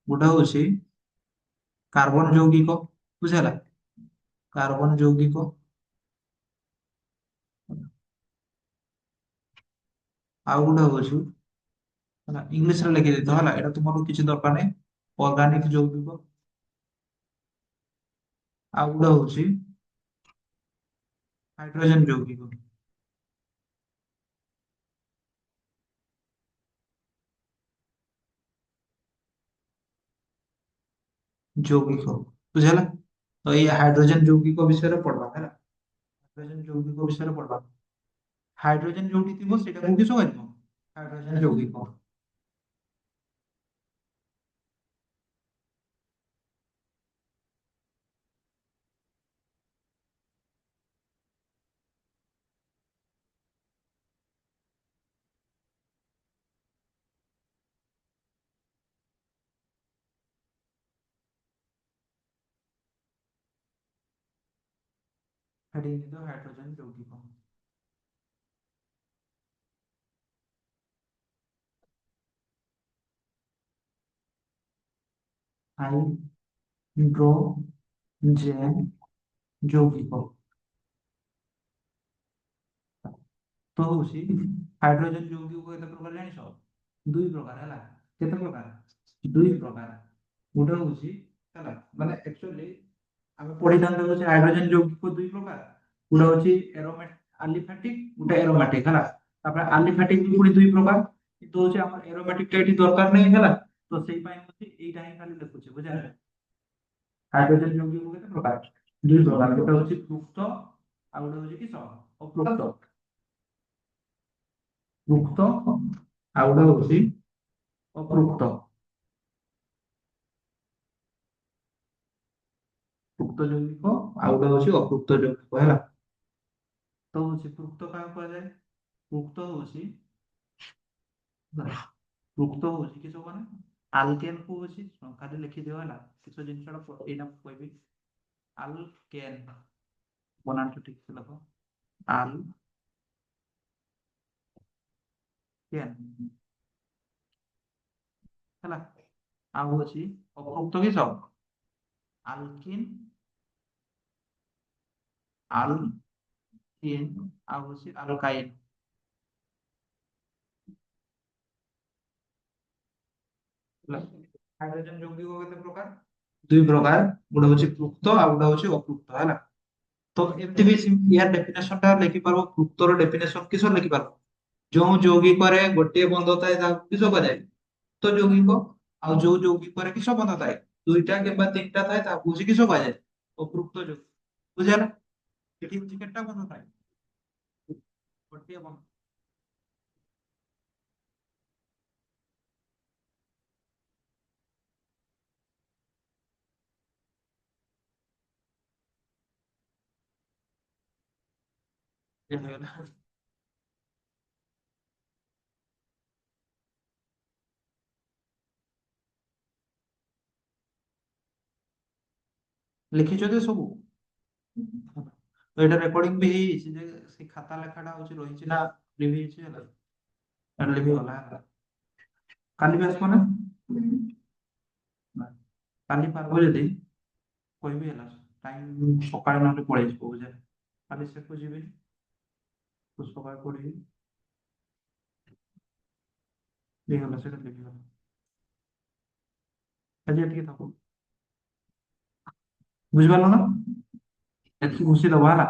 ଗୋଟେ ହଉଛି କାର୍ବନ ଯୌଗିକ, ବୁଝିହେଲା? କାର୍ବନ ଯୌଗିକ, ଆଉ ଗୋଟେ ହଉଛି, ହେଲା, ଇଂଲିଶରେ ଲେଖି ଦେଇଥାଅ ହେଲା, ଏଇଟା ତୁମର କିଛି ଦରକାର ନାହିଁ। ଅର୍ଗାନିକ ଯୌଗିକ, ଆଉ ଗୋଟେ ହଉଛି ହାଇଡ୍ରୋଜେନ ଯୌଗିକ। ଯୌଗିକ, ବୁଝିହେଲା? ତ ଏଇ ହାଇଡ୍ରୋଜେନ ଯୌଗିକ ବିଷୟରେ ପଢବା ହେଲା। ହାଇଡ୍ରୋଜେନ ଯୌଗିକ ବିଷୟରେ ପଢବା। ହାଇଡ୍ରୋଜେନ ଯୋଉଠି ଥିବ ସେଇଟାକୁ କିସ କହିବ? ହାଇଡ୍ରୋଜେନ ଯୌଗିକ। ହେଡିଂ ଦେଇଦିଅ ହାଇଡ୍ରୋଜେନ ଯୌଗିକ। ହାଇଡ୍ରୋଜେନ ଯୌଗିକ ତ ହଉଛି ହାଇଡ୍ରୋଜେନ ଯୌଗିକ କେତେ ପ୍ରକାର ଜାଣିଛ? ଦୁଇ ପ୍ରକାର ହେଲା। କେତେ ପ୍ରକାର? ଦୁଇ ପ୍ରକାର। ଗୋଟେ ହଉଛି, ହେଲା, ମାନେ ଆକ୍ଚୁଆଲି ଆମେ ପଢିଥାନ୍ତେ ହଉଛି ହାଇଡ୍ରୋଜେନ ଯୌଗିକ ଦୁଇ ପ୍ରକାର। ଗୋଟେ ହଉଛି ଆଲିଫାଟିକ, ଗୋଟେ ଏରୋମାଟିକ, ହେଲା। ତାପରେ ଆଲିଫାଟିକ ବି ପୁଣି ଦୁଇ ପ୍ରକାର, କିନ୍ତୁ ହଉଛି ଆମର ଏରୋମାଟିକ ଟା ଏଠି ଦରକାର ନାହିଁ, ହେଲା। ତ ସେଇ ପାଇଁ ହଉଛି ଏଇଟା ହିଁ ଖାଲି ଲେଖୁଛି, ବୁଝିଲେ? ହାଇଡ୍ରୋଜେନ ଯୌଗିକ କେତେ ପ୍ରକାର? ଦୁଇ ପ୍ରକାର। ଗୋଟେ ହଉଛି ପୃକ୍ତ, ଆଉ ଗୋଟେ ହଉଛି କିସ? ଅପୃକ୍ତ। ପୃକ୍ତ ଆଉ ଗୋଟେ ହଉଛି ଅପୃକ୍ତ। ପୃକ୍ତ ଯୌଗିକ ଆଉ ଗୋଟେ ହଉଛି ଅପୃକ୍ତ ଯୌଗିକ, ହେଲା। ତ ହଉଛି ପୃକ୍ତ କାହାକୁ କୁହାଯାଏ? ପୃକ୍ତ ହଉଛି, ପୃକ୍ତ ହଉଛି କିସ ମାନେ ଆଲକେନ କୁ ହଉଛି, ଖାଲି ଲେଖିଦିଅ ହେଲା, କିସ ଜିନିଷଟା ଏଇଟା ମୁଁ କହିବି। ଆଲକେନ ବନାନଟା ଠିକ ସେ ଲେଖ। ଆଲକେନ, ହେଲା। ଆଉ ହଉଛି ଅପୃକ୍ତ କିସ? ଆଲକିନ, ଆଲକିନ ଆଉ ହଉଛି ଆଲକାଇନ। ହେଲା। ହାଇଡ୍ରୋଜେନ ଯୌଗିକ କେତେ ପ୍ରକାର? ଦୁଇ ପ୍ରକାର। ଗୋଟେ ହଉଛି ପୃକ୍ତ ଆଉ ଗୋଟେ ହଉଛି ଅପୃକ୍ତ, ହେଲା। ତ ଏମିତି ବି ইয়াର ଡେଫିନେସନ ଟା ଲେଖିପାରିବ। ପୃକ୍ତର ଡେଫିନେସନ କିସ ଲେଖିପାରିବ? ଯୋଉ ଯୌଗିକରେ ଗୋଟିଏ ବନ୍ଧ ଥାଏ ତାକୁ କିସ କୁହାଯାଏ? ପୃକ୍ତ ଯୌଗିକ। ଆଉ ଯୋଉ ଯୌଗିକରେ କିସ ବନ୍ଧ ଥାଏ? ଦୁଇଟା କିମ୍ବା ତିନିଟା ଥାଏ ତାକୁ ହଉଛି କିସ କୁହାଯାଏ? ଅପୃକ୍ତ ଯୌଗିକ। ବୁଝିହେଲା? ଏଠି ହଉଛି କେତେଟା ବନ୍ଧ ଥାଏ? ଗୋଟିଏ ବନ୍ଧ। ହେଇଗଲା। ଲେଖିଛ ଯେ ସବୁ? ତ ଏଇଟା ରେକର୍ଡିଂ ବି ହେଇଯାଇଛି ଯେ ସେ ଖାତା ଲେଖାଟା ହଉଛି ରହିଛି ନା ଲିଭି ହେଇଛି, ହେଲା। ଲିଭି ଗଲା, ହେଲା। କାଲି ବି ଆସିବ ନା? କାଲି ପାରବ ଯଦି କହିବି, ହେଲା। ଟାଇମ ସକାଳେ ନହେଲେ ପଳେଇ ଯିବ, ବୁଝେ। କାଲି ସେଠୁ ଯିବି ତ ସକାଳେ ପଢିବି। ହେଇଗଲା, ସେଟା ଲିଭିଗଲା। ଆଜି ଏତିକି ଥାଉ। ବୁଝିପାରିଲ ନା? ଏତିକି ଘୁଷି ଦବା, ହେଲା।